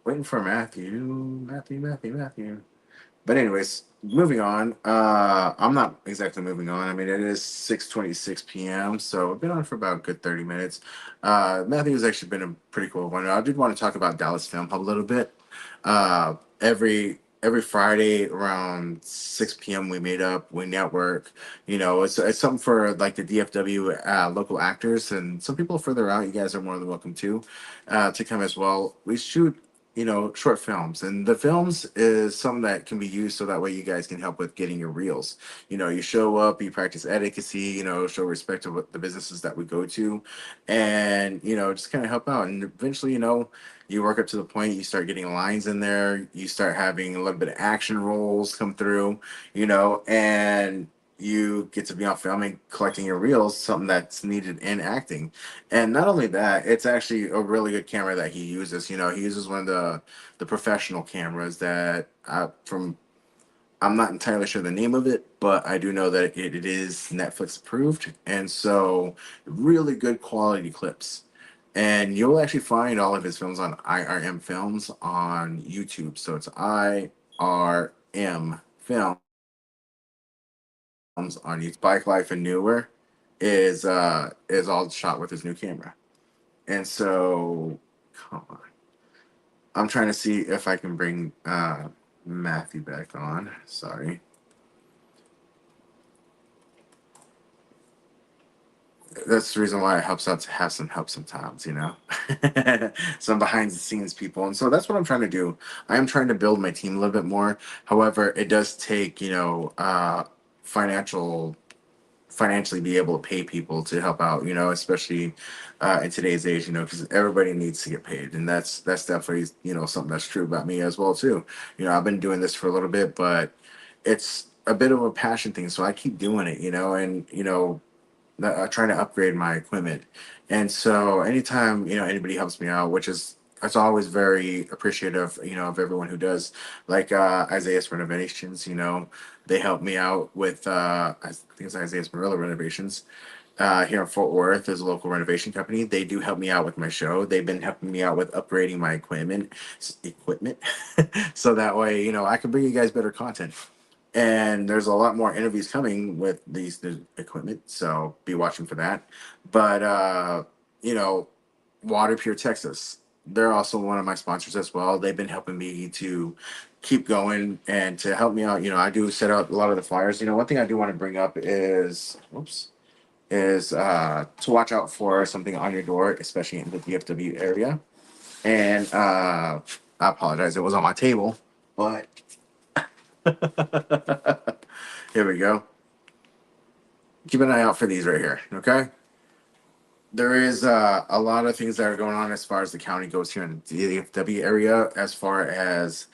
waiting for Matthew. But anyways, moving on. I'm not exactly moving on. I mean, it is 6:26 p.m., so we've been on for about a good 30 minutes. Matthew has actually been a pretty cool one. I did want to talk about Dallas Film Hub a little bit. Every Friday around 6 p.m. we meet up, we network. It's something for like the DFW local actors, and some people further out. You guys are more than welcome to come as well. We shoot short films, and the films is something that can be used so that way you guys can help with getting your reels. You show up, you practice etiquette, show respect to what the businesses that we go to, and just kind of help out. And eventually, you work up to the point you start getting lines in there, you start having a little bit of action roles come through, and you get to be on film and collecting your reels, something that's needed in acting. And not only that, it's actually a really good camera that he uses. He uses one of the professional cameras that I'm not entirely sure the name of it, but I do know that it is Netflix approved. And so really good quality clips. And you'll actually find all of his films on IRM Films on YouTube. So it's IRM Films on YouTube. Bike Life and Newer is all shot with his new camera. And so come on. I'm trying to see if I can bring Matthew back on. Sorry. That's the reason why it helps out to have some help sometimes, some behind the scenes people. And so that's what I'm trying to do. I am trying to build my team a little bit more. However, it does take, financial financially be able to pay people to help out, you know, especially in today's age, you know, because everybody needs to get paid, and that's definitely, you know, something that's true about me as well too. You know, I've been doing this for a little bit, but it's a bit of a passion thing, so I keep doing it, you know, and you know, trying to upgrade my equipment. And so anytime, you know, anybody helps me out, which is it's always very appreciative, you know, of everyone who does, like Isaiah's Renovations, you know, they help me out with I think it's Isaiah's Marilla Renovations. Here in Fort Worth, there's a local renovation company. They do help me out with my show. They've been helping me out with upgrading my equipment, so that way, you know, I can bring you guys better content. And there's a lot more interviews coming with these new equipment, so be watching for that. But you know, Water Pure Texas, they're also one of my sponsors as well. They've been helping me to keep going and to help me out. You know, I do set out a lot of the flyers. You know, one thing I do want to bring up is whoops is to watch out for something on your door, especially in the DFW area. And I apologize, it was on my table, but here we go. Keep an eye out for these right here, okay? There is a lot of things that are going on as far as the county goes here in the DFW area. As far as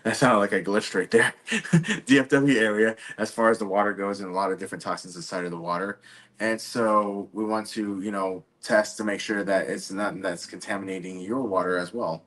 that sounded like a glitch right there. DFW area, as far as the water goes, and a lot of different toxins inside of the water. And so we want to, you know, test to make sure that it's nothing that's contaminating your water as well.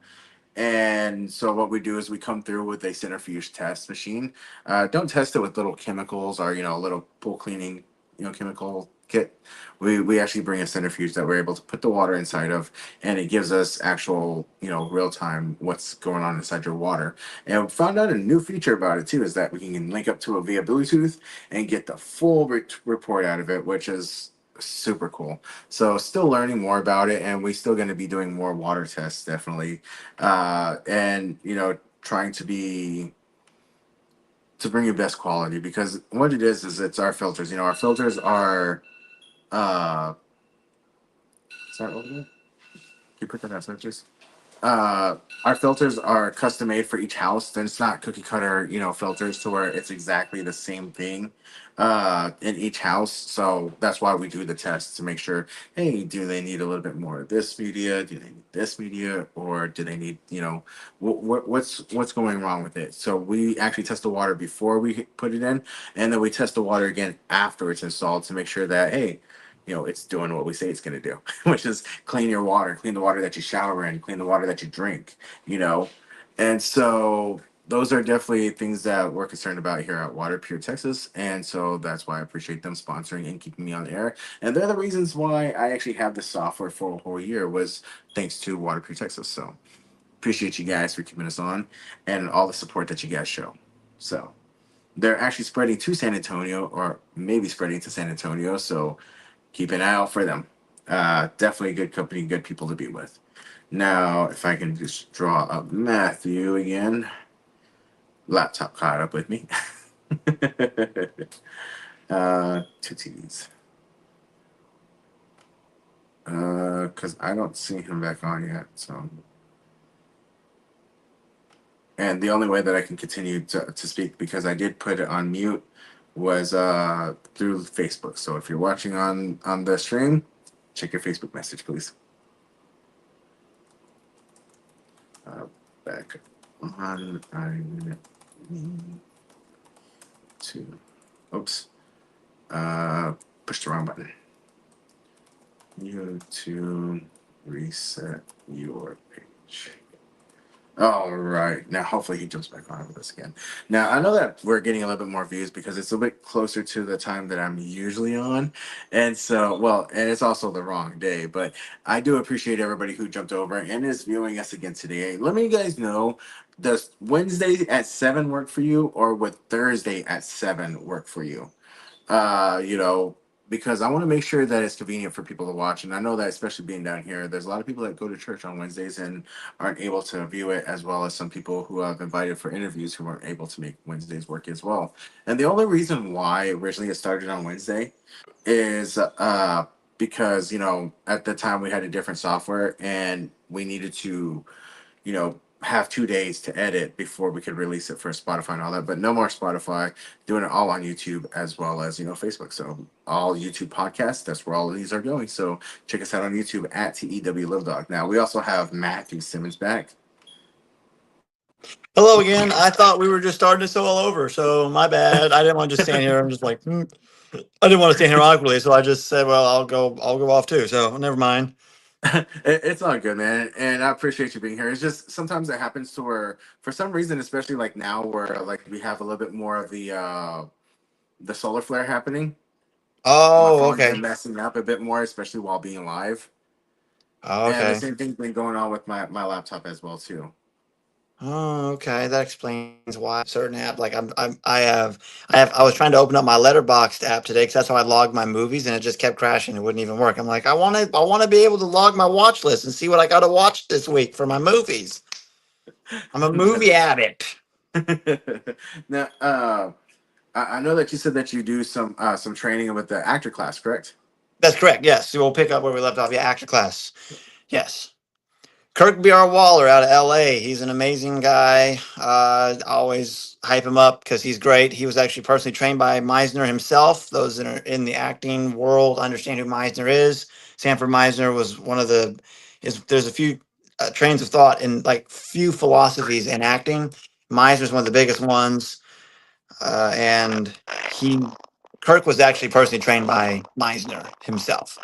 And so what we do is we come through with a centrifuge test machine. Don't test it with little chemicals or, you know, a little pool cleaning, you know, chemical kit. We actually bring a centrifuge that we're able to put the water inside of, and it gives us actual, you know, real time what's going on inside your water. And we found out a new feature about it too, is that we can link up to it via Bluetooth and get the full report out of it, which is super cool. So still learning more about it, and we still going to be doing more water tests definitely, and you know, trying to bring you best quality, because what it is it's our filters. You know, our filters are is that over there? Can you put that out filters? Our filters are custom made for each house. Then it's not cookie cutter, you know, filters to where it's exactly the same thing in each house. So that's why we do the test to make sure, hey, do they need a little bit more of this media? Do they need this media, or do they need, you know, what's going wrong with it? So we actually test the water before we put it in, and then we test the water again after it's installed to make sure that, hey, you know, it's doing what we say it's going to do, which is clean your water, clean the water that you shower in, clean the water that you drink, you know. And so those are definitely things that we're concerned about here at Water Pure Texas. And so that's why I appreciate them sponsoring and keeping me on the air. And they're the reasons why I actually have this software for a whole year, was thanks to Water Pure Texas. So appreciate you guys for keeping us on and all the support that you guys show. So they're actually spreading to San Antonio, or maybe spreading to San Antonio. So keep an eye out for them. Definitely good company, good people to be with. Now, if I can just draw up Matthew again. Laptop caught up with me. Two TVs. Because I don't see him back on yet. So, and the only way that I can continue to speak, because I did put it on mute, was through Facebook. So if you're watching on the stream, check your Facebook message, please. Back on. I need to. Oops. Push the wrong button. You to reset your page. All right. Now, hopefully, he jumps back on with us again. Now, I know that we're getting a little bit more views because it's a bit closer to the time that I'm usually on. And so, well, and it's also the wrong day, but I do appreciate everybody who jumped over and is viewing us again today. Let me guys know, does Wednesday at 7 work for you, or would Thursday at 7 work for you? You know, because I want to make sure that it's convenient for people to watch. And I know that, especially being down here, there's a lot of people that go to church on Wednesdays and aren't able to view it, as well as some people who I've invited for interviews who aren't able to make Wednesdays work as well. And the only reason why originally it started on Wednesday is because, you know, at the time we had a different software and we needed to, you know, have 2 days to edit before we could release it for Spotify and all that. But no more Spotify, doing it all on YouTube as well as Facebook. So all YouTube podcasts, that's where all of these are going. So check us out on YouTube at TEW Live Dog. Now we also have Matthew Simmons back. Hello again. I thought we were just starting this all over, so my bad. I didn't want to just stand here. I'm just like, I didn't want to stand here awkwardly, so I just said, well, I'll go off too. So never mind. It's all good, man, and I appreciate you being here. It's just sometimes it happens to where, for some reason, especially like now, where like we have a little bit more of the solar flare happening. My Oh, phone's okay. been messing up a bit more, especially while being live. Oh, And the okay. same thing's been going on with my laptop as well too. Oh, okay. That explains why certain app like I was trying to open up my Letterboxd app today because that's how I logged my movies and it just kept crashing. It wouldn't even work. I'm like, I want to be able to log my watch list and see what I got to watch this week for my movies. I'm a movie addict. Now, I know that you said that you do some training with the actor class, correct? That's correct. Yes. So we'll pick up where we left off. Yeah, actor class. Yes. Kirk B.R. Waller out of L.A. He's an amazing guy. I always hype him up because he's great. He was actually personally trained by Meisner himself. Those that are in the acting world understand who Meisner is. Sanford Meisner was one of the. There's a few trains of thought in like few philosophies in acting. Meisner's one of the biggest ones, and he Kirk was actually personally trained by Meisner himself.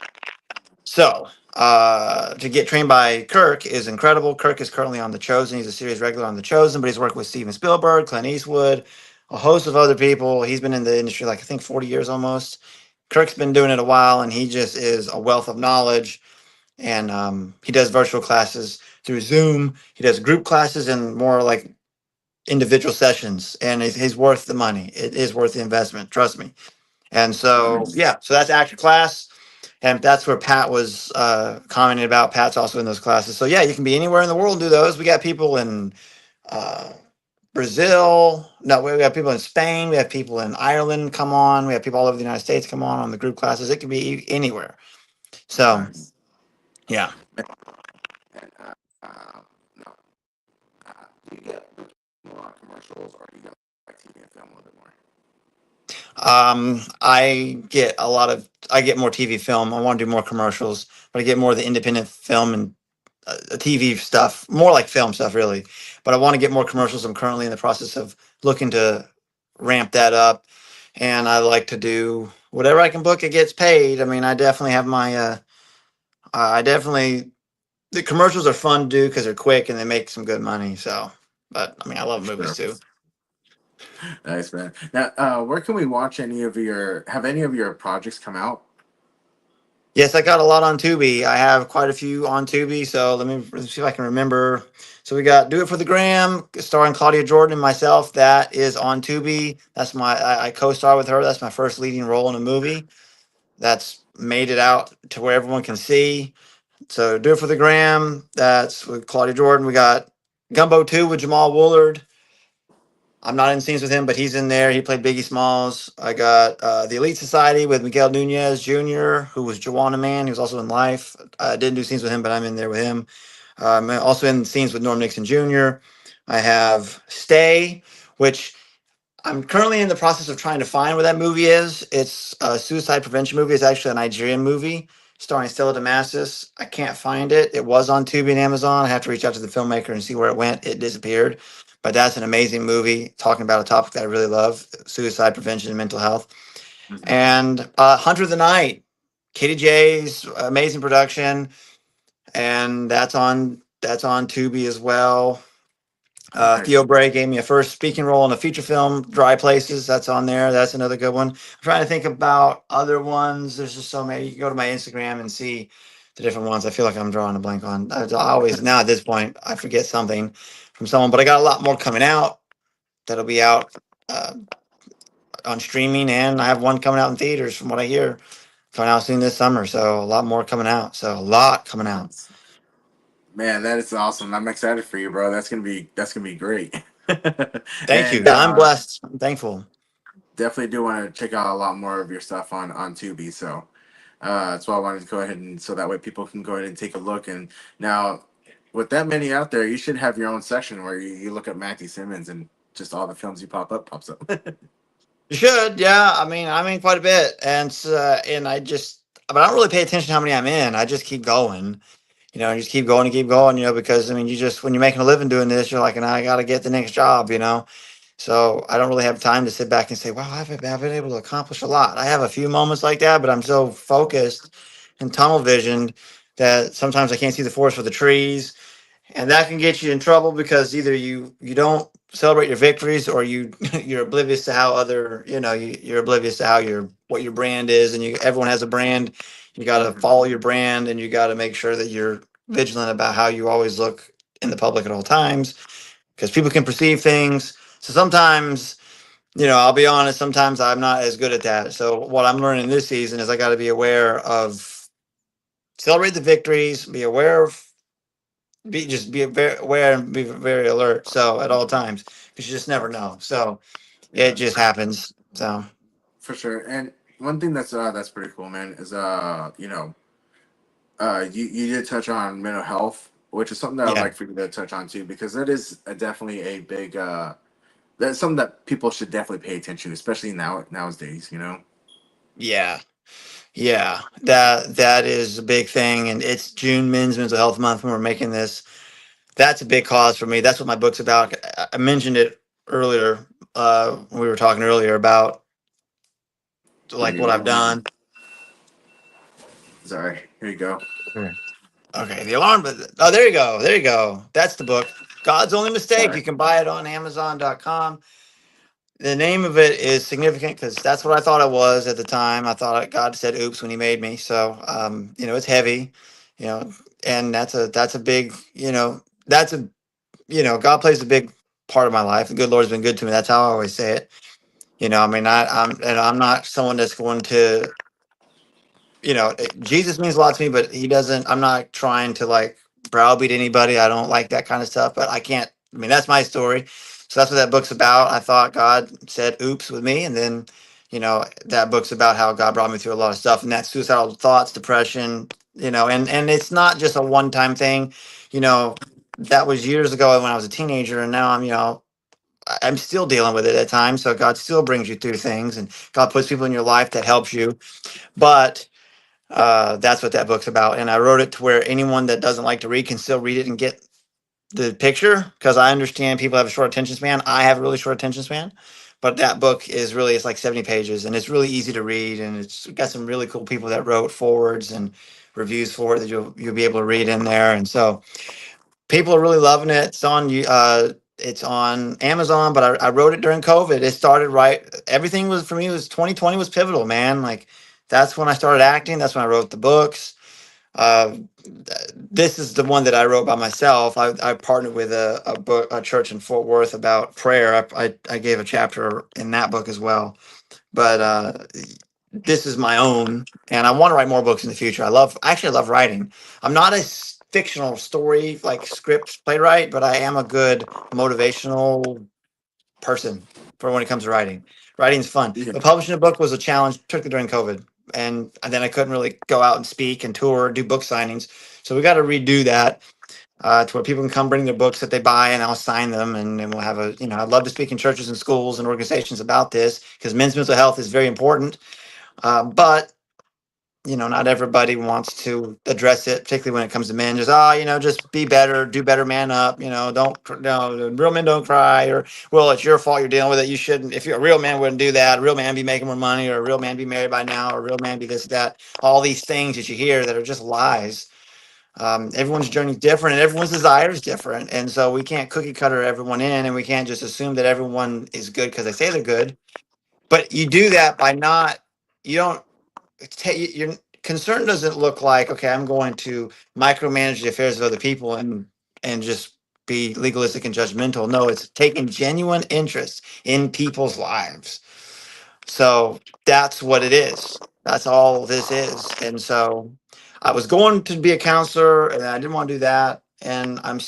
So, to get trained by Kirk is incredible. Kirk is currently on The Chosen. He's a series regular on The Chosen, but he's worked with Steven Spielberg, Clint Eastwood, a host of other people. He's been in the industry like I think 40 years almost. Kirk's been doing it a while, and he just is a wealth of knowledge. And he does virtual classes through Zoom. He does group classes and more like individual sessions, and he's worth the money. It is worth the investment. Trust me. And so, Nice. yeah, so that's actor class. And that's where Pat was commenting about. Pat's also in those classes. So, yeah, you can be anywhere in the world and do those. We got people in uh, Brazil. No, we have people in Spain. We have people in Ireland come on. We have people all over the United States come on the group classes. It can be anywhere. So, Nice. yeah. And, no, do you get more commercials, or do you get like TV and film a little bit more? I get more TV film. I want to do more commercials, but I get more of the independent film and TV stuff, more like film stuff, really. But I want to get more commercials. I'm currently in the process of looking to ramp that up, and I like to do whatever I can book. It gets paid. I mean, I definitely have my. I definitely the commercials are fun to do because they're quick and they make some good money. So, but I mean, I love movies Sure. too. Nice, man. Now, where can we watch have any of your projects come out? Yes, I got a lot on Tubi. I have quite a few on Tubi. So let's see if I can remember. So we got Do It for the Gram, starring Claudia Jordan and myself. That is on Tubi. I co-star with her. That's my first leading role in a movie. That's made it out to where everyone can see. So Do It for the Gram. That's with Claudia Jordan. We got Gumbo 2 with Jamal Woolard. I'm not in scenes with him, but he's in there. He played Biggie Smalls. I got The Elite Society with Miguel Nunez Jr., who was Joanna Man. He was also in Life. I didn't do scenes with him, but I'm in there with him. I'm also in scenes with Norm Nixon Jr. I have Stay, which I'm currently in the process of trying to find where that movie is. It's a suicide prevention movie. It's actually a Nigerian movie starring Stella Damascus. I can't find it. It was on Tubi and Amazon. I have to reach out to the filmmaker and see where it went. It disappeared. But that's an amazing movie talking about a topic that I really love, suicide prevention and mental health. And Hunter of the Night, Katie J's amazing production. And that's on Tubi as well. Nice. Theo Bray gave me a first speaking role in a feature film, Dry Places. That's on there. That's another good one. I'm trying to think about other ones. There's just so many. You can go to my Instagram and see the different ones. I feel like I'm drawing a blank on. I always now at this point I forget something from someone, but I got a lot more coming out. That'll be out uh, on streaming, and I have one coming out in theaters from what I hear. Coming out soon this summer, so a lot more coming out. So a lot coming out. Man, that is awesome. I'm excited for you, bro. That's gonna be great. Thank you. And I'm blessed. I'm thankful. definitely do want to check out a lot more of your stuff on Tubi. So that's why I wanted to go ahead and so that way people can go ahead and take a look. And now, with that many out there, you should have your own section where you look at Matthew Simmons and just all the films you pop up pops up. You should, yeah. I'm in quite a bit, and I just, but I don't really pay attention to how many I'm in. I just keep going, and just keep going and keep going, because you just when you're making a living doing this, you're like, and I got to get the next job. So I don't really have time to sit back and say, wow, I've been able to accomplish a lot. I have a few moments like that, but I'm so focused and tunnel visioned that sometimes I can't see the forest for the trees, and that can get you in trouble because either you don't celebrate your victories, or you're oblivious to how you're oblivious to how what your brand is, and everyone has a brand. You got to follow your brand, and you got to make sure that you're vigilant about how you always look in the public at all times, because people can perceive things. So sometimes, I'll be honest, sometimes I'm not as good at that. So what I'm learning this season is I got to be aware of, celebrate the victories, be aware of, be very aware and be very alert. So at all times, because you just never know. So Yeah, it just happens. So for sure. And one thing that's pretty cool, man, is you did touch on mental health, which is something that I'd yeah, like for you to touch on too, because that is definitely a big that's something that people should definitely pay attention to, especially nowadays. yeah, yeah. That is a big thing, and it's June Men's Mental Health Month, and we're making this. That's a big cause for me. That's what my book's about. I mentioned it earlier. We were talking earlier about like what I've done. Sorry, here you go. Okay, the alarm. Oh, there you go. There you go. That's the book. God's Only Mistake. Sorry. You can buy it on Amazon.com. The name of it is significant because that's what I thought it was at the time. I thought God said "oops" when He made me. So, it's heavy, you know, and that's a big, that's a, God plays a big part of my life. The good Lord's been good to me. That's how I always say it. I'm not someone that's going to, Jesus means a lot to me, but he doesn't. I'm not trying to like browbeat anybody. I don't like that kind of stuff, but I can't. I mean, that's my story. So that's what that book's about. I thought God said "oops" with me, and then, that book's about how God brought me through a lot of stuff, and that's suicidal thoughts, depression, and it's not just a one-time thing. You know, that was years ago when I was a teenager, and now I'm still dealing with it at times. So God still brings you through things, and God puts people in your life that helps you, but that's what that book's about. And I wrote it to where anyone that doesn't like to read can still read it and get the picture, because I understand people have a short attention span. I have a really short attention span, but that book it's like 70 pages, and it's really easy to read, and it's got some really cool people that wrote forwards and reviews for it that you'll be able to read in there. And so people are really loving it. It's on Amazon, but I wrote it during COVID. It started right. Everything was, for me, was 2020 was pivotal, man. Like, that's when I started acting. That's when I wrote the books. Uh, this is the one that I wrote by myself. I partnered with a church in Fort Worth about prayer. I gave a chapter in that book as well. But this is my own, and I want to write more books in the future. I love writing. I'm not a fictional story like script playwright, but I am a good motivational person for when it comes to writing. Writing's fun. Yeah. But publishing a book was a challenge, particularly during COVID. And then I couldn't really go out and speak and tour, do book signings. So we got to redo that to where people can come bring their books that they buy, and I'll sign them. And then we'll have I'd love to speak in churches and schools and organizations about this, because men's mental health is very important. But not everybody wants to address it, particularly when it comes to men. Just be better, do better, man up. Real men don't cry, or, well, it's your fault, you're dealing with it. You shouldn't. If you're a real man, wouldn't do that. A real man be making more money, or a real man be married by now, or a real man be this, that. All these things that you hear that are just lies. Everyone's journey is different, and everyone's desire is different, and so we can't cookie cutter everyone in, and we can't just assume that everyone is good because they say they're good. But you do that by not. You don't your concern doesn't look like, okay, I'm going to micromanage the affairs of other people and just be legalistic and judgmental. No, it's taking genuine interest in people's lives. So that's what it is. That's all this is. And so I was going to be a counselor, and I didn't want to do that. And I'm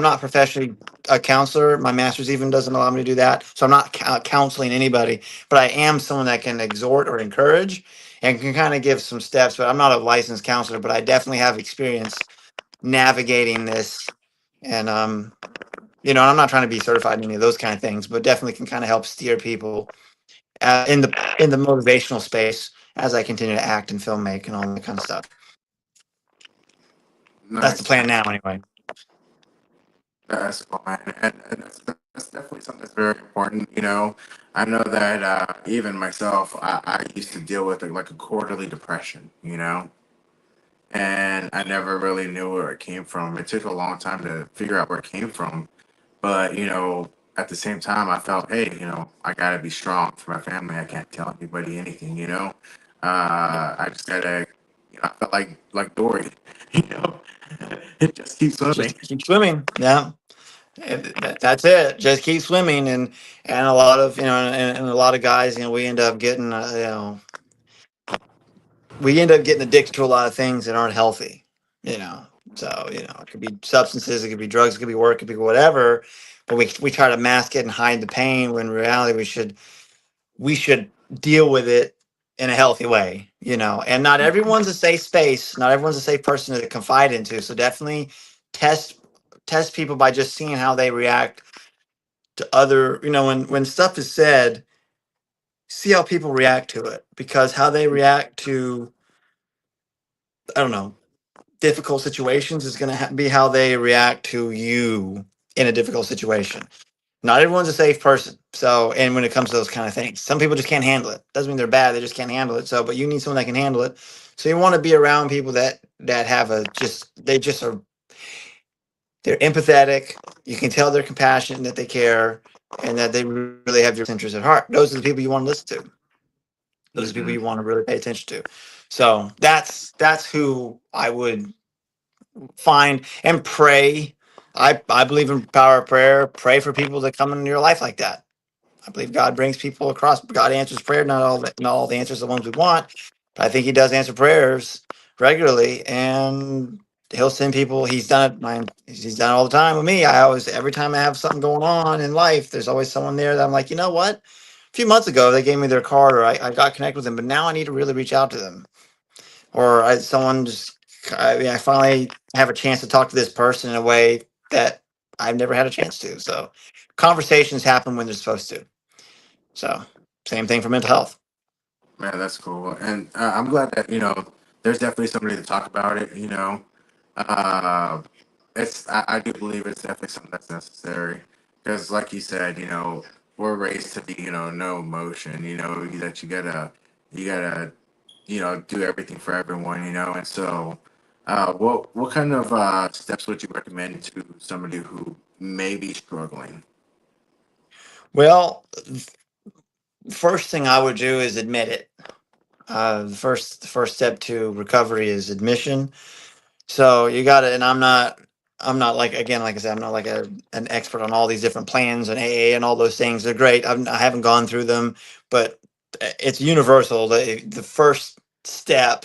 not professionally a counselor. My master's even doesn't allow me to do that. So I'm not counseling anybody, but I am someone that can exhort or encourage and can kind of give some steps. But I'm not a licensed counselor, but I definitely have experience navigating this And you know, I'm not trying to be certified in any of those kind of things, but definitely can kind of help steer people in the motivational space as I continue to act and filmmake and all that kind of stuff. That's the Nice. plan now, anyway. That's cool, man. And that's definitely something that's very important. You know, I know that even myself, I used to deal with like a quarterly depression, you know, and I never really knew where it came from. It took a long time to figure out where it came from. But, you know, at the same time, I felt, hey, you know, I got to be strong for my family. I can't tell anybody anything, you know. I just got to, you know, I felt like Dory, you know, it just keeps swimming. Just keep swimming. Yeah. That's it. Just keep swimming, and a lot of, you know, and a lot of guys, you know, we end up getting you know, we end up getting addicted to a lot of things that aren't healthy, you know. So, you know, it could be substances, it could be drugs, it could be work, it could be whatever, but we try to mask it and hide the pain when in reality we should deal with it in a healthy way, you know. And not everyone's a safe space, not everyone's a safe person to confide into. So definitely test test people by just seeing how they react to other, you know, when stuff is said, see how people react to it, because how they react to, I don't know, difficult situations is going to be how they react to you in a difficult situation. Not everyone's a safe person. So, and when it comes to those kind of things, some people just can't handle it. Doesn't mean they're bad. They just can't handle it. So, but you need someone that can handle it. So you want to be around people that have a they just are, they're empathetic. You can tell they're compassionate, that they care, and that they really have your interests at heart. Those are the people you want to listen to. Those are the people Mhm. you want to really pay attention to. So that's who I would find and pray. I believe in power of prayer. Pray for people that come into your life like that. I believe God brings people across. God answers prayer. Not all the answers are the ones we want, but I think He does answer prayers regularly, and He'll send people. He's done it. He's done it all the time with me. I always, every time I have something going on in life, there's always someone there that I'm like, you know what? A few months ago, they gave me their card, or I got connected with them, but now I need to really reach out to them. Or someone just, I mean, I finally have a chance to talk to this person in a way that I've never had a chance to. So conversations happen when they're supposed to. So same thing for mental health. Man, that's cool. And I'm glad that, you know, there's definitely somebody to talk about it, you know. Uh, I do believe it's definitely something that's necessary. Because, like you said, you know, we're raised to be, you know, no emotion, you know, that you gotta, you know, do everything for everyone, you know. And so, what kind of steps would you recommend to somebody who may be struggling? Well, first thing I would do is admit it. The first step to recovery is admission. So you got to, and I'm not like, again, like I said, I'm not like an expert on all these different plans and AA and all those things. They're great. I haven't gone through them, but it's universal. The first step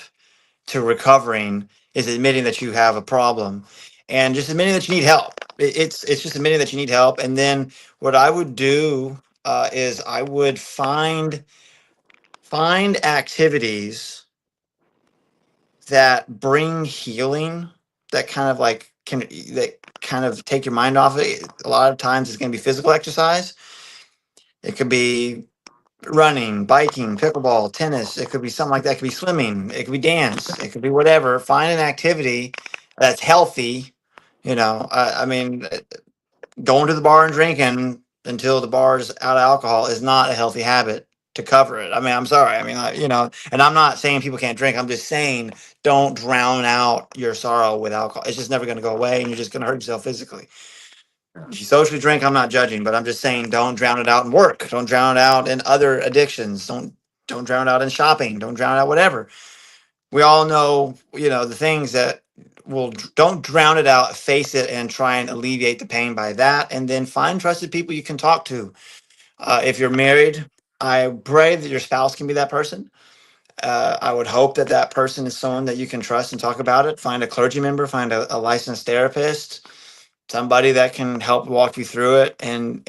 to recovering is admitting that you have a problem, and just admitting that you need help. It's just admitting that you need help. And then what I would do is I would find activities that bring healing, that kind of like that kind of take your mind off it. A lot of times it's going to be physical exercise. It could be running, biking, pickleball, tennis. It could be something like that. It could be swimming. It could be dance. It could be whatever. Find an activity that's healthy. You know, I mean, going to the bar and drinking until the bar's out of alcohol is not a healthy habit to cover it. I mean, I'm sorry. I mean, you know, and I'm not saying people can't drink. I'm just saying don't drown out your sorrow with alcohol. It's just never going to go away, and you're just going to hurt yourself physically. If you socially drink, I'm not judging, but I'm just saying don't drown it out in work. Don't drown it out in other addictions. Don't drown it out in shopping. Don't drown it out whatever. We all know, you know, the things that will, don't drown it out, face it, and try and alleviate the pain by that. And then find trusted people you can talk to. If you're married, I pray that your spouse can be that person. I would hope that that person is someone that you can trust and talk about it. Find a clergy member, find a licensed therapist, somebody that can help walk you through it. And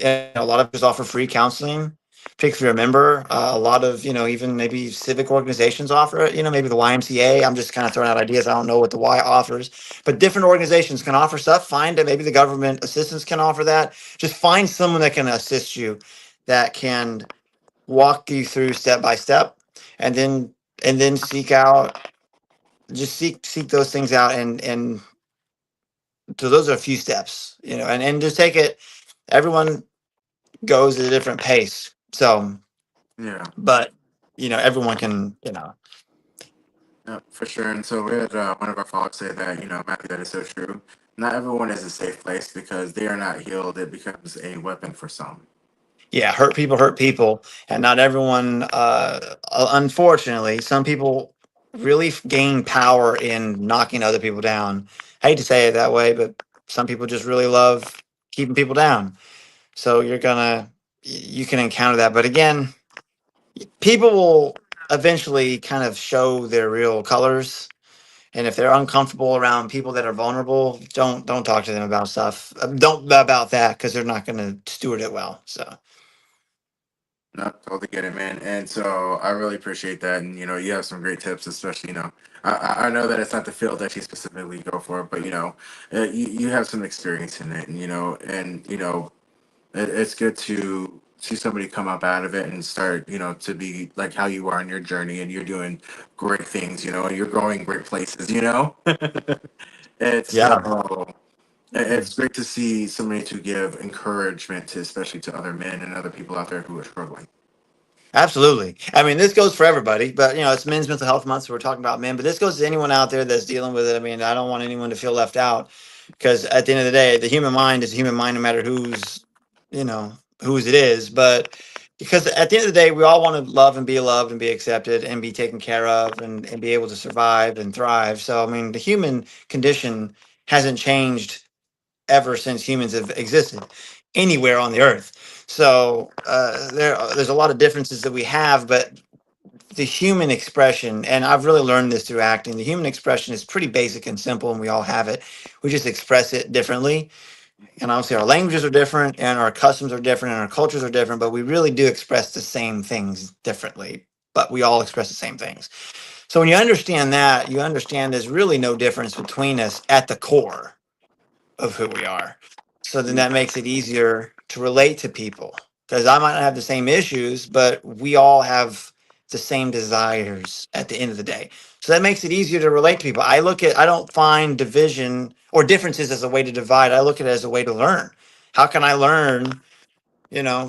a lot of us offer free counseling. pick if you're a member. A lot of, even maybe civic organizations offer it, maybe the YMCA. I'm just kind of throwing out ideas. I don't know what the Y offers, but different organizations can offer stuff. Find it. Maybe the government assistance can offer that. Just find someone that can assist you, that can walk you through step by step, and then seek out, just seek those things out. And so those are a few steps, and just take it. Everyone goes at a different pace. So, Yeah. but everyone can, Yeah, for sure. And so we had one of our followers say that, Matthew, that is so true. Not everyone is a safe place because they are not healed. It becomes a weapon for some. yeah, hurt people, and not everyone. Unfortunately, some people really gain power in knocking other people down. I hate to say it that way, but some people just really love keeping people down. So you can encounter that. But again, people will eventually kind of show their real colors. And if they're uncomfortable around people that are vulnerable, don't talk to them about stuff. Don't about that, because they're not going to steward it well. So No, totally get it, man. And so I really appreciate that. And, you have some great tips, especially, I know that it's not the field that you specifically go for, but, you have some experience in it. It's good to see somebody come up out of it and start, to be like how you are in your journey, and you're doing great things, and you're going great places. It's yeah. it's great to see somebody to give encouragement to, especially to other men and other people out there who are struggling. Absolutely. I mean, this goes for everybody, but it's Men's Mental Health Month, so we're talking about men. But this goes to anyone out there that's dealing with it. I mean, I don't want anyone to feel left out, because at the end of the day, the human mind is a human mind, no matter you know, whose it is. But because at the end of the day, we all want to love and be accepted and be taken care of, and be able to survive and thrive. So, I mean, the human condition hasn't changed ever since humans have existed anywhere on the earth. So there's a lot of differences that we have, but the human expression, and I've really learned this through acting, the human expression is pretty basic and simple, and we all have it. We just express it differently. And obviously our languages are different, and our customs are different, and our cultures are different, but we really do express the same things differently, but we all express the same things. So when you understand that, you understand there's really no difference between us at the core of who we are. So then that makes it easier to relate to people, because I might not have the same issues, but we all have the same desires at the end of the day. So that makes it easier to relate to people. I don't find division or differences as a way to divide. I look at it as a way to learn. How can I learn,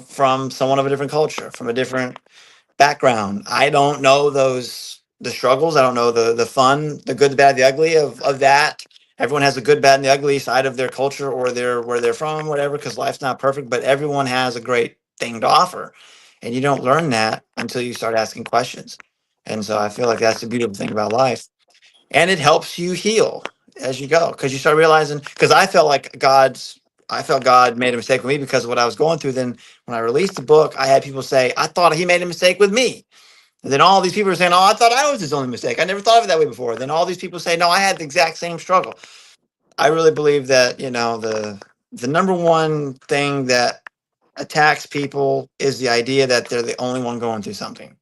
from someone of a different culture, from a different background? I don't know the struggles. I don't know the fun, the good, the bad, the ugly of that. Everyone has a good, bad, and the ugly side of their culture, or where they're from, whatever, because life's not perfect, but everyone has a great thing to offer. And you don't learn that until you start asking questions. And so I feel like that's the beautiful thing about life. And it helps you heal as you go, because you start realizing, because I felt God made a mistake with me because of what I was going through. Then when I released the book, I had people say, I thought he made a mistake with me. And then all these people are saying, oh, I thought I was his only mistake. I never thought of it that way before. Then all these people say, no, I had the exact same struggle. I really believe that, the number one thing that attacks people is the idea that they're the only one going through something.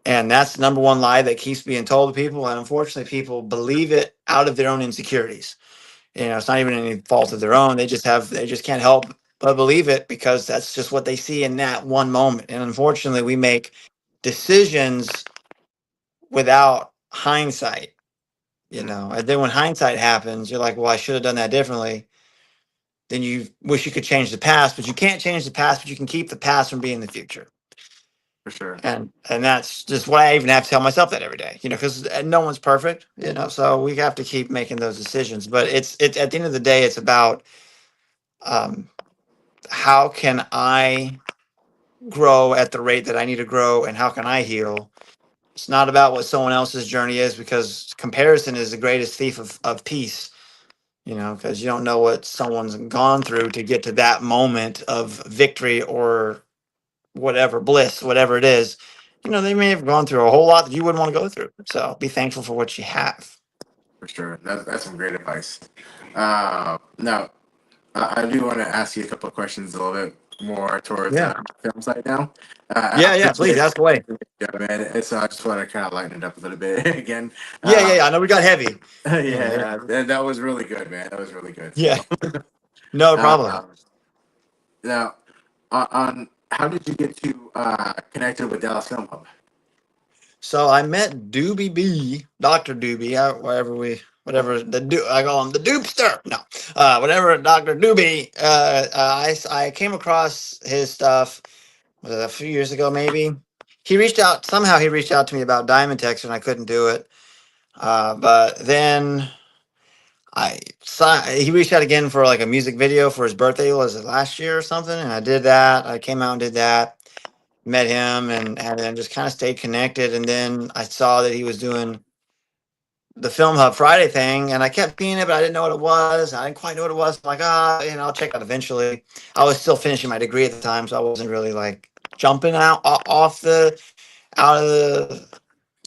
And that's the number one lie that keeps being told to people. And unfortunately, people believe it out of their own insecurities. It's not even any fault of their own. They just can't help but believe it, because that's just what they see in that one moment. And unfortunately, we make decisions without hindsight, and then when hindsight happens, you're like, well, I should have done that differently. Then you wish you could change the past, but you can't change the past, but you can keep the past from being the future. For sure. And that's just what I even have to tell myself that every day, because no one's perfect, so we have to keep making those decisions. But it's at the end of the day, it's about, how can I grow at the rate that I need to grow, and how can I heal? It's not about what someone else's journey is, because comparison is the greatest thief of peace, because you don't know what someone's gone through to get to that moment of victory or whatever, bliss, whatever it is. They may have gone through a whole lot that you wouldn't want to go through. So be thankful for what you have. For sure. That's some great advice. Now, I do want to ask you a couple of questions a little bit more towards Yeah. film side now. Yeah, yeah. Please ask away. Yeah, man. It's I just want to kind of lighten it up a little bit again. Yeah, yeah, yeah. I know we got heavy. Yeah, that was really good, man. That was really good. Yeah. So, No problem. uh, now, on how did you get to connected with Dallas Film Hub? So I met Doobie B, Doctor Doobie, whatever I call him the Doopster. No, whatever Doctor Doobie. I came across his stuff was it a few years ago, maybe. He reached out somehow. He reached out to me about Diamond Text, and I couldn't do it. But then he reached out again for like a music video for his birthday. Was it last year or something? And I did that. I came out and did that. Met him and then just kind of stayed connected. And then I saw that he was doing the Film Hub Friday thing, and I kept seeing it, but I didn't know what it was. I didn't quite know what it was. I'm like, I'll check it out eventually. I was still finishing my degree at the time, so I wasn't really like jumping off the out of the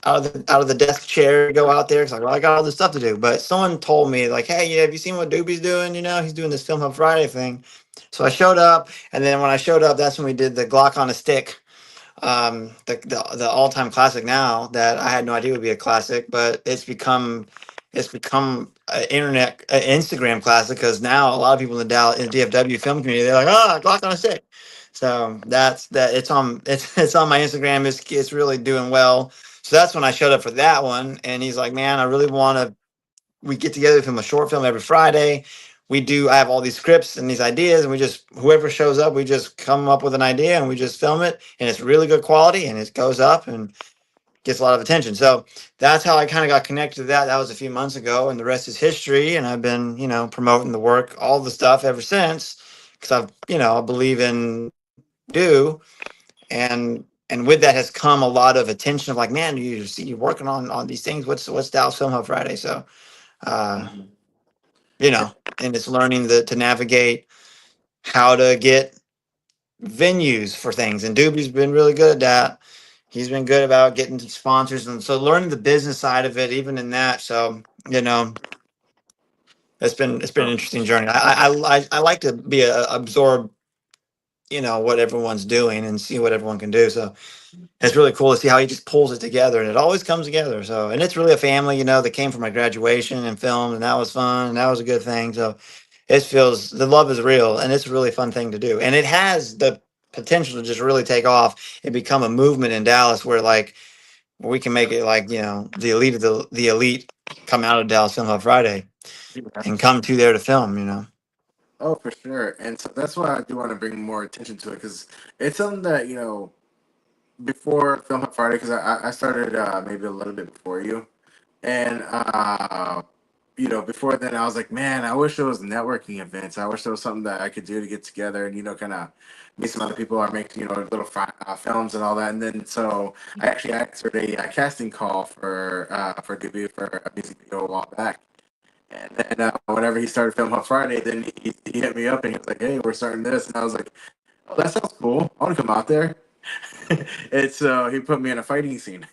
out of the desk chair to go out there because like, well, I got all this stuff to do. But someone told me like, hey, yeah, have you seen what Doobie's doing? He's doing this Film Hub Friday thing. So I showed up, and then when I showed up, that's when we did the Glock on a Stick, the all-time classic now that I had no idea would be a classic, but it's become an Instagram classic because now a lot of people in the Dallas in the DFW film community, they're like, Glock on a Stick. So that's that. It's on my Instagram. It's really doing well. So that's when I showed up for that one, and he's like, man, I really want to. We get together to film a short film every Friday. I have all these scripts and these ideas, and we just, whoever shows up, we just come up with an idea and we just film it, and it's really good quality and it goes up and gets a lot of attention. So that's how I kind of got connected to that. That was a few months ago, and the rest is history. And I've been, promoting the work, all the stuff ever since, because I believe in do. And with that has come a lot of attention of like, man, you see you're working on these things. What's Dallas Film Hub Friday? So, uh, and it's learning to navigate how to get venues for things. And Doobie's been really good at that. He's been good about getting sponsors, and so learning the business side of it, even in that. So it's been an interesting journey. I like to be absorb, what everyone's doing and see what everyone can do. So it's really cool to see how he just pulls it together, and it always comes together. So, and it's really a family, that came from my graduation and film, and that was fun, and that was a good thing. So the love is real, and it's a really fun thing to do, and it has the potential to just really take off and become a movement in Dallas, where like we can make it like the elite of the elite come out of Dallas Film Hub Friday and come to there to film. Oh, for sure. And so that's why I do want to bring more attention to it because it's something that, before Film Hub Friday, because I started maybe a little bit before you. And, before then, I was like, man, I wish there was networking events. I wish there was something that I could do to get together and, kind of meet some other people or make, little films and all that. And then so I actually answered a casting call for debut for a music video a while back. And then whenever he started Film Hub Friday, then he hit me up and he was like, hey, we're starting this. And I was like, oh, that sounds cool. I want to come out there. And so he put me in a fighting scene.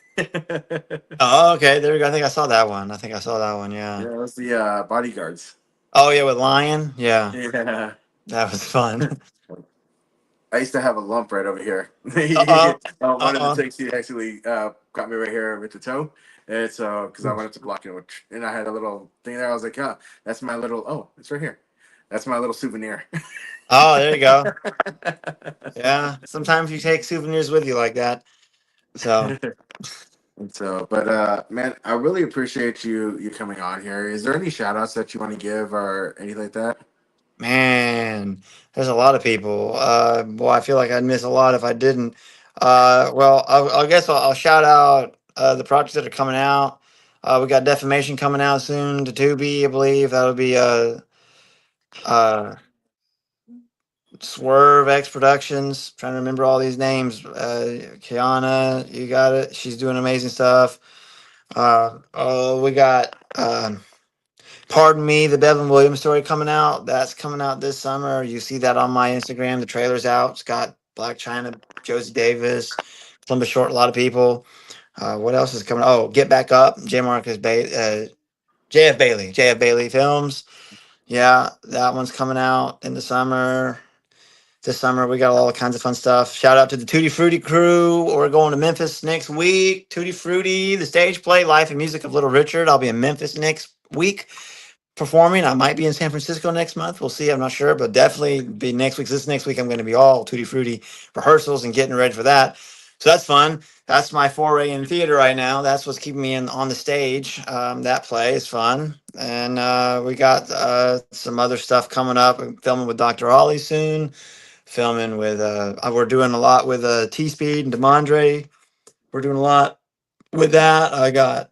Oh, okay. There we go. I think I saw that one. Yeah. Yeah, it was the bodyguards. Oh yeah, with Lion. Yeah, Yeah. that was fun. I used to have a lump right over here. Uh-oh. One of Uh-oh. the takes he actually got me right here with the toe. And so, because I wanted to block it, and I had a little thing there. I was like, yeah, that's my little, oh, it's right here. That's my little souvenir. Oh, there you go. Yeah. Sometimes you take souvenirs with you like that. So, And so, but man, I really appreciate you coming on here. Is there any shout outs that you want to give or anything like that? man, there's a lot of people. Boy, I feel like I'd miss a lot if I didn't. Well, I guess I'll shout out the projects that are coming out. We got Defamation coming out soon to Tubi, I believe. That'll be uh, Swerve X Productions. Trying to remember all these names. Kiana, you got it. She's doing amazing stuff. We got Pardon Me, the Devin Williams story coming out. That's coming out this summer. You see that on my Instagram. The trailer's out. It's got Black China, Josie Davis, Columbus Short, a lot of people. What else is coming? Oh, Get Back Up, JF Bailey Films. Yeah, that one's coming out in the summer. this summer. We got all kinds of fun stuff. Shout out to the Tutti Frutti crew. We're going to Memphis next week. Tutti Frutti, the stage play, Life and Music of Little Richard. I'll be in Memphis next week performing. I might be in San Francisco next month. We'll see. I'm not sure, but definitely be next week. This next week, I'm going to be all Tutti Frutti rehearsals and getting ready for that. So that's fun. That's my foray in theater right now. That's what's keeping me on the stage. That play is fun. And we got some other stuff coming up. I'm filming with Dr. Ollie soon. Filming with, we're doing a lot with T-Speed and Demondre. We're doing a lot with that.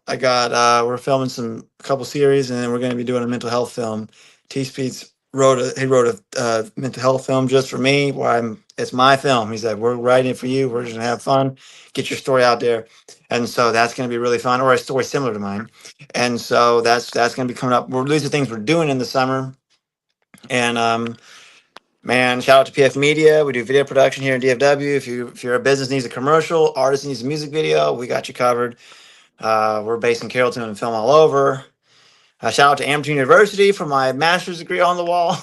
We're filming a couple series, and then we're going to be doing a mental health film. T-Speed's wrote a mental health film just for me, where it's my film. He said, we're writing it for you. We're just gonna have fun, get your story out there. And so that's going to be really fun, or a story similar to mine. And so that's going to be coming up. These are things we're doing in the summer. And man, shout out to PF Media. We do video production here in DFW. If you're a business needs a commercial, artist needs a music video, we got you covered. We're based in Carrollton and film all over. Shout out to Amherst University for my master's degree on the wall.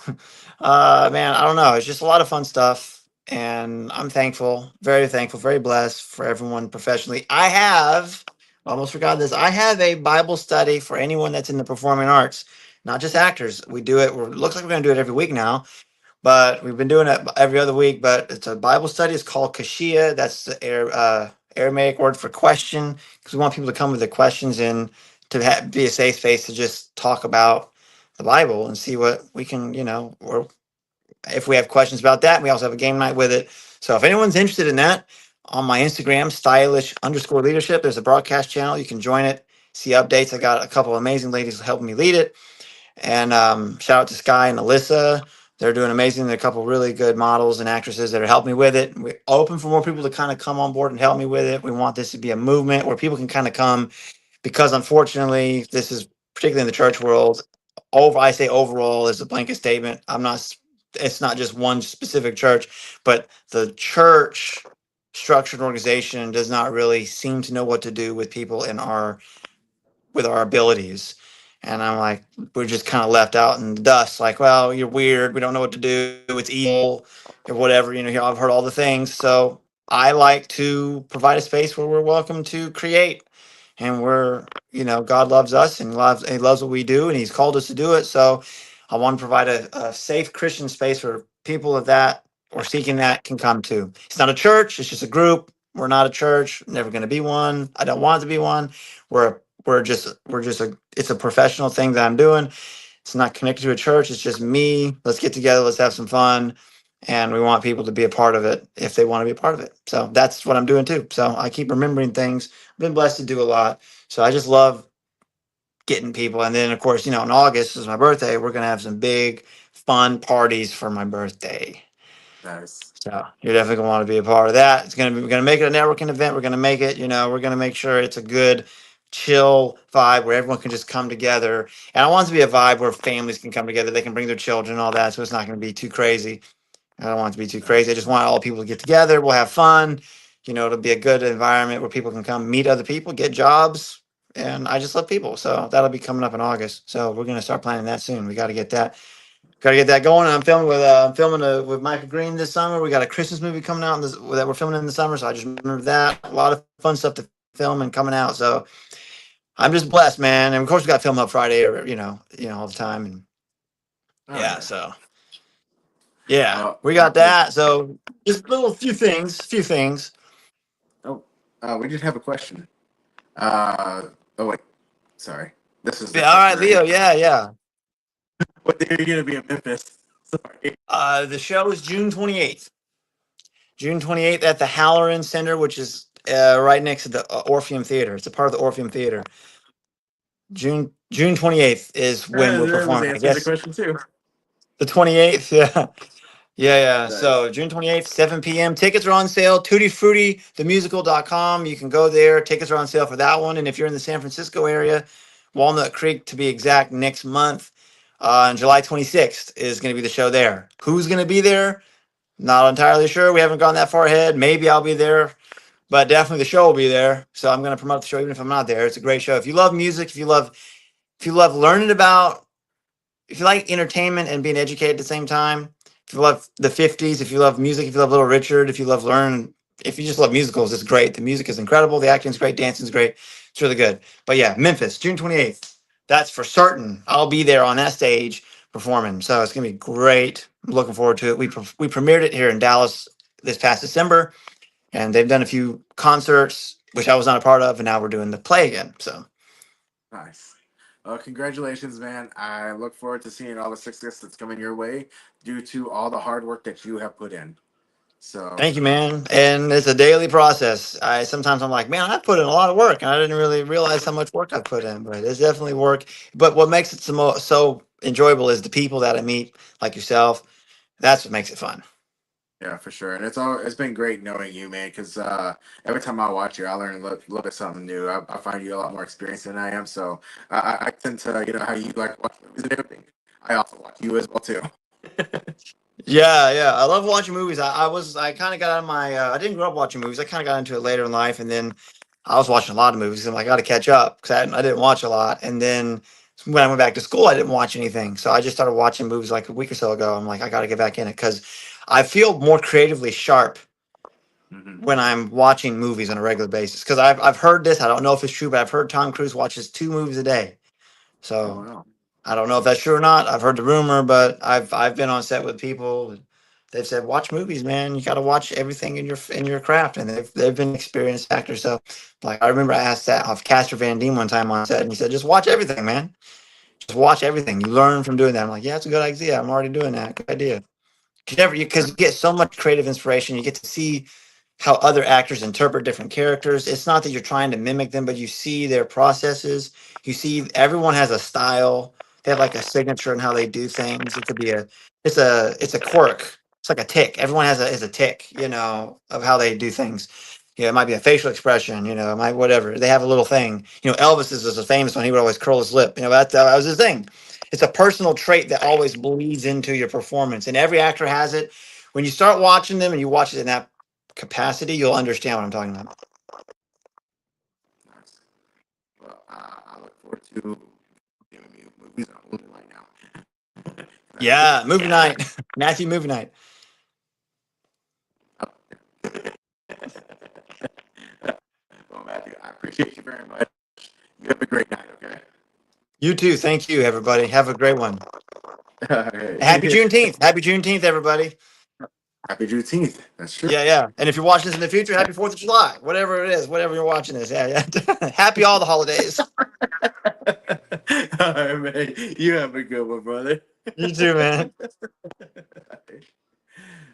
Man, I don't know. It's just a lot of fun stuff. And I'm thankful, very blessed for everyone professionally. Almost forgot this. I have a Bible study for anyone that's in the performing arts, not just actors. We do it. Looks like we're going to do it every week now. But we've been doing it every other week. But it's a Bible study. It's called Kashia. That's the Aramaic word for question, because we want people to come with their questions and to be a safe space to just talk about the Bible and see what we can, or if we have questions about that. We also have a game night with it. So if anyone's interested in that, on my Instagram, stylish_leadership, there's a broadcast channel. You can join it, see updates. I got a couple of amazing ladies helping me lead it. And shout out to Sky and Alyssa. They're doing amazing. There are a couple really good models and actresses that are helping me with it. We're open for more people to kind of come on board and help me with it. We want this to be a movement where people can kind of come, because unfortunately, this is particularly in the church world. I say overall is a blanket statement. It's not just one specific church, but the church structured organization does not really seem to know what to do with people with our abilities. And I'm like, we're just kind of left out in the dust. Like, well, you're weird. We don't know what to do. It's evil or whatever. I've heard all the things. So I like to provide a space where we're welcome to create. And God loves us and he loves what we do, and he's called us to do it. So I want to provide a safe Christian space where people that or seeking that can come to. It's not a church. It's just a group. We're not a church. Never going to be one. I don't want it to be one. It's a professional thing that I'm doing. It's not connected to a church. It's just me. Let's get together. Let's have some fun. And we want people to be a part of it if they want to be a part of it. So that's what I'm doing too. So I keep remembering things. I've been blessed to do a lot. So I just love getting people. And then, of course, in August is my birthday. We're going to have some big fun parties for my birthday. Nice. So you're definitely going to want to be a part of that. We're going to make it a networking event. We're going to make it, we're going to make sure it's a good, chill vibe where everyone can just come together. And I want it to be a vibe where families can come together. They can bring their children and all that. So it's not going to be too crazy. I don't want it to be too crazy. I just want all people to get together. We'll have fun. It'll be a good environment where people can come meet other people, get jobs. And I just love people. So that'll be coming up in August. So we're going to start planning that soon. We got to get that going. And I'm filming with Michael Green this summer. We got a Christmas movie coming out that we're filming in the summer. So I just remember that. A lot of fun stuff to film and coming out. So I'm just blessed, man. And of course we got Film Hub Friday, all the time. And yeah, right. so yeah, we got that. So just few things. Oh, we did have a question. Oh wait, sorry. This is Yeah, all right, Leo. Yeah. What day are you gonna be in Memphis? Sorry. The show is June 28th. June 28th at the Halloran Center, which is right next to the Orpheum Theater. It's a part of the Orpheum Theater. June 28th is when we're performing. I guess the question too. the 28th. Yeah. Yeah. Nice. So June 28th, 7 p.m. Tickets are on sale. TuttiFrutti.themusical.com. You can go there. Tickets are on sale for that one. And if you're in the San Francisco area, Walnut Creek to be exact, next month, on July 26th is going to be the show there. Who's going to be there? Not entirely sure. We haven't gone that far ahead. Maybe I'll be there, but definitely the show will be there. So I'm going to promote the show even if I'm not there. It's a great show. If you love music, if you love learning about, if you like entertainment and being educated at the same time, If you love the 50s, if you love music, if you love Little Richard, if you just love musicals, it's great. The music is incredible. The acting's great. Dancing's great. It's really good. But yeah, Memphis, June 28th. That's for certain. I'll be there on that stage performing. So it's going to be great. I'm looking forward to it. We premiered it here in Dallas this past December, and they've done a few concerts, which I was not a part of, and now we're doing the play again. So Nice. Well, congratulations, man. I look forward to seeing all the success that's coming your way due to all the hard work that you have put in. So, thank you, man. And it's a daily process. I'm like, man, I put in a lot of work, and I didn't really realize how much work I put in. But it's definitely work. But what makes it so enjoyable is the people that I meet, like yourself. That's what makes it fun. yeah, for sure. And it's been great knowing you, man, because every time I watch you, I learn a little bit something new. I find you a lot more experienced than I am. So I tend to, how you like watch movies and everything. I also watch you as well, too. Yeah. I love watching movies. I kind of got out of my, I didn't grow up watching movies. I kind of got into it later in life. And then I was watching a lot of movies. I'm like, I got to catch up because I didn't watch a lot. And then when I went back to school, I didn't watch anything. So I just started watching movies like a week or so ago. I'm like, I got to get back in it because I feel more creatively sharp Hmm. when I'm watching movies on a regular basis. Because I've heard this. I don't know if it's true, but I've heard Tom Cruise watches 2 movies a day. Oh, So wow. I don't know if that's true or not. I've heard the rumor, but I've been on set with people. They've said, "Watch movies, man. You got to watch everything in your craft." And they've been experienced actors. So, like, I remember I asked that of Castor Van Dien one time on set, and he said, "Just watch everything, man. Just watch everything. You learn from doing that." I'm like, "Yeah, it's a good idea. I'm already doing that. Good idea." Because you get so much creative inspiration. You get to see how other actors interpret different characters. It's not that you're trying to mimic them, but you see their processes. You see everyone has a style. They have like a signature in how they do things. It could be it's a quirk. It's like a tick. Everyone has a tick, of how they do things. It might be a facial expression, it might whatever. They have a little thing. Elvis is a famous one. He would always curl his lip. That was his thing. It's a personal trait that always bleeds into your performance, and every actor has it. When you start watching them and you watch it in that capacity, you'll understand what I'm talking about. Nice. Well, I look forward to giving me movies on Hulu right now. Yeah, movie night, Matthew, movie night. Well, Matthew, I appreciate you very much. You have a great night, okay? You too. Thank you, everybody. Have a great one. All right. Happy Juneteenth. Happy Juneteenth, everybody. Happy Juneteenth. That's true. Yeah. And if you're watching this in the future, happy 4th of July. Whatever it is, whatever you're watching this. Yeah. Happy all the holidays. All right, man. You have a good one, brother. You too, man.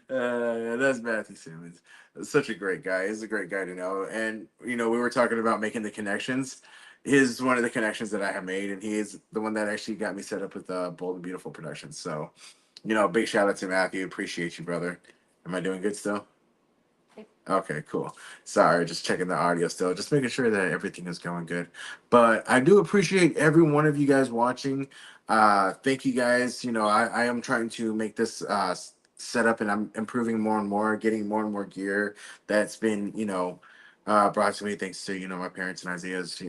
That's Matthew Simmons. Such a great guy. He's a great guy to know. And we were talking about making the connections. He's one of the connections that I have made, and he is the one that actually got me set up with Bold and Beautiful Productions. So, big shout out to Matthew. Appreciate you, brother. Am I doing good still? Okay, cool. Sorry, just checking the audio still, just making sure that everything is going good. But I do appreciate every one of you guys watching. Thank you guys. I am trying to make this set up, and I'm improving more and more, getting more and more gear that's been, brought to me thanks to, my parents and Isaiah's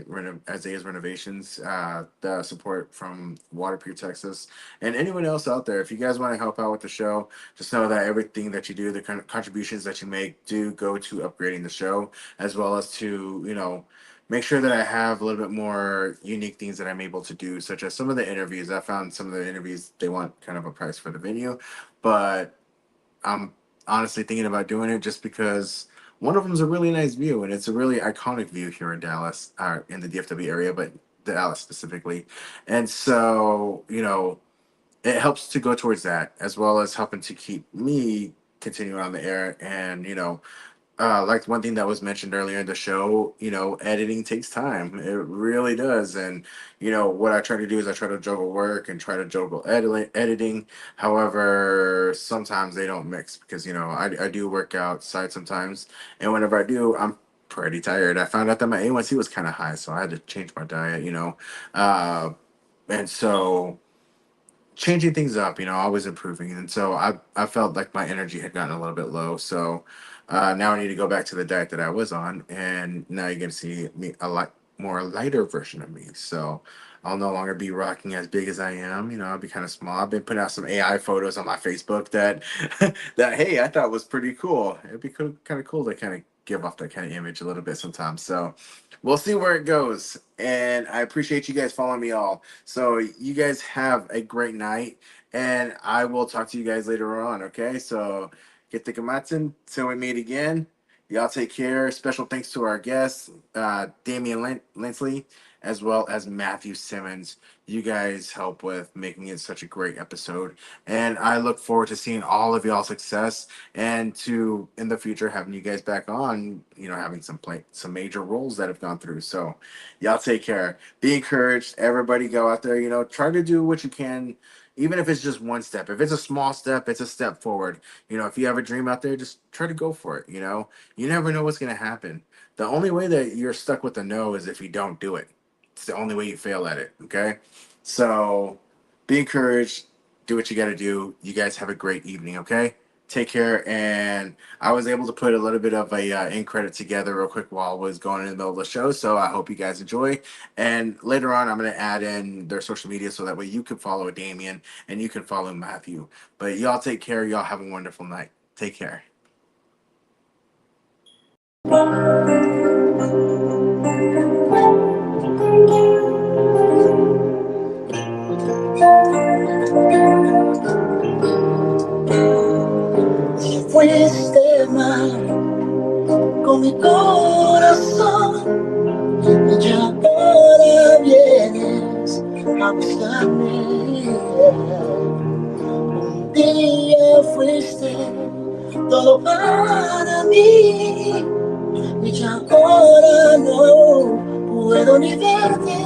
renovations, the support from Waterproof, Texas, and anyone else out there. If you guys want to help out with the show, just know that everything that you do, the kind of contributions that you make, do go to upgrading the show, as well as to make sure that I have a little bit more unique things that I'm able to do, such as some of the interviews. I found some of the interviews, they want kind of a price for the venue, but I'm honestly thinking about doing it just because one of them is a really nice view, and it's a really iconic view here in Dallas, in the DFW area, but Dallas specifically. And so, it helps to go towards that, as well as helping to keep me continuing on the air. And like one thing that was mentioned earlier in the show, editing takes time. It really does. And what I try to do is I try to juggle work and try to juggle editing. However, sometimes they don't mix because I do work outside sometimes, and whenever I do, I'm pretty tired. I found out that my A1C was kind of high, so I had to change my diet. And so changing things up, always improving. And so I felt like my energy had gotten a little bit low. So now I need to go back to the diet that I was on, and now you're gonna see me a lot more lighter version of me. So I'll no longer be rocking as big as I am. You know, I'll be kind of small. I've been putting out some AI photos on my Facebook that that hey, I thought was pretty cool. It'd be kind of cool to kind of give off that kind of image a little bit sometimes. So we'll see where it goes. And I appreciate you guys following me all. So you guys have a great night, and I will talk to you guys later on. Okay, so get the kamatzen till we meet again. Y'all take care. Special thanks to our guests, Damian Lindsley, as well as Matthew Simmons. You guys help with making it such a great episode. And I look forward to seeing all of y'all's success and to in the future having you guys back on, you know, having some major roles that have gone through. So y'all take care. Be encouraged. Everybody go out there, you know, try to do what you can, even if it's just one step. If it's a small step, it's a step forward. You know, if you have a dream out there, just try to go for it. You know, you never know what's going to happen. The only way that you're stuck with a no is if you don't do it. It's the only way you fail at it. Okay. So be encouraged. Do what you got to do. You guys have a great evening. Okay. Take care. And I was able to put a little bit of a end credit together real quick while I was going in the middle of the show. So I hope you guys enjoy. And later on, I'm going to add in their social media so that way you can follow Damien and you can follow Matthew. But y'all take care. Y'all have a wonderful night. Take care. Fuiste mal con mi corazón y ya ahora vienes a buscarme. Un día fuiste todo para mí y ya ahora no puedo ni verte.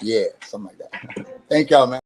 Yeah, something like that. Thank y'all, man.